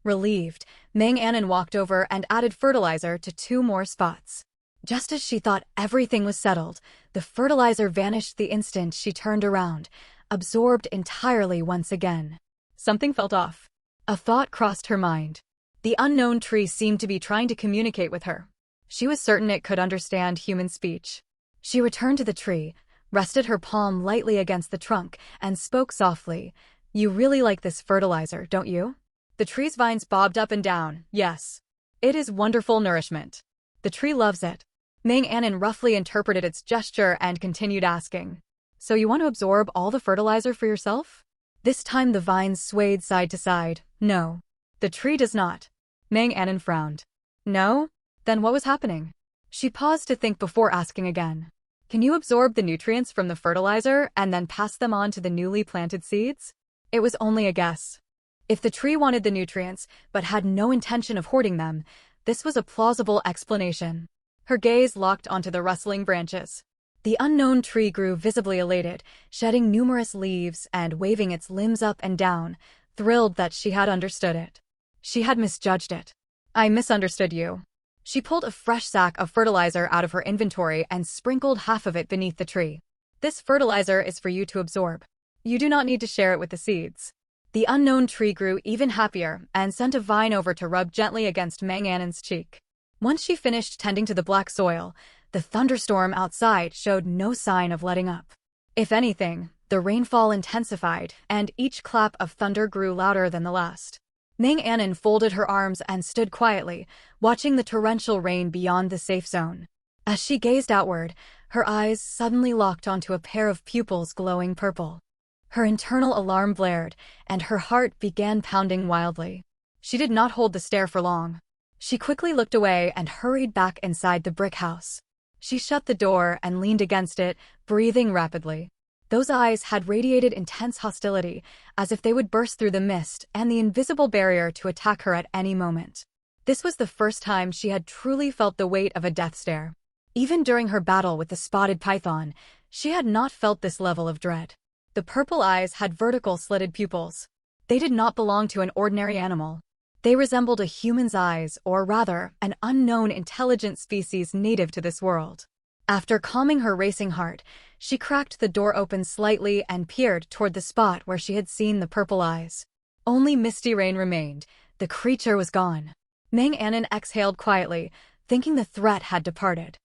Relieved, Meng Anon walked over and added fertilizer to 2 more spots. Just as she thought everything was settled, the fertilizer vanished the instant she turned around, absorbed entirely once again. Something felt off. A thought crossed her mind. The unknown tree seemed to be trying to communicate with her. She was certain it could understand human speech. She returned to the tree, rested her palm lightly against the trunk, and spoke softly. You really like this fertilizer, don't you? The tree's vines bobbed up and down. Yes. It is wonderful nourishment. The tree loves it. Meng Anon roughly interpreted its gesture and continued asking. So you want to absorb all the fertilizer for yourself? This time the vines swayed side to side. No. The tree does not. Meng Anon frowned. No? Then what was happening? She paused to think before asking again. Can you absorb the nutrients from the fertilizer and then pass them on to the newly planted seeds? It was only a guess. If the tree wanted the nutrients but had no intention of hoarding them, this was a plausible explanation. Her gaze locked onto the rustling branches. The unknown tree grew visibly elated, shedding numerous leaves and waving its limbs up and down, thrilled that she had understood it. She had misjudged it. I misunderstood you. She pulled a fresh sack of fertilizer out of her inventory and sprinkled half of it beneath the tree. This fertilizer is for you to absorb. You do not need to share it with the seeds. The unknown tree grew even happier and sent a vine over to rub gently against Meng Anon's cheek. Once she finished tending to the black soil, the thunderstorm outside showed no sign of letting up. If anything, the rainfall intensified, and each clap of thunder grew louder than the last. Meng Anon folded her arms and stood quietly, watching the torrential rain beyond the safe zone. As she gazed outward, her eyes suddenly locked onto a pair of pupils glowing purple. Her internal alarm blared, and her heart began pounding wildly. She did not hold the stare for long. She quickly looked away and hurried back inside the brick house. She shut the door and leaned against it, breathing rapidly. Those eyes had radiated intense hostility, as if they would burst through the mist and the invisible barrier to attack her at any moment. This was the first time she had truly felt the weight of a death stare. Even during her battle with the spotted python, she had not felt this level of dread. The purple eyes had vertical slitted pupils. They did not belong to an ordinary animal. They resembled a human's eyes, or rather, an unknown intelligent species native to this world. After calming her racing heart, she cracked the door open slightly and peered toward the spot where she had seen the purple eyes. Only misty rain remained. The creature was gone. Meng Anon exhaled quietly, thinking the threat had departed.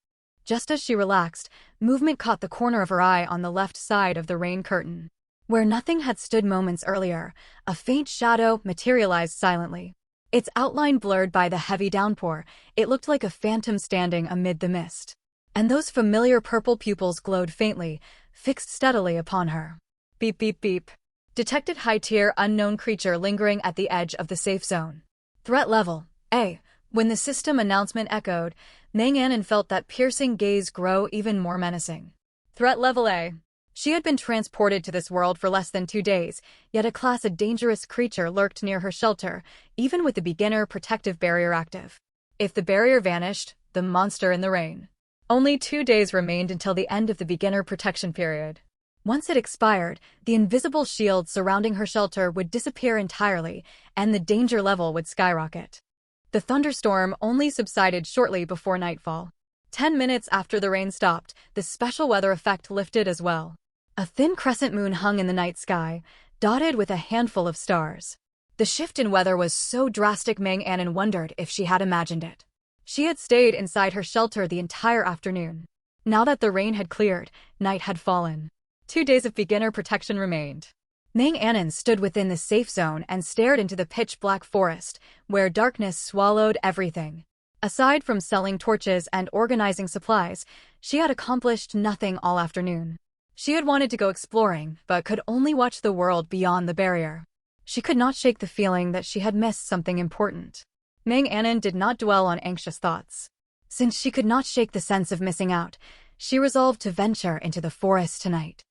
Just as she relaxed, movement caught the corner of her eye on the left side of the rain curtain. Where nothing had stood moments earlier, a faint shadow materialized silently. Its outline blurred by the heavy downpour, it looked like a phantom standing amid the mist. And those familiar purple pupils glowed faintly, fixed steadily upon her. Beep beep beep. Detected high-tier unknown creature lingering at the edge of the safe zone. Threat level A. When the system announcement echoed, Meng Anon felt that piercing gaze grow even more menacing. Threat level A. She had been transported to this world for less than 2 days, yet a class of dangerous creature lurked near her shelter, even with the beginner protective barrier active. If the barrier vanished, the monster in the rain. Only 2 days remained until the end of the beginner protection period. Once it expired, the invisible shield surrounding her shelter would disappear entirely, and the danger level would skyrocket. The thunderstorm only subsided shortly before nightfall. 10 minutes after the rain stopped, the special weather effect lifted as well. A thin crescent moon hung in the night sky, dotted with a handful of stars. The shift in weather was so drastic Meng Anon wondered if she had imagined it. She had stayed inside her shelter the entire afternoon. Now that the rain had cleared, night had fallen. 2 days of beginner protection remained. Meng Anon stood within the safe zone and stared into the pitch-black forest, where darkness swallowed everything. Aside from selling torches and organizing supplies, she had accomplished nothing all afternoon. She had wanted to go exploring, but could only watch the world beyond the barrier. She could not shake the feeling that she had missed something important. Meng Anon did not dwell on anxious thoughts. Since she could not shake the sense of missing out, she resolved to venture into the forest tonight.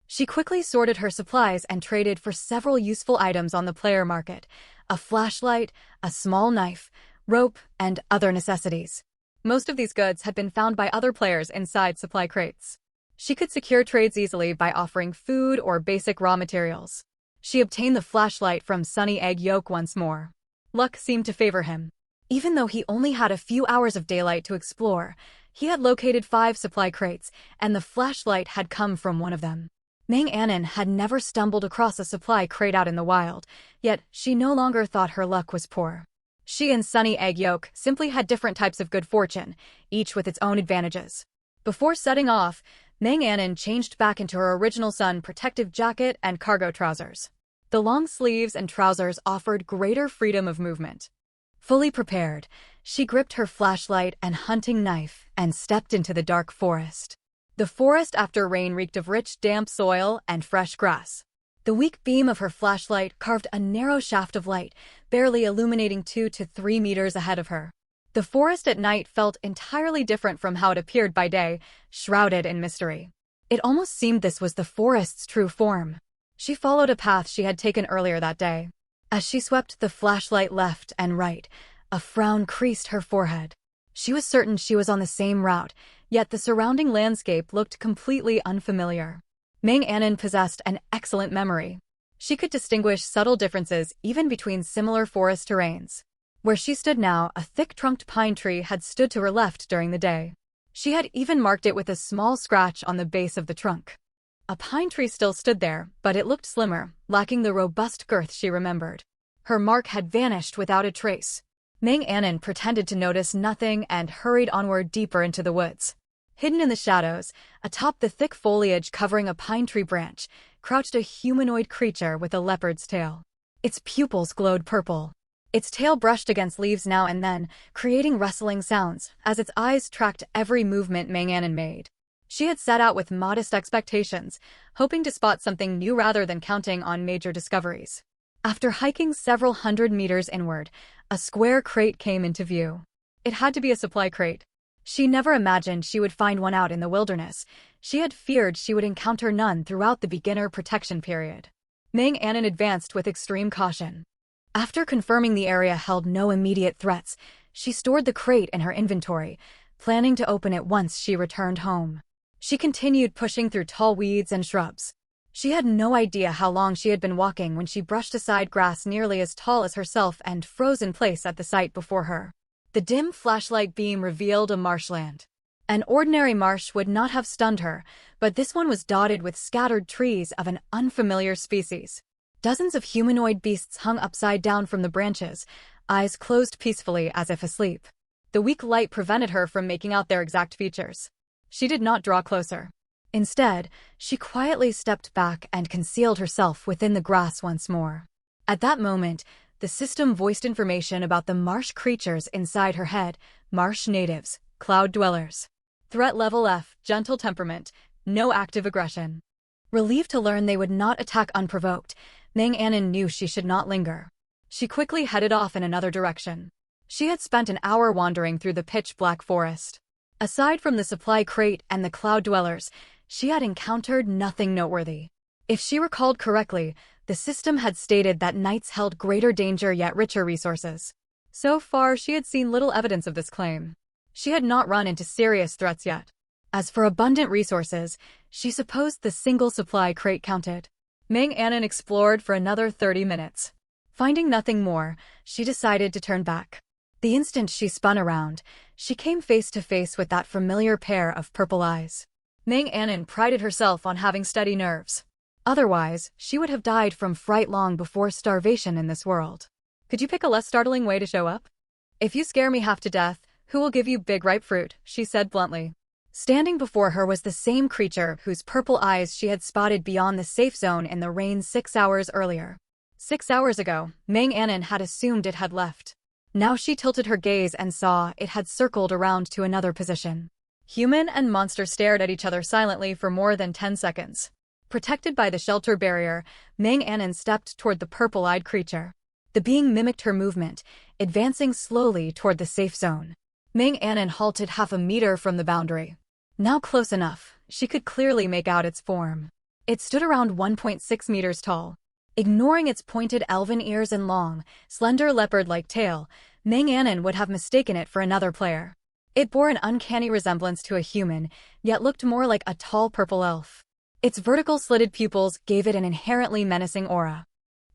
She quickly sorted her supplies and traded for several useful items on the player market: a flashlight, a small knife, rope, and other necessities. Most of these goods had been found by other players inside supply crates. She could secure trades easily by offering food or basic raw materials. She obtained the flashlight from Sunny Egg Yolk once more. Luck seemed to favor him. Even though he only had a few hours of daylight to explore, he had located 5 supply crates, and the flashlight had come from one of them. Meng Anon had never stumbled across a supply crate out in the wild, yet she no longer thought her luck was poor. She and Sunny Egg Yolk simply had different types of good fortune, each with its own advantages. Before setting off, Meng Anon changed back into her original sun protective jacket and cargo trousers. The long sleeves and trousers offered greater freedom of movement. Fully prepared, she gripped her flashlight and hunting knife and stepped into the dark forest. The forest after rain reeked of rich, damp soil and fresh grass. The weak beam of her flashlight carved a narrow shaft of light, barely illuminating 2 to 3 meters ahead of her. The forest at night felt entirely different from how it appeared by day, shrouded in mystery. It almost seemed this was the forest's true form. She followed a path she had taken earlier that day. As she swept the flashlight left and right, a frown creased her forehead. She was certain she was on the same route, yet the surrounding landscape looked completely unfamiliar. Meng Anon possessed an excellent memory. She could distinguish subtle differences even between similar forest terrains. Where she stood now, a thick-trunked pine tree had stood to her left during the day. She had even marked it with a small scratch on the base of the trunk. A pine tree still stood there, but it looked slimmer, lacking the robust girth she remembered. Her mark had vanished without a trace. Meng Anon pretended to notice nothing and hurried onward deeper into the woods. Hidden in the shadows, atop the thick foliage covering a pine tree branch, crouched a humanoid creature with a leopard's tail. Its pupils glowed purple. Its tail brushed against leaves now and then, creating rustling sounds, as its eyes tracked every movement Meng Anon made. She had set out with modest expectations, hoping to spot something new rather than counting on major discoveries. After hiking several hundred meters inward, a square crate came into view. It had to be a supply crate. She never imagined she would find one out in the wilderness. She had feared she would encounter none throughout the beginner protection period. Meng Anon advanced with extreme caution. After confirming the area held no immediate threats, she stored the crate in her inventory, planning to open it once she returned home. She continued pushing through tall weeds and shrubs. She had no idea how long she had been walking when she brushed aside grass nearly as tall as herself and froze in place at the sight before her. The dim flashlight beam revealed a marshland. An ordinary marsh would not have stunned her, but this one was dotted with scattered trees of an unfamiliar species. Dozens of humanoid beasts hung upside down from the branches, eyes closed peacefully as if asleep. The weak light prevented her from making out their exact features. She did not draw closer. Instead, she quietly stepped back and concealed herself within the grass once more. At that moment, the system voiced information about the marsh creatures inside her head: marsh natives, cloud dwellers. Threat level F, gentle temperament, no active aggression. Relieved to learn they would not attack unprovoked, Meng Anon knew she should not linger. She quickly headed off in another direction. She had spent an hour wandering through the pitch-black forest. Aside from the supply crate and the cloud dwellers, she had encountered nothing noteworthy. If she recalled correctly, the system had stated that knights held greater danger yet richer resources. So far, she had seen little evidence of this claim. She had not run into serious threats yet. As for abundant resources, she supposed the single supply crate counted. Meng Anon explored for another 30 minutes. Finding nothing more, she decided to turn back. The instant she spun around, she came face to face with that familiar pair of purple eyes. Meng Anon prided herself on having steady nerves. Otherwise, she would have died from fright long before starvation in this world. Could you pick a less startling way to show up? If you scare me half to death, who will give you big ripe fruit? She said bluntly. Standing before her was the same creature whose purple eyes she had spotted beyond the safe zone in the rain 6 hours earlier. 6 hours ago, Meng Anon had assumed it had left. Now she tilted her gaze and saw it had circled around to another position. Human and monster stared at each other silently for more than 10 seconds. Protected by the shelter barrier, Meng Anon stepped toward the purple-eyed creature. The being mimicked her movement, advancing slowly toward the safe zone. Meng Anon halted half a meter from the boundary. Now close enough, she could clearly make out its form. It stood around 1.6 meters tall. Ignoring its pointed elven ears and long, slender leopard-like tail, Meng Anon would have mistaken it for another player. It bore an uncanny resemblance to a human, yet looked more like a tall purple elf. Its vertical slitted pupils gave it an inherently menacing aura.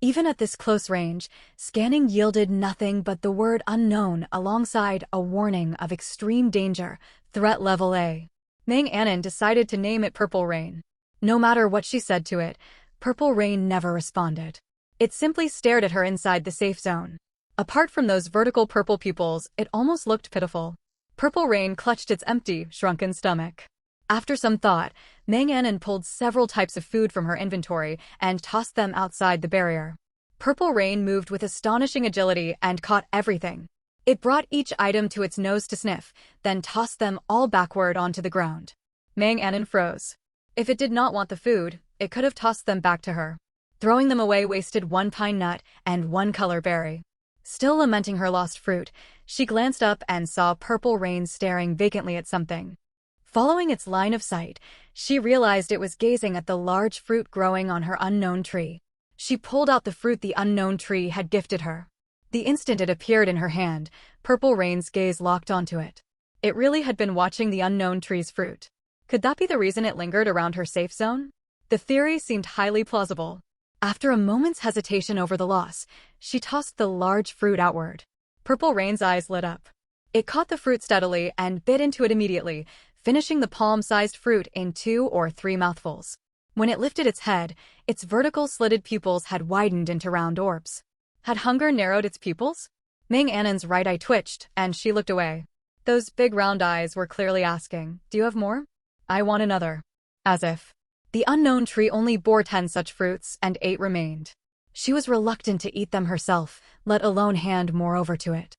Even at this close range, scanning yielded nothing but the word unknown alongside a warning of extreme danger, threat level A. Meng Anon decided to name it Purple Rain. No matter what she said to it, Purple Rain never responded. It simply stared at her inside the safe zone. Apart from those vertical purple pupils, it almost looked pitiful. Purple Rain clutched its empty, shrunken stomach. After some thought, Meng Anon pulled several types of food from her inventory and tossed them outside the barrier. Purple Rain moved with astonishing agility and caught everything. It brought each item to its nose to sniff, then tossed them all backward onto the ground. Meng Anon froze. If it did not want the food, it could have tossed them back to her. Throwing them away wasted one pine nut and one color berry. Still lamenting her lost fruit, she glanced up and saw Purple Rain staring vacantly at something. Following its line of sight, she realized it was gazing at the large fruit growing on her unknown tree. She pulled out the fruit the unknown tree had gifted her. The instant it appeared in her hand, Purple Rain's gaze locked onto it. It really had been watching the unknown tree's fruit. Could that be the reason it lingered around her safe zone? The theory seemed highly plausible. After a moment's hesitation over the loss, she tossed the large fruit outward. Purple Rain's eyes lit up. It caught the fruit steadily and bit into it immediately, finishing the palm-sized fruit in 2 or 3 mouthfuls. When it lifted its head, its vertical slitted pupils had widened into round orbs. Had hunger narrowed its pupils? Meng Anon's right eye twitched, and she looked away. Those big round eyes were clearly asking, "Do you have more?" "I want another." As if. The unknown tree only bore 10 such fruits, and 8 remained. She was reluctant to eat them herself, let alone hand more over to it.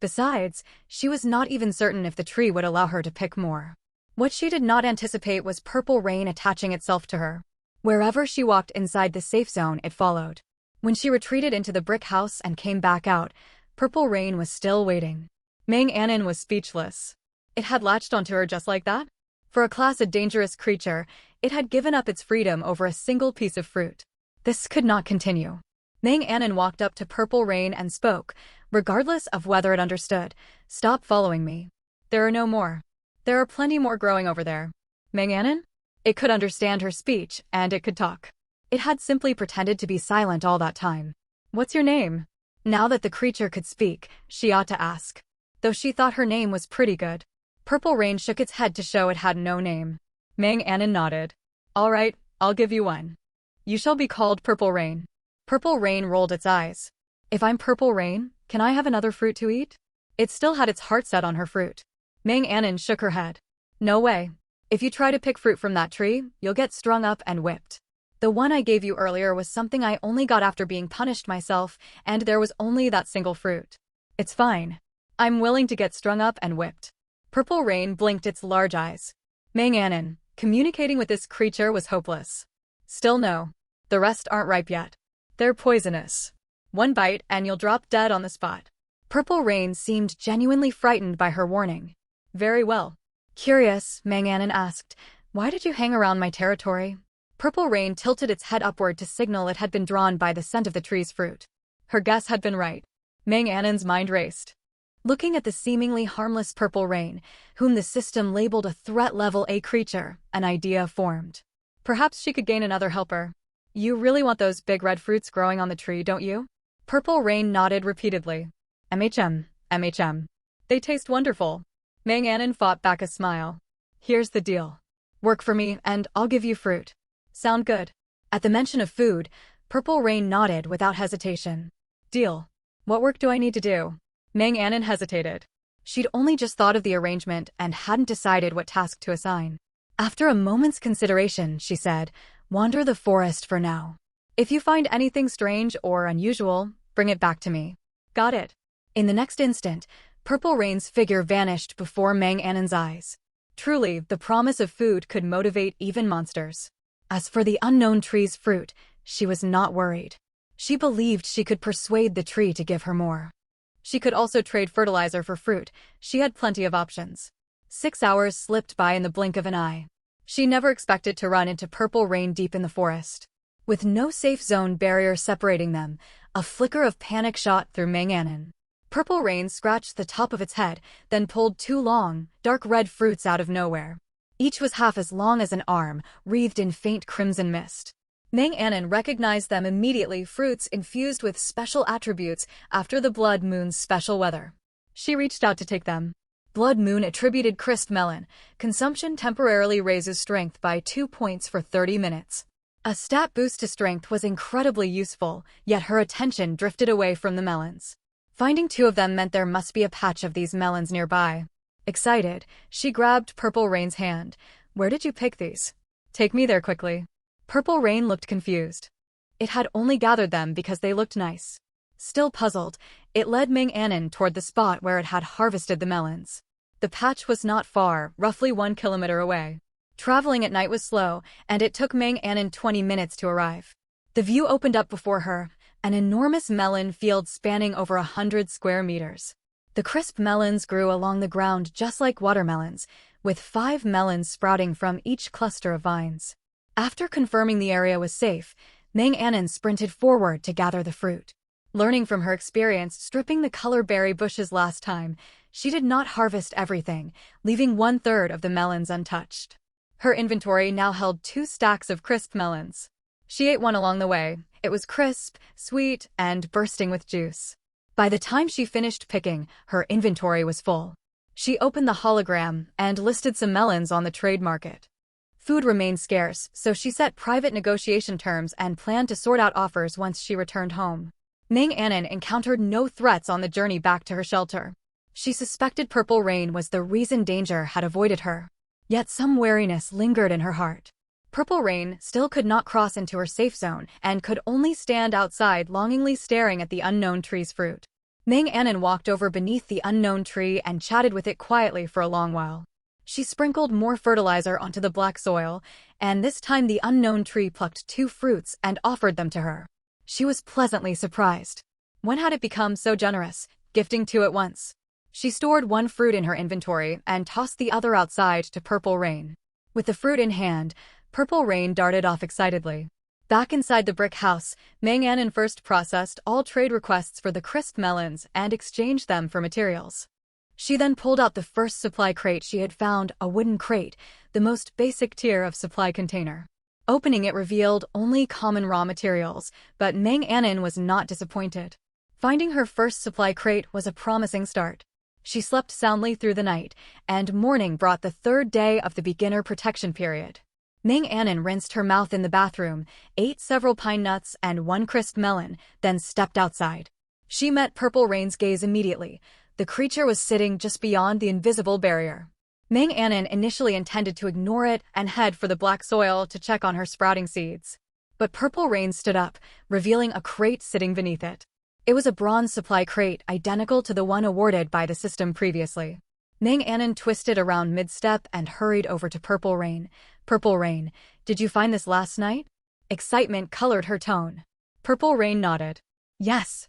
Besides, she was not even certain if the tree would allow her to pick more. What she did not anticipate was Purple Rain attaching itself to her. Wherever she walked inside the safe zone, it followed. When she retreated into the brick house and came back out, Purple Rain was still waiting. Meng Anon was speechless. It had latched onto her just like that? For a class of dangerous creature, it had given up its freedom over a single piece of fruit. This could not continue. Meng Anon walked up to Purple Rain and spoke, regardless of whether it understood. "Stop following me. There are no more. There are plenty more growing over there." Meng Anon? It could understand her speech, and it could talk. It had simply pretended to be silent all that time. "What's your name?" Now that the creature could speak, she ought to ask. Though she thought her name was pretty good. Purple Rain shook its head to show it had no name. Meng Anon nodded. "All right, I'll give you one. You shall be called Purple Rain." Purple Rain rolled its eyes. "If I'm Purple Rain, can I have another fruit to eat?" It still had its heart set on her fruit. Meng Anon shook her head. "No way. If you try to pick fruit from that tree, you'll get strung up and whipped. The one I gave you earlier was something I only got after being punished myself, and there was only that single fruit. It's fine. I'm willing to get strung up and whipped." Purple Rain blinked its large eyes. Meng Anon, communicating with this creature was hopeless. "Still no. The rest aren't ripe yet. They're poisonous. One bite and you'll drop dead on the spot." Purple Rain seemed genuinely frightened by her warning. Very well. Curious, Manganon asked, why did you hang around my territory? Purple Rain tilted its head upward to signal it had been drawn by the scent of the tree's fruit. Her guess had been right. Manganon's mind raced. Looking at the seemingly harmless Purple Rain, whom the system labeled a threat level A creature, an idea formed. Perhaps she could gain another helper. You really want those big red fruits growing on the tree, don't you? Purple Rain nodded repeatedly. MHM, MHM. They taste wonderful. Manganon fought back a smile. Here's the deal. Work for me, and I'll give you fruit. Sound good? At the mention of food, Purple Rain nodded without hesitation. Deal. What work do I need to do? Manganon hesitated. She'd only just thought of the arrangement and hadn't decided what task to assign. After a moment's consideration, she said, wander the forest for now. If you find anything strange or unusual, bring it back to me. Got it. In the next instant, Purple Rain's figure vanished before Manganon's eyes. Truly, the promise of food could motivate even monsters. As for the unknown tree's fruit, she was not worried. She believed she could persuade the tree to give her more. She could also trade fertilizer for fruit. She had plenty of options. 6 hours slipped by in the blink of an eye. She never expected to run into Purple Rain deep in the forest. With no safe zone barrier separating them, a flicker of panic shot through Manganon. Purple Rain scratched the top of its head, then pulled 2 long, dark red fruits out of nowhere. Each was half as long as an arm, wreathed in faint crimson mist. Manganon recognized them immediately, fruits infused with special attributes after the Blood Moon's special weather. She reached out to take them. Blood Moon attributed crisp melon. Consumption temporarily raises strength by 2 points for 30 minutes. A stat boost to strength was incredibly useful, yet her attention drifted away from the melons. Finding 2 of them meant there must be a patch of these melons nearby. Excited, she grabbed Purple Rain's hand. Where did you pick these? Take me there quickly. Purple Rain looked confused. It had only gathered them because they looked nice. Still puzzled, it led Manganon toward the spot where it had harvested the melons. The patch was not far, roughly 1 kilometer away. Traveling at night was slow, and it took Manganon 20 minutes to arrive. The view opened up before her, an enormous melon field spanning over 100 square meters. The crisp melons grew along the ground just like watermelons, with 5 melons sprouting from each cluster of vines. After confirming the area was safe, Manganon sprinted forward to gather the fruit. Learning from her experience stripping the color berry bushes last time, she did not harvest everything, leaving 1/3 of the melons untouched. Her inventory now held 2 stacks of crisp melons. She ate one along the way. It was crisp, sweet, and bursting with juice. By the time she finished picking, her inventory was full. She opened the hologram and listed some melons on the trade market. Food remained scarce, so she set private negotiation terms and planned to sort out offers once she returned home. Manganon encountered no threats on the journey back to her shelter. She suspected Purple Rain was the reason danger had avoided her. Yet some wariness lingered in her heart. Purple Rain still could not cross into her safe zone and could only stand outside longingly staring at the unknown tree's fruit. Manganon walked over beneath the unknown tree and chatted with it quietly for a long while. She sprinkled more fertilizer onto the black soil, and this time the unknown tree plucked 2 fruits and offered them to her. She was pleasantly surprised. When had it become so generous, gifting 2 at once? She stored 1 fruit in her inventory and tossed the other outside to Purple Rain. With the fruit in hand, Purple Rain darted off excitedly. Back inside the brick house, Manganon first processed all trade requests for the crisp melons and exchanged them for materials. She then pulled out the first supply crate she had found, a wooden crate, the most basic tier of supply container. Opening it revealed only common raw materials, but Manganon was not disappointed. Finding her first supply crate was a promising start. She slept soundly through the night, and morning brought the 3rd day of the beginner protection period. Manganon rinsed her mouth in the bathroom, ate several pine nuts and 1 crisp melon, then stepped outside. She met Purple Rain's gaze immediately. The creature was sitting just beyond the invisible barrier. Manganon initially intended to ignore it and head for the black soil to check on her sprouting seeds. But Purple Rain stood up, revealing a crate sitting beneath it. It was a bronze supply crate identical to the one awarded by the system previously. Manganon twisted around mid-step and hurried over to Purple Rain. Purple Rain, did you find this last night? Excitement colored her tone. Purple Rain nodded. Yes.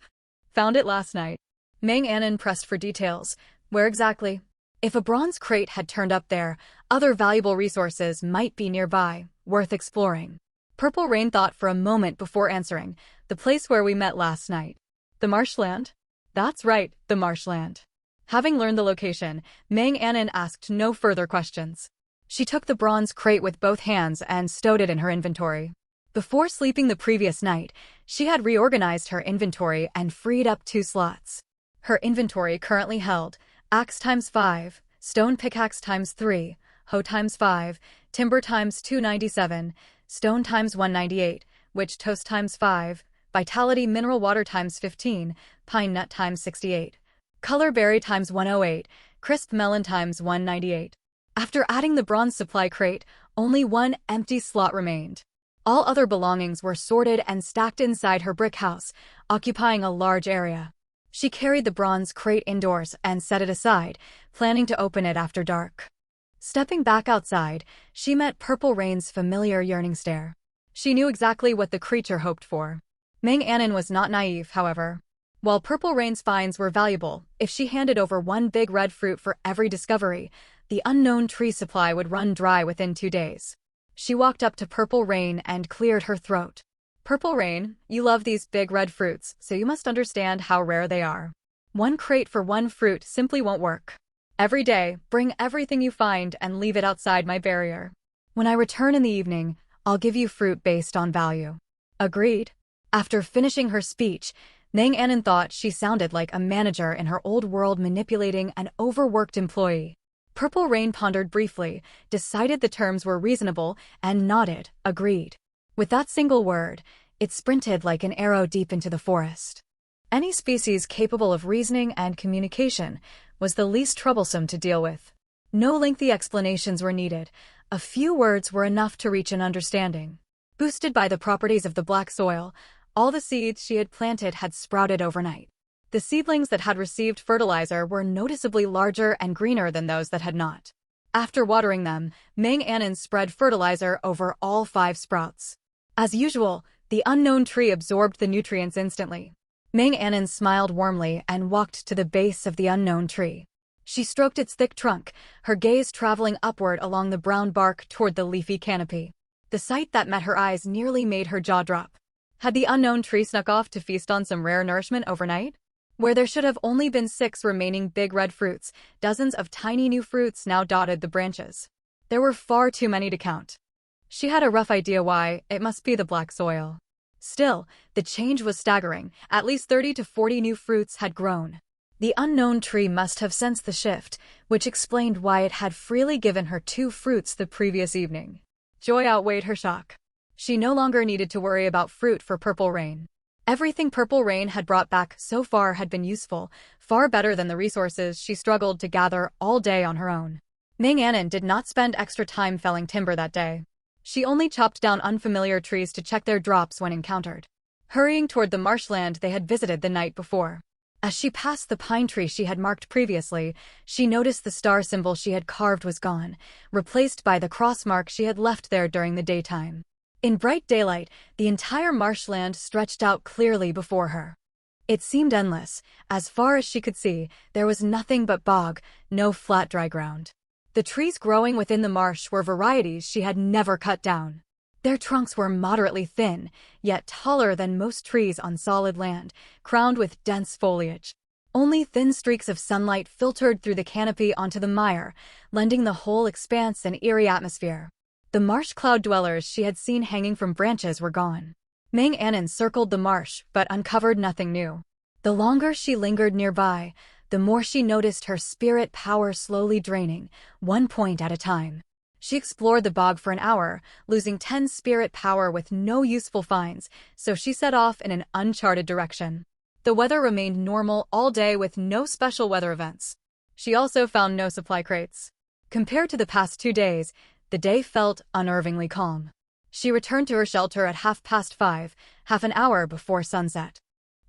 Found it last night. Meng Anon pressed for details. Where exactly? If a bronze crate had turned up there, other valuable resources might be nearby, worth exploring. Purple Rain thought for a moment before answering. The place where we met last night. The marshland? That's right, the marshland. Having learned the location, Meng Anon asked no further questions. She took the bronze crate with both hands and stowed it in her inventory. Before sleeping the previous night, she had reorganized her inventory and freed up 2 slots. Her inventory currently held axe times 5, stone pickaxe times 3, hoe times 5, timber times 297, stone times 198, witch toast times 5, vitality mineral water times 15, pine nut times 68, color berry times 108, crisp melon times 198. After adding the bronze supply crate, only 1 empty slot remained. All other belongings were sorted and stacked inside her brick house, occupying a large area. She carried the bronze crate indoors and set it aside, planning to open it after dark. Stepping back outside, she met Purple Rain's familiar yearning stare. She knew exactly what the creature hoped for. Meng Anon was not naive, however. While Purple Rain's finds were valuable, if she handed over 1 big red fruit for every discovery, the unknown tree supply would run dry within 2 days. She walked up to Purple Rain and cleared her throat. Purple Rain, you love these big red fruits, so you must understand how rare they are. 1 crate for 1 fruit simply won't work. Every day, bring everything you find and leave it outside my barrier. When I return in the evening, I'll give you fruit based on value. Agreed? After finishing her speech, Meng Anon thought she sounded like a manager in her old world manipulating an overworked employee. Purple Rain pondered briefly, decided the terms were reasonable, and nodded, agreed. With that single word, it sprinted like an arrow deep into the forest. Any species capable of reasoning and communication was the least troublesome to deal with. No lengthy explanations were needed. A few words were enough to reach an understanding. Boosted by the properties of the black soil, all the seeds she had planted had sprouted overnight. The seedlings that had received fertilizer were noticeably larger and greener than those that had not. After watering them, Meng Anon spread fertilizer over all 5 sprouts. As usual, the unknown tree absorbed the nutrients instantly. Meng Anon smiled warmly and walked to the base of the unknown tree. She stroked its thick trunk, her gaze traveling upward along the brown bark toward the leafy canopy. The sight that met her eyes nearly made her jaw drop. Had the unknown tree snuck off to feast on some rare nourishment overnight? Where there should have only been 6 remaining big red fruits, dozens of tiny new fruits now dotted the branches. There were far too many to count. She had a rough idea why. It must be the black soil. Still, the change was staggering. At least 30 to 40 new fruits had grown. The unknown tree must have sensed the shift, which explained why it had freely given her 2 fruits the previous evening. Joy outweighed her shock. She no longer needed to worry about fruit for Purple Rain. Everything Purple Rain had brought back so far had been useful, far better than the resources she struggled to gather all day on her own. Meng Anon did not spend extra time felling timber that day. She only chopped down unfamiliar trees to check their drops when encountered. Hurrying toward the marshland they had visited the night before. As she passed the pine tree she had marked previously, she noticed the star symbol she had carved was gone, replaced by the cross mark she had left there during the daytime. In bright daylight, the entire marshland stretched out clearly before her. It seemed endless. As far as she could see, there was nothing but bog, no flat dry ground. The trees growing within the marsh were varieties she had never cut down. Their trunks were moderately thin, yet taller than most trees on solid land, crowned with dense foliage. Only thin streaks of sunlight filtered through the canopy onto the mire, lending the whole expanse an eerie atmosphere. The marsh cloud dwellers she had seen hanging from branches were gone. Meng Anon circled the marsh but uncovered nothing new. The longer she lingered nearby, the more she noticed her spirit power slowly draining, 1 point at a time. She explored the bog for an hour, losing 10 spirit power with no useful finds, so she set off in an uncharted direction. The weather remained normal all day with no special weather events. She also found no supply crates. Compared to the past 2 days, the day felt unnervingly calm. She returned to her shelter at 5:30, half an hour before sunset.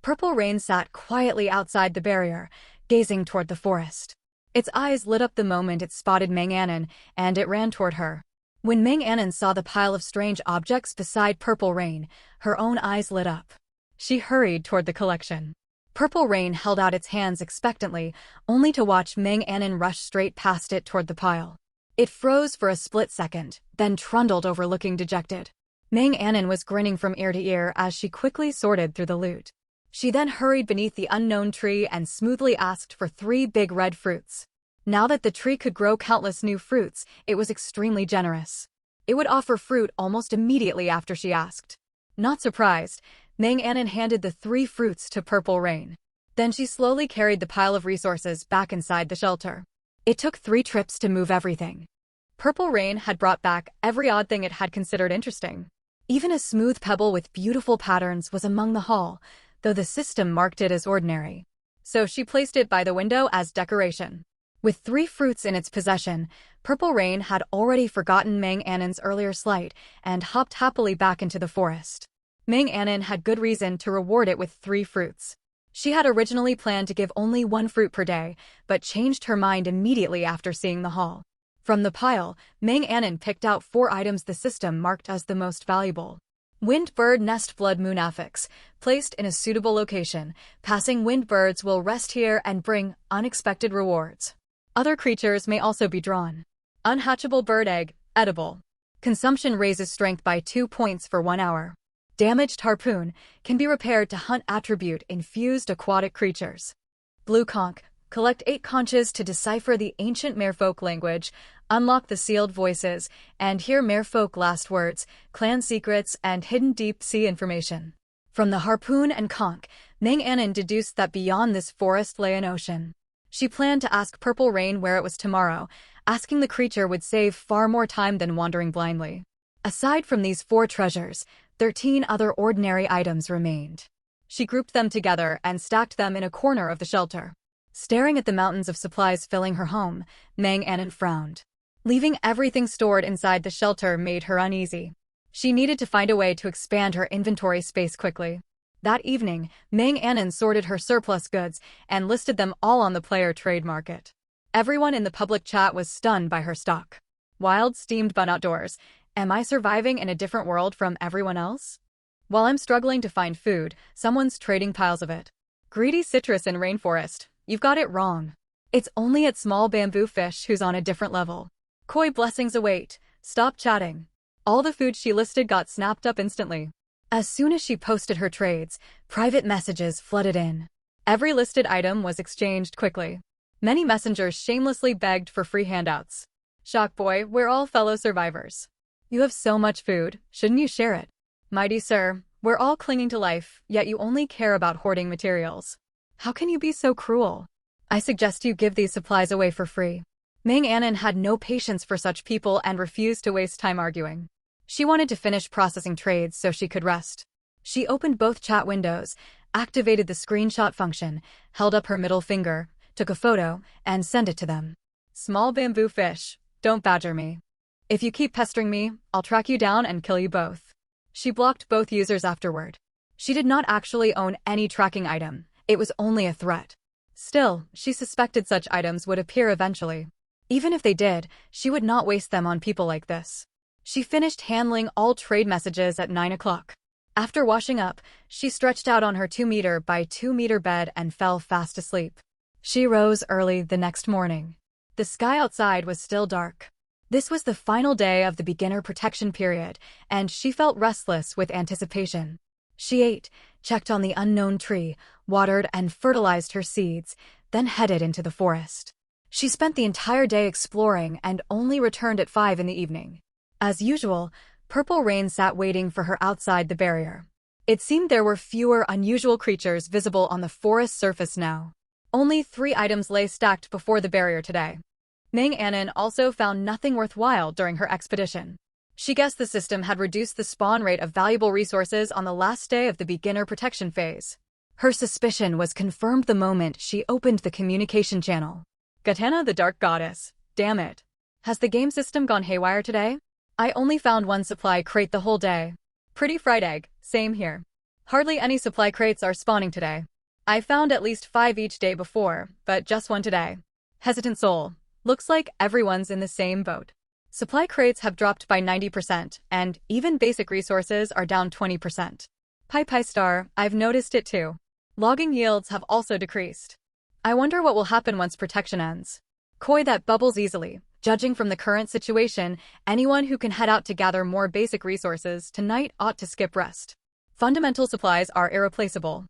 Purple Rain sat quietly outside the barrier, gazing toward the forest. Its eyes lit up the moment it spotted Meng Anon, and it ran toward her. When Meng Anon saw the pile of strange objects beside Purple Rain, her own eyes lit up. She hurried toward the collection. Purple Rain held out its hands expectantly, only to watch Meng Anon rush straight past it toward the pile. It froze for a split second, then trundled over looking dejected. Meng Anon was grinning from ear to ear as she quickly sorted through the loot. She then hurried beneath the unknown tree and smoothly asked for 3 big red fruits. Now that the tree could grow countless new fruits, it was extremely generous. It would offer fruit almost immediately after she asked. Not surprised, Meng Anon handed the 3 fruits to Purple Rain. Then she slowly carried the pile of resources back inside the shelter. It took 3 trips to move everything. Purple Rain had brought back every odd thing it had considered interesting. Even a smooth pebble with beautiful patterns was among the haul, though the system marked it as ordinary. So she placed it by the window as decoration. With 3 fruits in its possession, Purple Rain had already forgotten Meng Anon's earlier slight and hopped happily back into the forest. Meng Anon had good reason to reward it with 3 fruits. She had originally planned to give only 1 fruit per day, but changed her mind immediately after seeing the haul. From the pile, Meng Anon picked out 4 items the system marked as the most valuable. Winged bird nest blood moon affix, placed in a suitable location. Passing winged birds will rest here and bring unexpected rewards. Other creatures may also be drawn. Unhatchable bird egg, edible. Consumption raises strength by 2 points for 1 hour. Damaged harpoon can be repaired to hunt attribute infused aquatic creatures. Blue conch, collect 8 conches to decipher the ancient Merfolk language, unlock the sealed voices, and hear Merfolk last words, clan secrets, and hidden deep sea information. From the harpoon and conch, Meng Anon deduced that beyond this forest lay an ocean. She planned to ask Purple Rain where it was tomorrow. Asking the creature would save far more time than wandering blindly. Aside from these 4 treasures, 13 other ordinary items remained. She grouped them together and stacked them in a corner of the shelter. Staring at the mountains of supplies filling her home, Meng Anon frowned. Leaving everything stored inside the shelter made her uneasy. She needed to find a way to expand her inventory space quickly. That evening, Meng Anon sorted her surplus goods and listed them all on the player trade market. Everyone in the public chat was stunned by her stock. Wild steamed bun outdoors. Am I surviving in a different world from everyone else? While I'm struggling to find food, someone's trading piles of it. Greedy citrus in rainforest. You've got it wrong. It's only at small bamboo fish who's on a different level. Koi blessings await. Stop chatting. All the food she listed got snapped up instantly. As soon as she posted her trades, private messages flooded in. Every listed item was exchanged quickly. Many messengers shamelessly begged for free handouts. Shockboy, we're all fellow survivors. You have so much food, shouldn't you share it? Mighty sir, we're all clinging to life, yet you only care about hoarding materials. How can you be so cruel? I suggest you give these supplies away for free. Meng Anon had no patience for such people and refused to waste time arguing. She wanted to finish processing trades so she could rest. She opened both chat windows, activated the screenshot function, held up her middle finger, took a photo, and sent it to them. Small bamboo fish, don't badger me. If you keep pestering me, I'll track you down and kill you both. She blocked both users afterward. She did not actually own any tracking item. It was only a threat. Still, she suspected such items would appear eventually. Even if they did, she would not waste them on people like this. She finished handling all trade messages at 9 o'clock. After washing up, she stretched out on her 2-meter by 2-meter bed and fell fast asleep. She rose early the next morning. The sky outside was still dark. This was the final day of the beginner protection period, and she felt restless with anticipation. She ate, checked on the unknown tree, watered and fertilized her seeds, then headed into the forest. She spent the entire day exploring and only returned at 5 in the evening. As usual, Purple Rain sat waiting for her outside the barrier. It seemed there were fewer unusual creatures visible on the forest surface now. Only 3 items lay stacked before the barrier today. Meng Anon also found nothing worthwhile during her expedition. She guessed the system had reduced the spawn rate of valuable resources on the last day of the beginner protection phase. Her suspicion was confirmed the moment she opened the communication channel. Katana the Dark Goddess, damn it. Has the game system gone haywire today? I only found 1 supply crate the whole day. Pretty fried egg, same here. Hardly any supply crates are spawning today. I found at least 5 each day before, but just 1 today. Hesitant soul. Looks like everyone's in the same boat. Supply crates have dropped by 90%, and even basic resources are down 20%. Pi Pi Star, I've noticed it too. Logging yields have also decreased. I wonder what will happen once protection ends. Koi that bubbles easily. Judging from the current situation, anyone who can head out to gather more basic resources tonight ought to skip rest. Fundamental supplies are irreplaceable.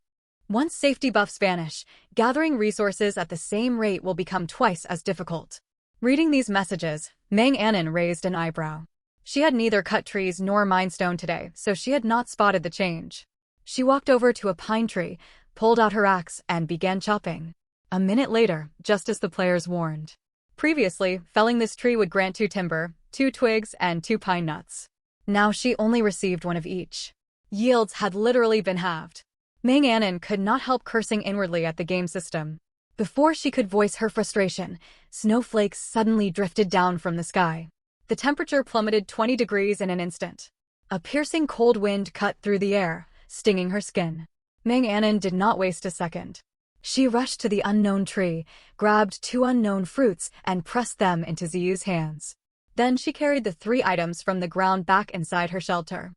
Once safety buffs vanish, gathering resources at the same rate will become twice as difficult. Reading these messages, Meng Anon raised an eyebrow. She had neither cut trees nor mined stone today, so she had not spotted the change. She walked over to a pine tree, pulled out her axe, and began chopping. A minute later, just as the players warned. Previously, felling this tree would grant 2 timber, 2 twigs, and 2 pine nuts. Now she only received 1 of each. Yields had literally been halved. Meng Anon could not help cursing inwardly at the game system. Before she could voice her frustration, snowflakes suddenly drifted down from the sky. The temperature plummeted 20 degrees in an instant. A piercing cold wind cut through the air, stinging her skin. Meng Anon did not waste a second. She rushed to the unknown tree, grabbed 2 unknown fruits, and pressed them into Ziyu's hands. Then she carried the 3 items from the ground back inside her shelter.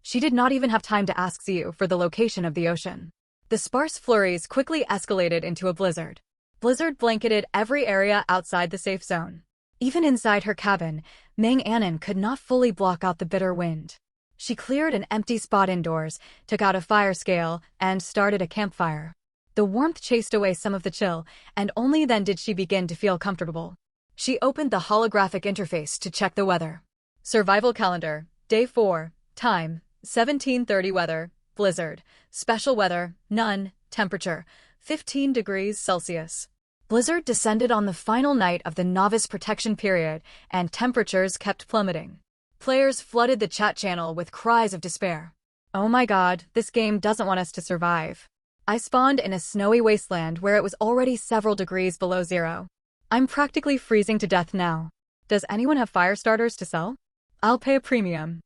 She did not even have time to ask Ziyu for the location of the ocean. The sparse flurries quickly escalated into a blizzard. Blizzard blanketed every area outside the safe zone. Even inside her cabin, Meng Anon could not fully block out the bitter wind. She cleared an empty spot indoors, took out a fire scale, and started a campfire. The warmth chased away some of the chill, and only then did she begin to feel comfortable. She opened the holographic interface to check the weather. Survival calendar, Day 4, time, 17:30 weather, blizzard, special weather, none, temperature, 15 degrees Celsius. Blizzard descended on the final night of the novice protection period, and temperatures kept plummeting. Players flooded the chat channel with cries of despair. Oh my god, this game doesn't want us to survive. I spawned in a snowy wasteland where it was already several degrees below zero. I'm practically freezing to death now. Does anyone have fire starters to sell? I'll pay a premium.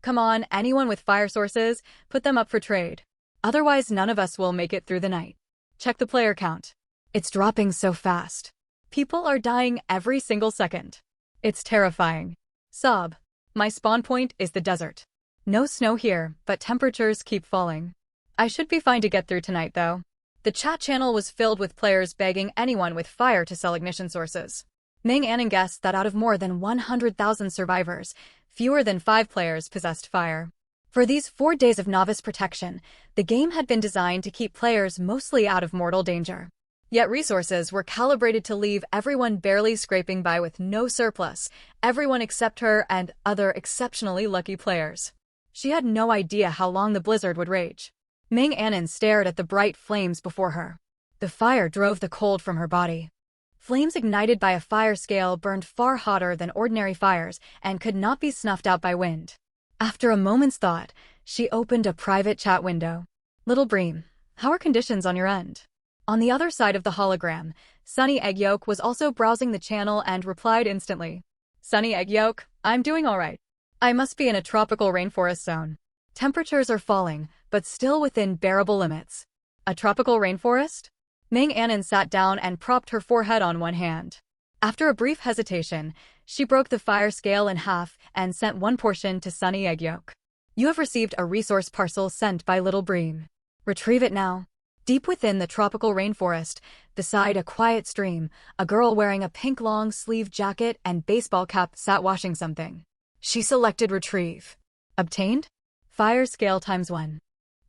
Come on, anyone with fire sources, put them up for trade. Otherwise none of us will make it through the night. Check the player count. It's dropping so fast. People are dying every single second. It's terrifying. Sob. My spawn point is the desert. No snow here, but temperatures keep falling. I should be fine to get through tonight, though. The chat channel was filled with players begging anyone with fire to sell ignition sources. Meng Anon guessed that out of more than 100,000 survivors, fewer than 5 players possessed fire. For these 4 days of novice protection, the game had been designed to keep players mostly out of mortal danger. Yet resources were calibrated to leave everyone barely scraping by with no surplus, everyone except her and other exceptionally lucky players. She had no idea how long the blizzard would rage. Meng Anon stared at the bright flames before her. The fire drove the cold from her body. Flames ignited by a fire scale burned far hotter than ordinary fires and could not be snuffed out by wind. After a moment's thought, she opened a private chat window. Little Bream, how are conditions on your end? On the other side of the hologram, Sunny Egg Yolk was also browsing the channel and replied instantly. Sunny Egg Yolk, I'm doing alright. I must be in a tropical rainforest zone. Temperatures are falling, but still within bearable limits. A tropical rainforest? Meng Anon sat down and propped her forehead on one hand. After a brief hesitation, she broke the fire scale in half and sent one portion to Sunny Egg Yolk. You have received a resource parcel sent by Little Bream. Retrieve it now. Deep within the tropical rainforest, beside a quiet stream, a girl wearing a pink long-sleeved jacket and baseball cap sat washing something. She selected Retrieve. Obtained? Fire scale ×1.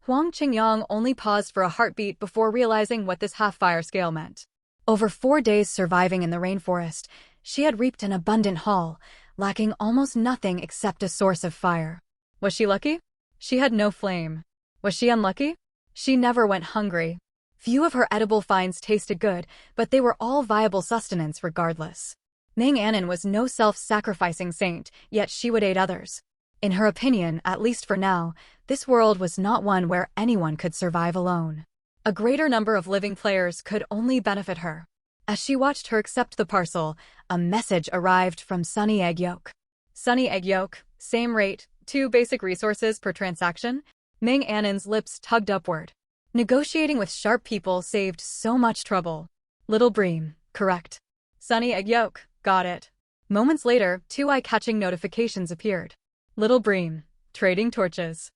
Huang Qingyang only paused for a heartbeat before realizing what this half-fire scale meant. Over 4 days surviving in the rainforest, she had reaped an abundant haul, lacking almost nothing except a source of fire. Was she lucky? She had no flame. Was she unlucky? She never went hungry. Few of her edible finds tasted good, but they were all viable sustenance regardless. Meng Anon was no self-sacrificing saint, yet she would aid others. In her opinion, at least for now, this world was not one where anyone could survive alone. A greater number of living players could only benefit her. As she watched her accept the parcel, a message arrived from Sunny Egg Yolk. Sunny Egg Yolk, same rate, 2 basic resources per transaction. Meng Anon's lips tugged upward. Negotiating with sharp people saved so much trouble. Little Bream, correct. Sunny Egg Yolk, got it. Moments later, 2 eye-catching notifications appeared. Little Bream, trading torches.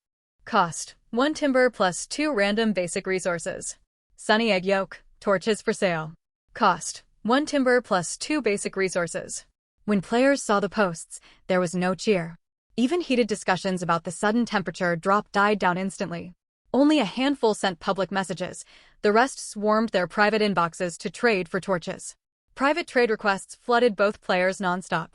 Cost, 1 timber plus 2 random basic resources. Sunny egg yolk, torches for sale. Cost: 1 timber plus 2 basic resources. When players saw the posts, there was no cheer. Even heated discussions about the sudden temperature drop died down instantly. Only a handful sent public messages. The rest swarmed their private inboxes to trade for torches. Private trade requests flooded both players nonstop.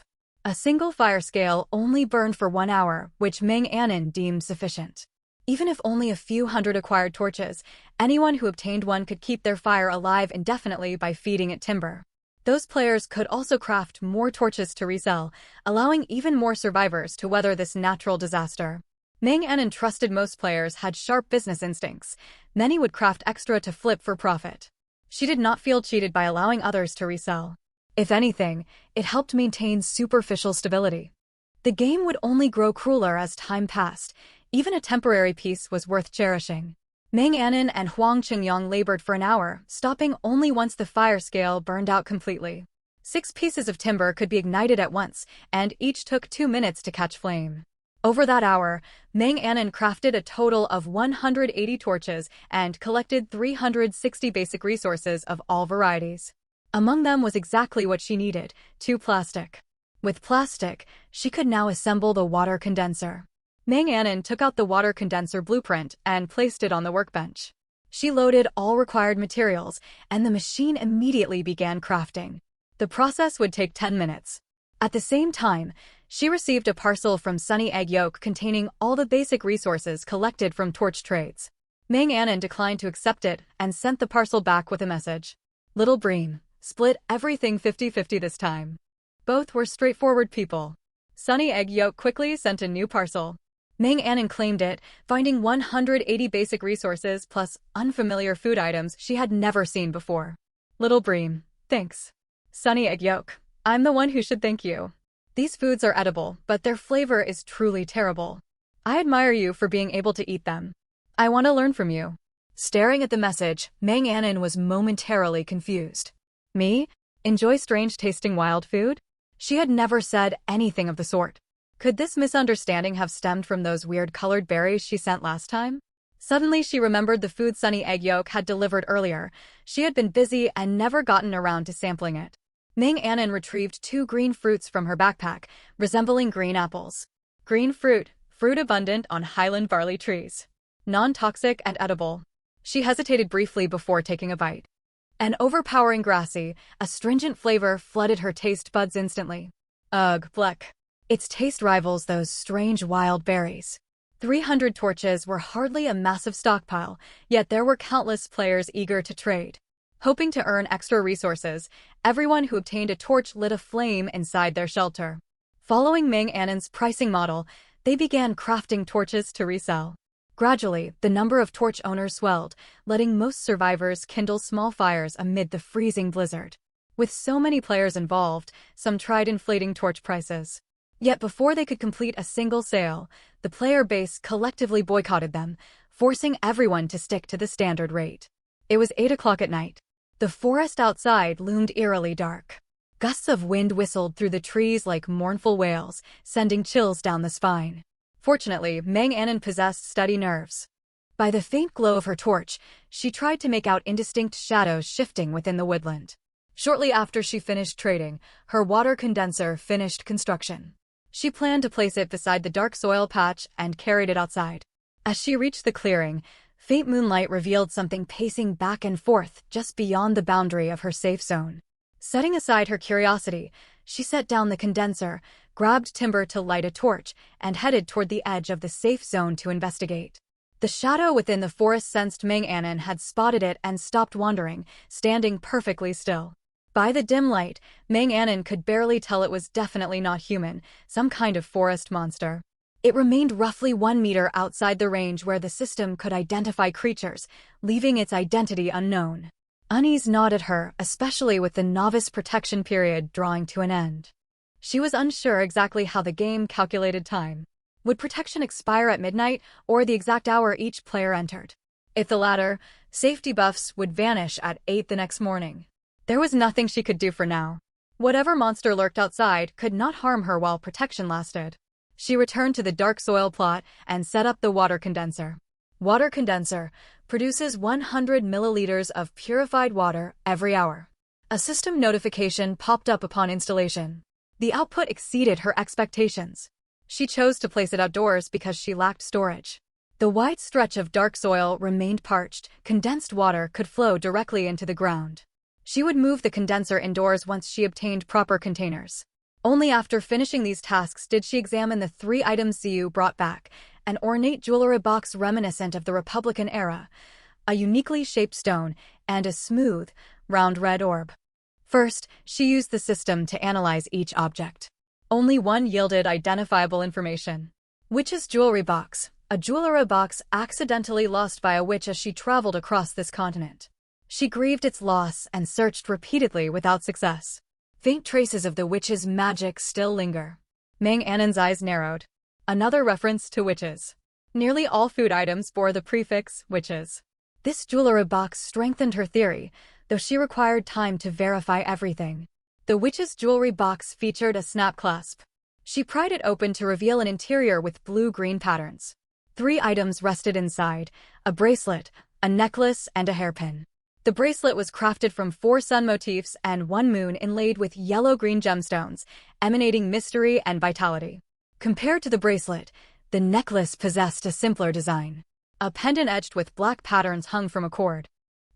A single fire scale only burned for 1 hour, which Ming Anon deemed sufficient. Even if only a few hundred acquired torches, anyone who obtained one could keep their fire alive indefinitely by feeding it timber. Those players could also craft more torches to resell, allowing even more survivors to weather this natural disaster. Ming Anon trusted most players had sharp business instincts. Many would craft extra to flip for profit. She did not feel cheated by allowing others to resell. If anything, it helped maintain superficial stability. The game would only grow crueler as time passed. Even a temporary peace was worth cherishing. Ming Anon and Huang Qingyang labored for an hour, stopping only once the fire scale burned out completely. 6 pieces of timber could be ignited at once, and each took 2 minutes to catch flame. Over that hour, Ming Anon crafted a total of 180 torches and collected 360 basic resources of all varieties. Among them was exactly what she needed: 2 plastic. With plastic, she could now assemble the water condenser. Ming Anon took out the water condenser blueprint and placed it on the workbench. She loaded all required materials, and the machine immediately began crafting. The process would take 10 minutes. At the same time, she received a parcel from Sunny Egg Yolk containing all the basic resources collected from torch trades. Ming Anon declined to accept it and sent the parcel back with a message. Little Bream, split everything 50-50 this time. Both were straightforward people. Sunny Egg Yolk quickly sent a new parcel. Ming Anon claimed it, finding 180 basic resources plus unfamiliar food items she had never seen before. Little Bream, thanks. Sunny Egg Yolk, I'm the one who should thank you. These foods are edible, but their flavor is truly terrible. I admire you for being able to eat them. I want to learn from you. Staring at the message, Ming Anon was momentarily confused. Me? Enjoy strange-tasting wild food? She had never said anything of the sort. Could this misunderstanding have stemmed from those weird colored berries she sent last time? Suddenly she remembered the food Sunny Egg Yolk had delivered earlier. She had been busy and never gotten around to sampling it. Ming Anon retrieved 2 green fruits from her backpack, resembling green apples. Green fruit abundant on highland barley trees. Non-toxic and edible. She hesitated briefly before taking a bite. An overpowering grassy, astringent flavor flooded her taste buds instantly. Ugh, bleck. Its taste rivals those strange wild berries. 300 torches were hardly a massive stockpile, yet there were countless players eager to trade. Hoping to earn extra resources, everyone who obtained a torch lit a flame inside their shelter. Following Ming Anon's pricing model, they began crafting torches to resell. Gradually, the number of torch owners swelled, letting most survivors kindle small fires amid the freezing blizzard. With so many players involved, some tried inflating torch prices. Yet before they could complete a single sale, the player base collectively boycotted them, forcing everyone to stick to the standard rate. It was 8 o'clock at night. The forest outside loomed eerily dark. Gusts of wind whistled through the trees like mournful wails, sending chills down the spine. Fortunately, Ming Anon possessed steady nerves. By the faint glow of her torch, she tried to make out indistinct shadows shifting within the woodland. Shortly after she finished trading, her water condenser finished construction. She planned to place it beside the dark soil patch and carried it outside. As she reached the clearing, faint moonlight revealed something pacing back and forth just beyond the boundary of her safe zone. Setting aside her curiosity, she set down the condenser, grabbed timber to light a torch, and headed toward the edge of the safe zone to investigate. The shadow within the forest sensed Ming Anon had spotted it and stopped wandering, standing perfectly still. By the dim light, Ming Anon could barely tell it was definitely not human, some kind of forest monster. It remained roughly 1 meter outside the range where the system could identify creatures, leaving its identity unknown. Unease gnawed at her, especially with the novice protection period drawing to an end. She was unsure exactly how the game calculated time. Would protection expire at midnight, or the exact hour each player entered? If the latter, safety buffs would vanish at 8 the next morning. There was nothing she could do for now. Whatever monster lurked outside could not harm her while protection lasted. She returned to the dark soil plot and set up the water condenser. Water condenser, produces 100 milliliters of purified water every hour. A system notification popped up upon installation. The output exceeded her expectations. She chose to place it outdoors because she lacked storage. The wide stretch of dark soil remained parched. Condensed water could flow directly into the ground. She would move the condenser indoors once she obtained proper containers. Only after finishing these tasks did she examine the 3 items Xiyu brought back: an ornate jewelry box reminiscent of the Republican era, a uniquely shaped stone, and a smooth, round red orb. First, she used the system to analyze each object. Only one yielded identifiable information. Witch's jewelry box, a jewelry box accidentally lost by a witch as she traveled across this continent. She grieved its loss and searched repeatedly without success. Faint traces of the witch's magic still linger. Mang Annen's eyes narrowed. Another reference to witches. Nearly all food items bore the prefix witches. This jewelry box strengthened her theory, though she required time to verify everything. The witch's jewelry box featured a snap clasp. She pried it open to reveal an interior with blue-green patterns. 3 items rested inside: a bracelet, a necklace, and a hairpin. The bracelet was crafted from 4 sun motifs and 1 moon inlaid with yellow-green gemstones, emanating mystery and vitality. Compared to the bracelet, the necklace possessed a simpler design. A pendant edged with black patterns hung from a cord.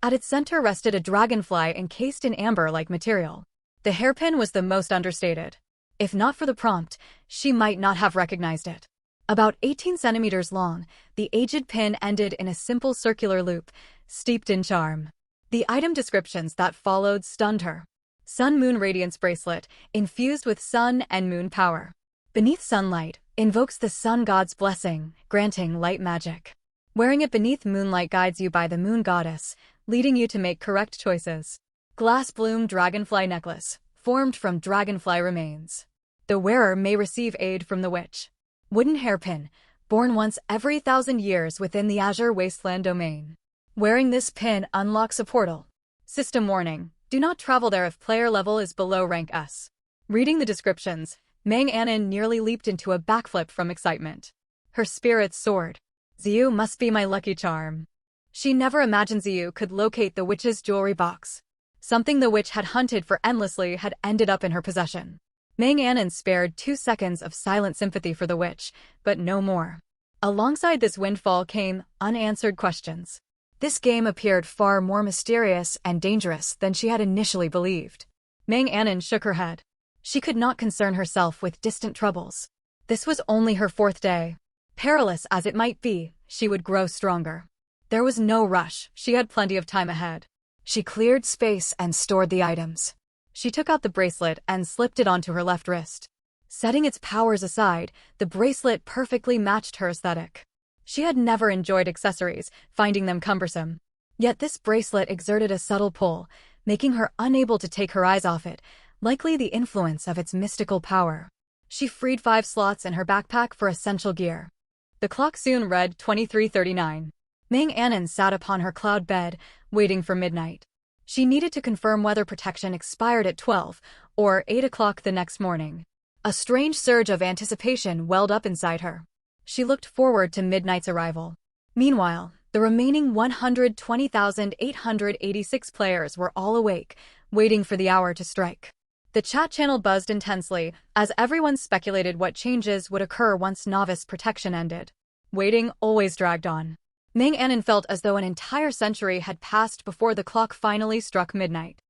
At its center rested a dragonfly encased in amber-like material. The hairpin was the most understated. If not for the prompt, she might not have recognized it. About 18 centimeters long, the aged pin ended in a simple circular loop, steeped in charm. The item descriptions that followed stunned her. Sun Moon Radiance Bracelet, infused with sun and moon power. Beneath sunlight, invokes the sun god's blessing, granting light magic. Wearing it beneath moonlight guides you by the moon goddess, leading you to make correct choices. Glass Bloom Dragonfly Necklace, formed from dragonfly remains. The wearer may receive aid from the witch. Wooden Hairpin, born once every 1,000 years within the Azure Wasteland domain. Wearing this pin unlocks a portal. System warning: do not travel there if player level is below rank S. Reading the descriptions, Mang Annen nearly leaped into a backflip from excitement. Her spirits soared. Xiyu must be my lucky charm. She never imagined Xiyu could locate the witch's jewelry box. Something the witch had hunted for endlessly had ended up in her possession. Mang Annen spared 2 seconds of silent sympathy for the witch, but no more. Alongside this windfall came unanswered questions. This game appeared far more mysterious and dangerous than she had initially believed. Mang Annen shook her head. She could not concern herself with distant troubles. This was only her 4th day. Perilous as it might be, she would grow stronger. There was no rush, she had plenty of time ahead. She cleared space and stored the items. She took out the bracelet and slipped it onto her left wrist. Setting its powers aside, the bracelet perfectly matched her aesthetic. She had never enjoyed accessories, finding them cumbersome. Yet this bracelet exerted a subtle pull, making her unable to take her eyes off it, likely the influence of its mystical power. She freed 5 slots in her backpack for essential gear. The clock soon read 23:39. Mang Annen sat upon her cloud bed, waiting for midnight. She needed to confirm whether protection expired at 12 or 8 o'clock the next morning. A strange surge of anticipation welled up inside her. She looked forward to midnight's arrival. Meanwhile, the remaining 120,886 players were all awake, waiting for the hour to strike. The chat channel buzzed intensely, as everyone speculated what changes would occur once novice protection ended. Waiting always dragged on. Mang Annen felt as though an entire century had passed before the clock finally struck midnight.